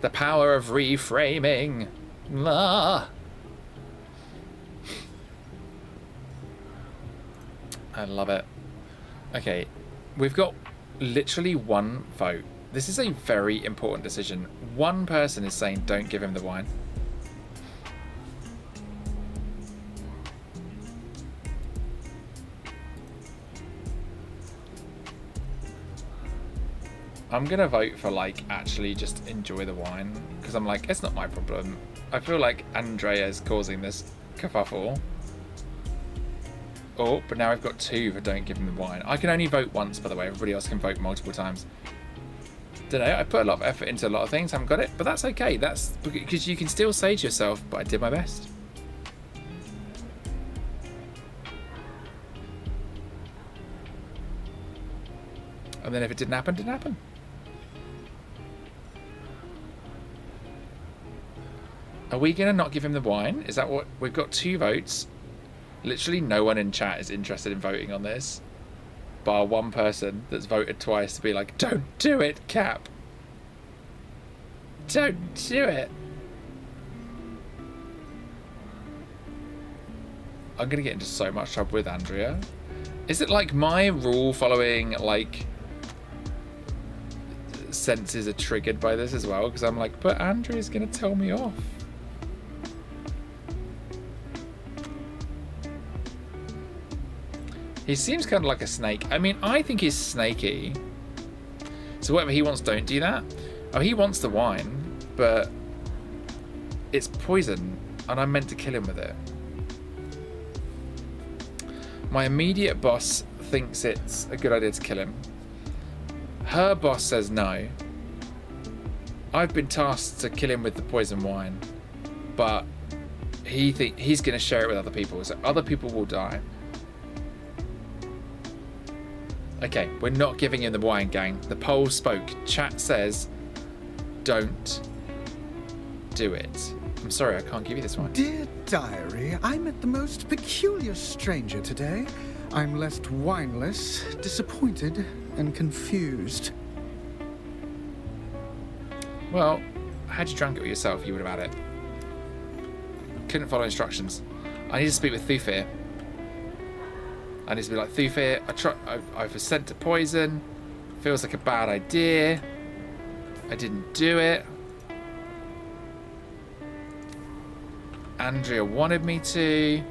The power of reframing. Ah. I love it. Okay, we've got literally one vote. This is a very important decision. One person is saying don't give him the wine. I'm gonna vote for like actually just enjoy the wine because I'm like, it's not my problem. I feel like Andrea is causing this kerfuffle. Oh, but now I've got 2 for don't give him the wine. I can only vote once, by the way. Everybody else can vote multiple times. Don't know. I put a lot of effort into a lot of things. Haven't got it, but that's okay. That's because you can still say to yourself, "But I did my best." And then if it didn't happen, it didn't happen. Are we gonna not give him the wine? Is that what we've got? 2 votes. Literally no one in chat is interested in voting on this, bar one person that's voted twice to be like, don't do it, Cap. Don't do it. I'm gonna get into so much trouble with Andrea. Is it like my rule following like senses are triggered by this as well? Because I'm like, but Andrea's gonna tell me off. He seems kind of like a snake. I mean, I think he's snaky. So whatever he wants, don't do that. Oh, he wants the wine, but it's poison, and I'm meant to kill him with it. My immediate boss thinks it's a good idea to kill him. Her boss says no. I've been tasked to kill him with the poison wine, but he's going to share it with other people, so other people will die. Okay, we're not giving him the wine, gang. The poll spoke. Chat says, don't do it. I'm sorry, I can't give you this wine. Dear diary, I met the most peculiar stranger today. I'm left wineless, disappointed, and confused. Well, had you drunk it yourself, you would have had it. Couldn't follow instructions. I need to speak with Thufir. I need to be like, Thufir, I've sent to poison. Feels like a bad idea. I didn't do it. Andrea wanted me to.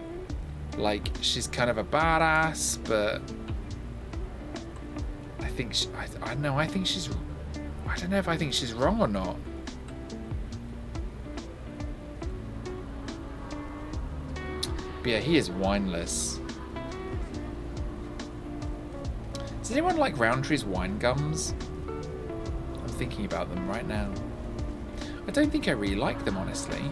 Like, she's kind of a badass, but I think I don't know. I think she's. I don't know if I think she's wrong or not. But yeah, he is wineless. Does anyone like Roundtree's wine gums? I'm thinking about them right now. I don't think I really like them, honestly.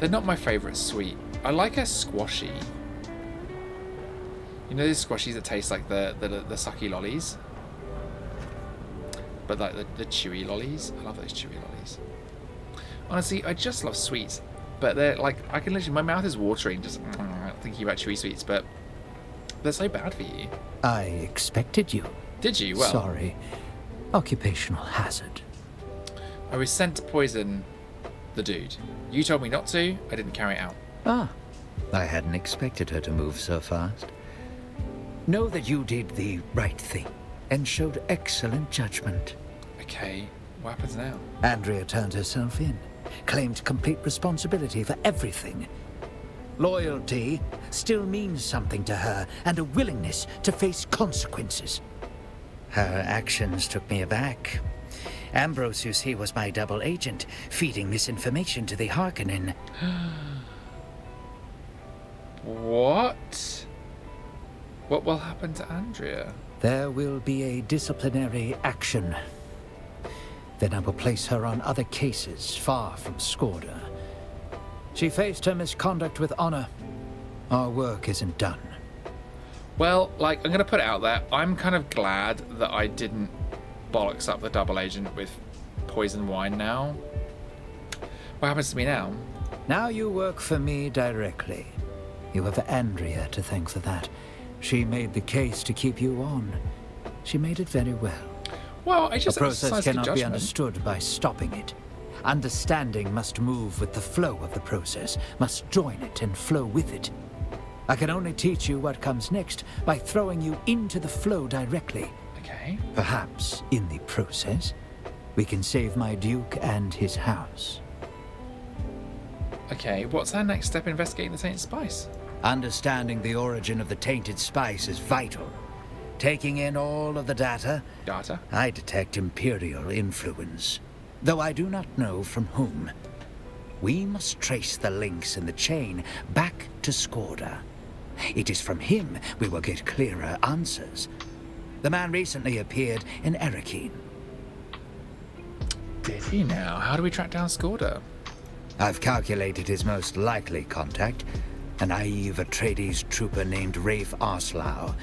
They're not my favourite sweet. I like a squashy. You know those squashies that taste like the sucky lollies? But like the chewy lollies? I love those chewy lollies. Honestly, I just love sweets. But they're like, I can literally, my mouth is watering just thinking about chewy sweets, but they're so bad for you. I expected you. Did you? Well, sorry. Occupational hazard. I was sent to poison the dude. You told me not to. I didn't carry it out. Ah, I hadn't expected her to move so fast. Know that you did the right thing and showed excellent judgment. Okay, what happens now? Andrea turned herself in, claimed complete responsibility for everything. Loyalty still means something to her, and a willingness to face consequences. Her actions took me aback. Ambrose, you see, was my double agent, feeding misinformation to the Harkonnen. What? What will happen to Andrea? There will be a disciplinary action. Then I will place her on other cases far from Skorda. She faced her misconduct with honor. Our work isn't done. Well, like, I'm going to put it out there. I'm kind of glad that I didn't bollocks up the double agent with poison wine now. What happens to me now? Now you work for me directly. You have Andrea to thank for that. She made the case to keep you on. She made it very well. Well, I just a process exercised cannot be judgment. understood by stopping it. Understanding must move with the flow of the process, must join it and flow with it. I can only teach you what comes next by throwing you into the flow directly. Okay. Perhaps, in the process, we can save my Duke and his house. Okay, what's our next step in investigating the tainted spice? Understanding the origin of the tainted spice is vital. Taking in all of the data, I detect Imperial influence, though I do not know from whom. We must trace the links in the chain back to Skorda. It is from him we will get clearer answers. The man recently appeared in Erekine. Did he now? How do we track down Skorda? I've calculated his most likely contact, a naive Atradies trooper named Rafe Arslau.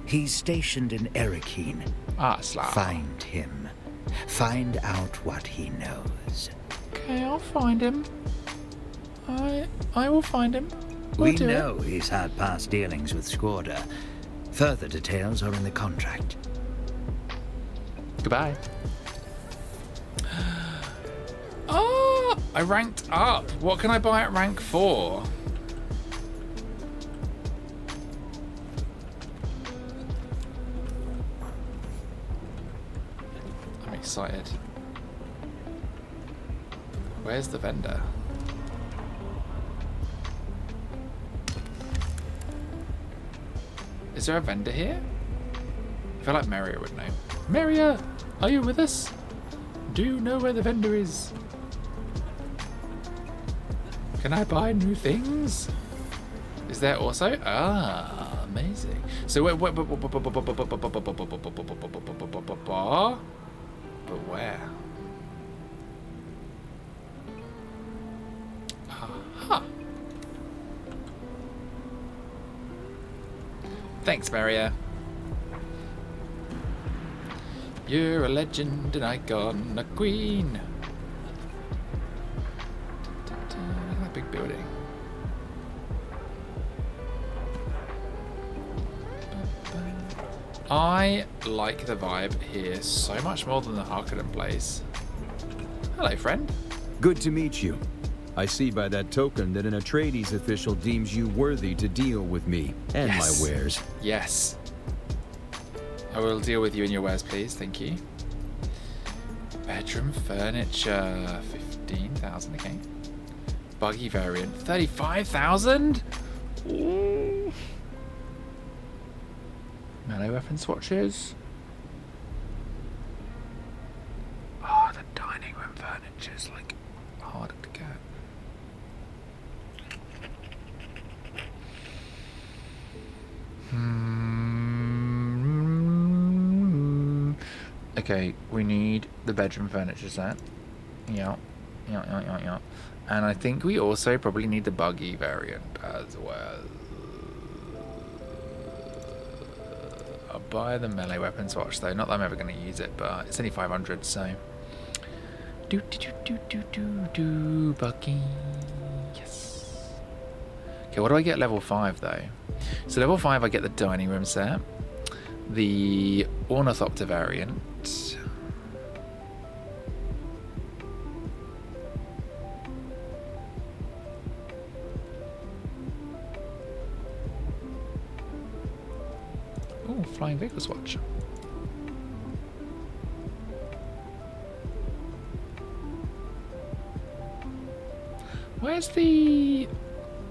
He's stationed in Erekine. Arslau. Find him. Find out what he knows. Okay, I'll find him. I will find him. We know he's had past dealings with Skorda. Further details are in the contract. Goodbye. Oh, I ranked up. What can I buy at rank 4? I'm excited. Where's the vendor? Is there a vendor here? I feel like Maria would know. Maria, are you with us? Do you know where the vendor is? Can I buy new things? Is there also? Ah, amazing. So but where? Aha. Thanks, Maria. You're a legend, an icon, a queen. Look at that big building. I like the vibe here so much more than the Harkonnen place. Hello, friend. Good to meet you. I see by that token that an Atradies official deems you worthy to deal with me and my wares. Yes. I will deal with you and your wares, please. Thank you. Bedroom furniture, 15,000. Okay. Buggy variant, 35,000. Melee weapon swatches. Oh, the dining room furniture is like harder to get. Okay, we need the bedroom furniture set. Yeah. Yeah. And I think we also probably need the buggy variant as well. I'll buy the melee weapon swatch though. Not that I'm ever going to use it, but it's only 500, so. Do buggy. Yes. Okay, what do I get level 5 though? So level 5 I get the dining room set, the Ornithopter variant. Oh, flying vehicle swatch. Where's the...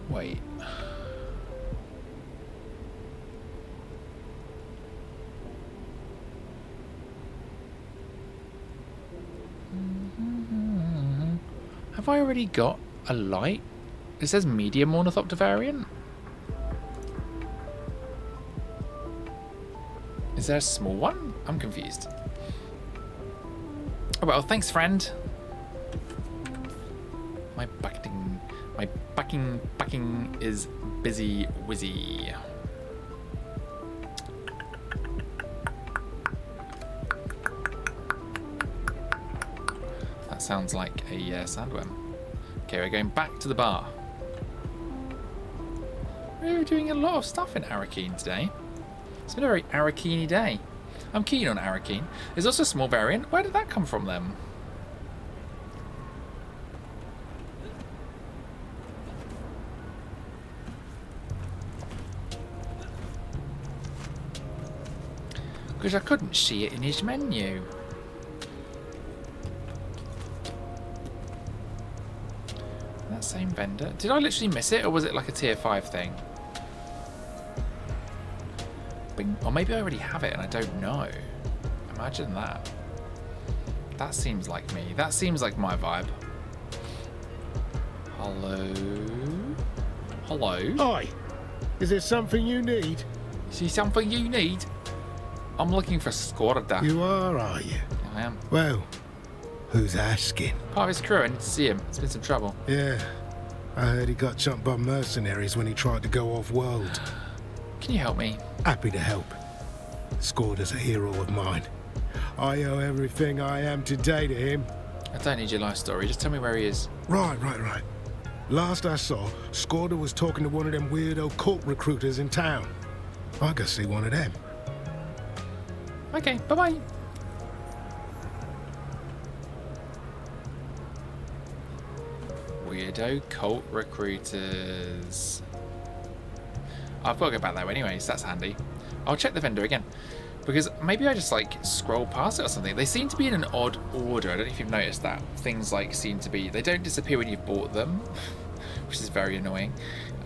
Wait. Have I already got a light? It says medium Ornithopter variant. Is there a small one? I'm confused. Oh well, thanks friend. My backing is busy wizzy. That sounds like a sandworm. Okay, we're going back to the bar. We're doing a lot of stuff in Arakeen today. It's been a very Arakeen-y day. I'm keen on Arakeen. There's also a small variant. Where did that come from then? Because I couldn't see it in his menu. That same vendor. Did I literally miss it, or was it like a tier 5 thing? Or maybe I already have it and I don't know. Imagine that. That seems like me. That seems like my vibe. Hello? Hello? Hi. Is there something you need? Is there something you need? I'm looking for Scorda. You are you? I am. Well, who's asking? Part of his crew. I need to see him. It's been some trouble. Yeah. I heard he got jumped by mercenaries when he tried to go off-world. Can you help me? Happy to help. Scorda's a hero of mine. I owe everything I am today to him. I don't need your life story. Just tell me where he is. Right. Last I saw, Scorda was talking to one of them weirdo cult recruiters in town. I go see one of them. Okay, bye-bye. Weirdo cult recruiters. I've got to go back that way anyway, so that's handy. I'll check the vendor again. Because maybe I just like scroll past it or something. They seem to be in an odd order. I don't know if you've noticed that. Things like seem to be... They don't disappear when you've bought them. Which is very annoying.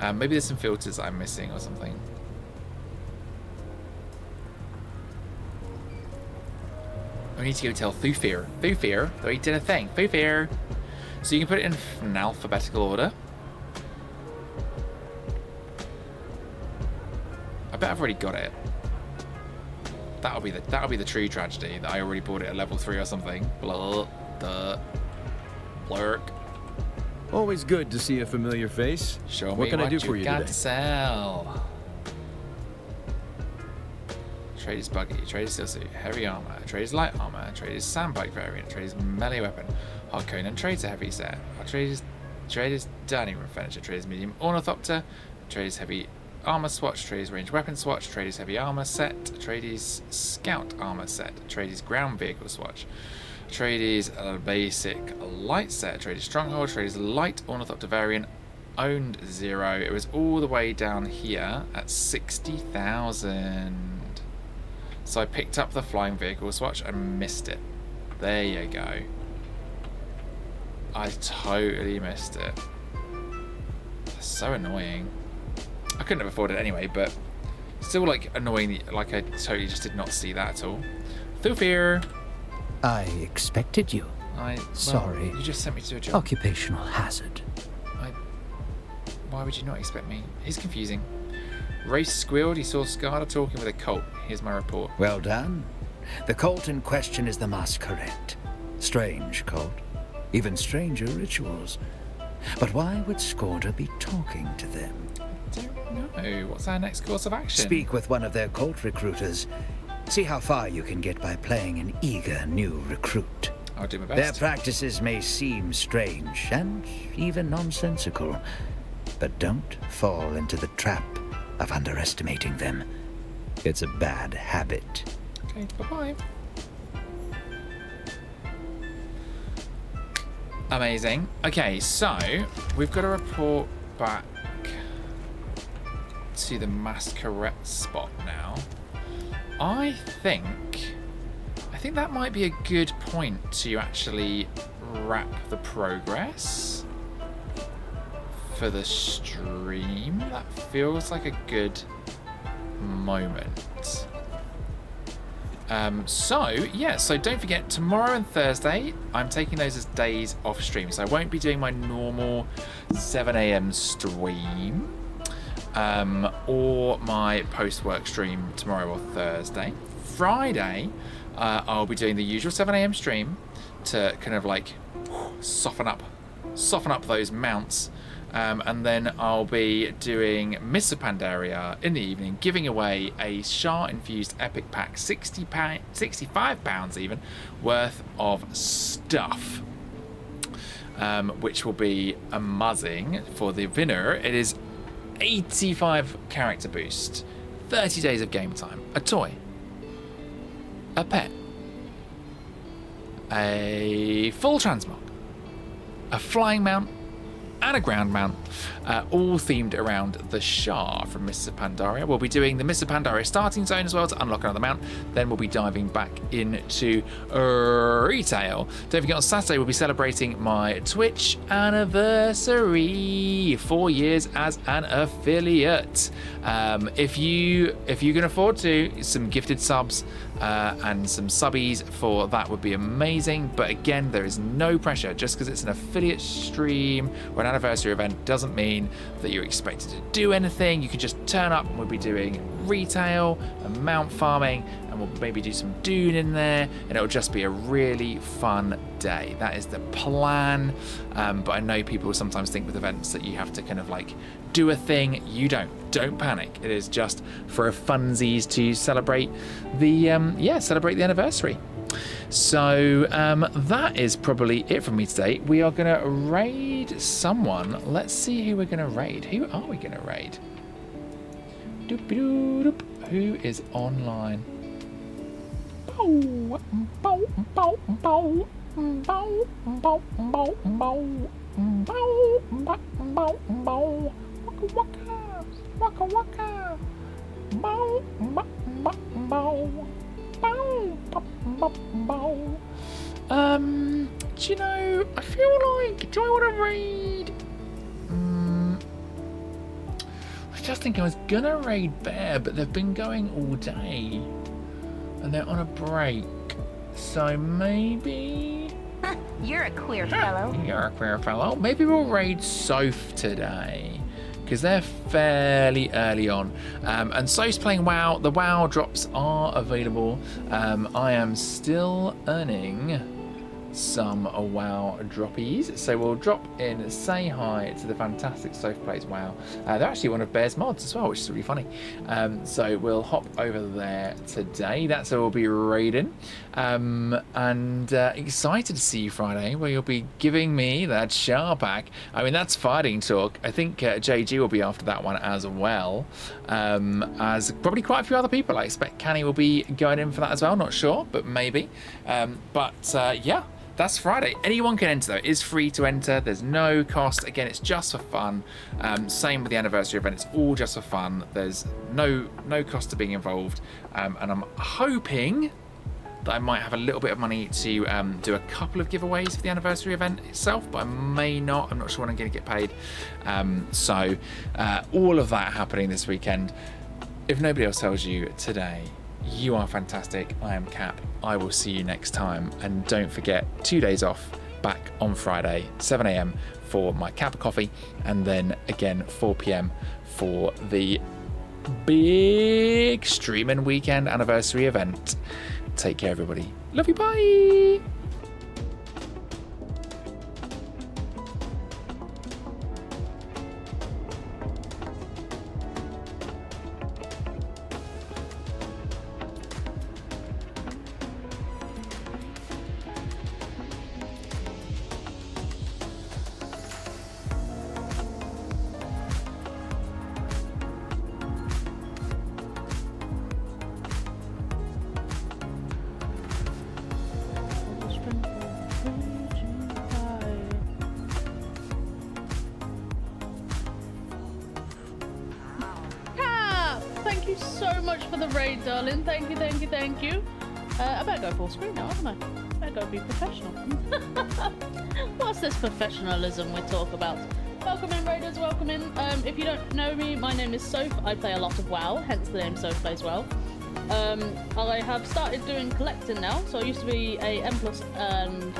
Maybe there's some filters that I'm missing or something. I need to go tell Thufir. Thufir, though he did a thing. Thufir. So you can put it in alphabetical order. I bet I've already got it. That'll be the true tragedy that I already bought it at level 3 or something. Blah, duh, blurk. Always good to see a familiar face. Show what me can what I do for you got today? To sell. Trader's buggy, trader's steel suit, heavy armor, trader's light armor, trader's sandbike variant, trader's melee weapon, Harkonnen trader heavy set, trader's dining room furniture, trader's medium ornithopter, trader's heavy armor swatch, trader's range weapon swatch, trader's heavy armor set, trader's scout armor set, trader's ground vehicle swatch, trader's basic light set, trader's stronghold, trader's light ornithopter variant, owned 0. It was all the way down here at 60,000. So I picked up the flying vehicle swatch and missed it. There you go. I totally missed it. That's so annoying. I couldn't have afforded it anyway, but still like annoying. Like I totally just did not see that at all. Thufir. I expected you. Sorry. You just sent me to a job. Occupational hazard. Why would you not expect me? He's confusing. Race squealed. He saw Scarda talking with a cult. Here's my report. Well done. The cult in question is the Masquerade. Strange cult. even stranger rituals. But why would Skorda be talking to them? Don't know. What's our next course of action? Speak with one of their cult recruiters. See how far you can get by playing an eager new recruit. I'll do my best. Their practices may seem strange and even nonsensical, but don't fall into the trap of underestimating them. It's a bad habit. Okay, bye-bye. Amazing. Okay, so we've got to report back to the masquerade spot now. I think that might be a good point to actually wrap the progress for the stream. That feels like a good moment. So don't forget, tomorrow and Thursday, I'm taking those as days off stream. So I won't be doing my normal 7 a.m. stream or my post-work stream tomorrow or Thursday. Friday, I'll be doing the usual 7 a.m. stream to kind of like soften up those mounts. And then I'll be doing Mists of Pandaria in the evening, giving away a Shah-infused epic pack, £65 even, worth of stuff, which will be amazing for the winner. It is 85 character boost, 30 days of game time, a toy, a pet, a full transmog, a flying mount, and a ground mount, all themed around the Shah from Mists of Pandaria. We'll be doing the Mists of Pandaria starting zone as well to unlock another mount. Then we'll be diving back into retail. Don't forget, on Saturday we'll be celebrating my Twitch anniversary, 4 years as an affiliate. If you can afford to, some gifted subs and some subbies for that would be amazing. But again, there is no pressure. Just because it's an affiliate stream or an anniversary event doesn't mean that you're expected to do anything. You can just turn up and we'll be doing retail and mount farming, and we'll maybe do some Dune in there, and it'll just be a really fun day. That is the plan. But I know people sometimes think with events that you have to kind of like do a thing. You don't panic. It is just for a funsies to celebrate the anniversary. So that is probably it from me today. We are going to raid someone. Let's see who we're going to raid. Who are we going to raid? Doop-a-doop. Who is online? Waka waka. Do you know, I feel like, do I want to raid? I just think I was gonna raid Bear, but they've been going all day and they're on a break, so maybe You're a queer fellow. You're a queer fellow. Maybe we'll raid Soph today, because they're fairly early on. And Soph's playing WoW. The WoW drops are available. I am still earning some WoW droppies. So we'll drop in, say hi to the fantastic Soph Plays WoW. They're actually one of Bear's mods as well, which is really funny. So we'll hop over there today. That's where we'll be raiding. And excited to see you Friday, where you'll be giving me that Shah pack. I mean, that's fighting talk. I think JG will be after that one as well, as probably quite a few other people. I expect Canny will be going in for that as well. Not sure, but maybe. Yeah. That's Friday. Anyone can enter though. It is free to enter. There's no cost. Again, it's just for fun. Same with the anniversary event. It's all just for fun. There's no cost to being involved. And I'm hoping that I might have a little bit of money to do a couple of giveaways for the anniversary event itself, but I may not. I'm not sure when I'm going to get paid. So all of that happening this weekend. If nobody else tells you today, you are fantastic. I am Cap. I will see you next time. And don't forget, 2 days off, back on Friday, 7 a.m. for my Cap of coffee, and then again 4 p.m. for the big streaming weekend anniversary event. Take care, everybody. Love you. Bye. you so much for the raid, darling. Thank you, thank you, thank you. I better go full screen now, haven't I? I better go be professional. What's this professionalism we talk about? Welcome in, raiders, welcome in. If you don't know me, my name is Soph. I play a lot of WoW, hence the name Soph Plays WoW. I have started doing collecting now, so I used to be a M+ and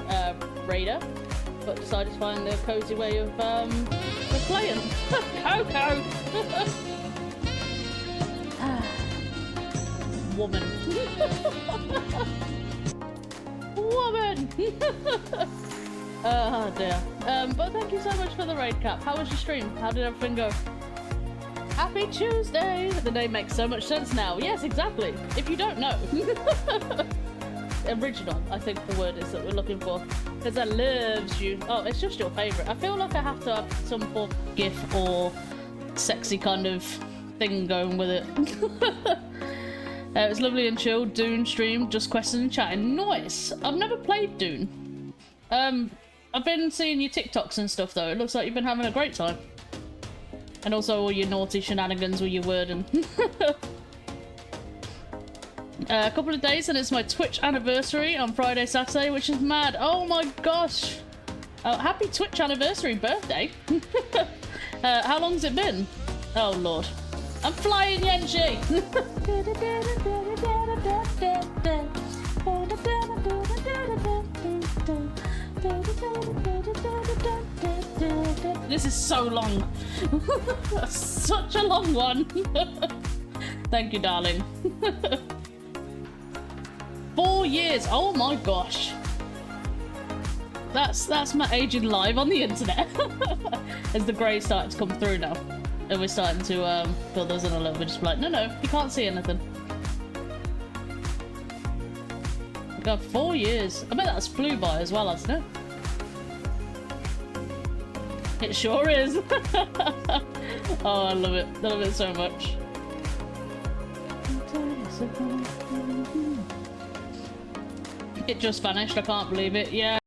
raider, but decided to find a cozy way of playing. Coco! Woman. Woman! Oh dear. But thank you so much for the raid, Cap. How was your stream? How did everything go? Happy Tuesday! The name makes so much sense now. Yes, exactly. If you don't know. Original, I think the word is that we're looking for. Because I loves you. Oh, it's just your favourite. I feel like I have to have some form of GIF or sexy kind of thing going with it. It was lovely and chilled. Dune stream, just questions and chatting. Nice! I've never played Dune. I've been seeing your TikToks and stuff though. It looks like you've been having a great time. And also all your naughty shenanigans with your wording. A couple of days and it's my Twitch anniversary on Friday, Saturday, which is mad. Oh my gosh! Happy Twitch anniversary birthday! How long's it been? Oh lord. I'm flying, Yenshi! This is so long. Such a long one. Thank you, darling. 4 years. Oh my gosh. That's my aging live on the internet. As the grey starting to come through now. And we're starting to fill those in a little bit. Just like, no, you can't see anything. God, 4 years. I bet that's flew by as well, hasn't it? It sure is. Oh, I love it. I love it so much. It just vanished. I can't believe it. Yeah.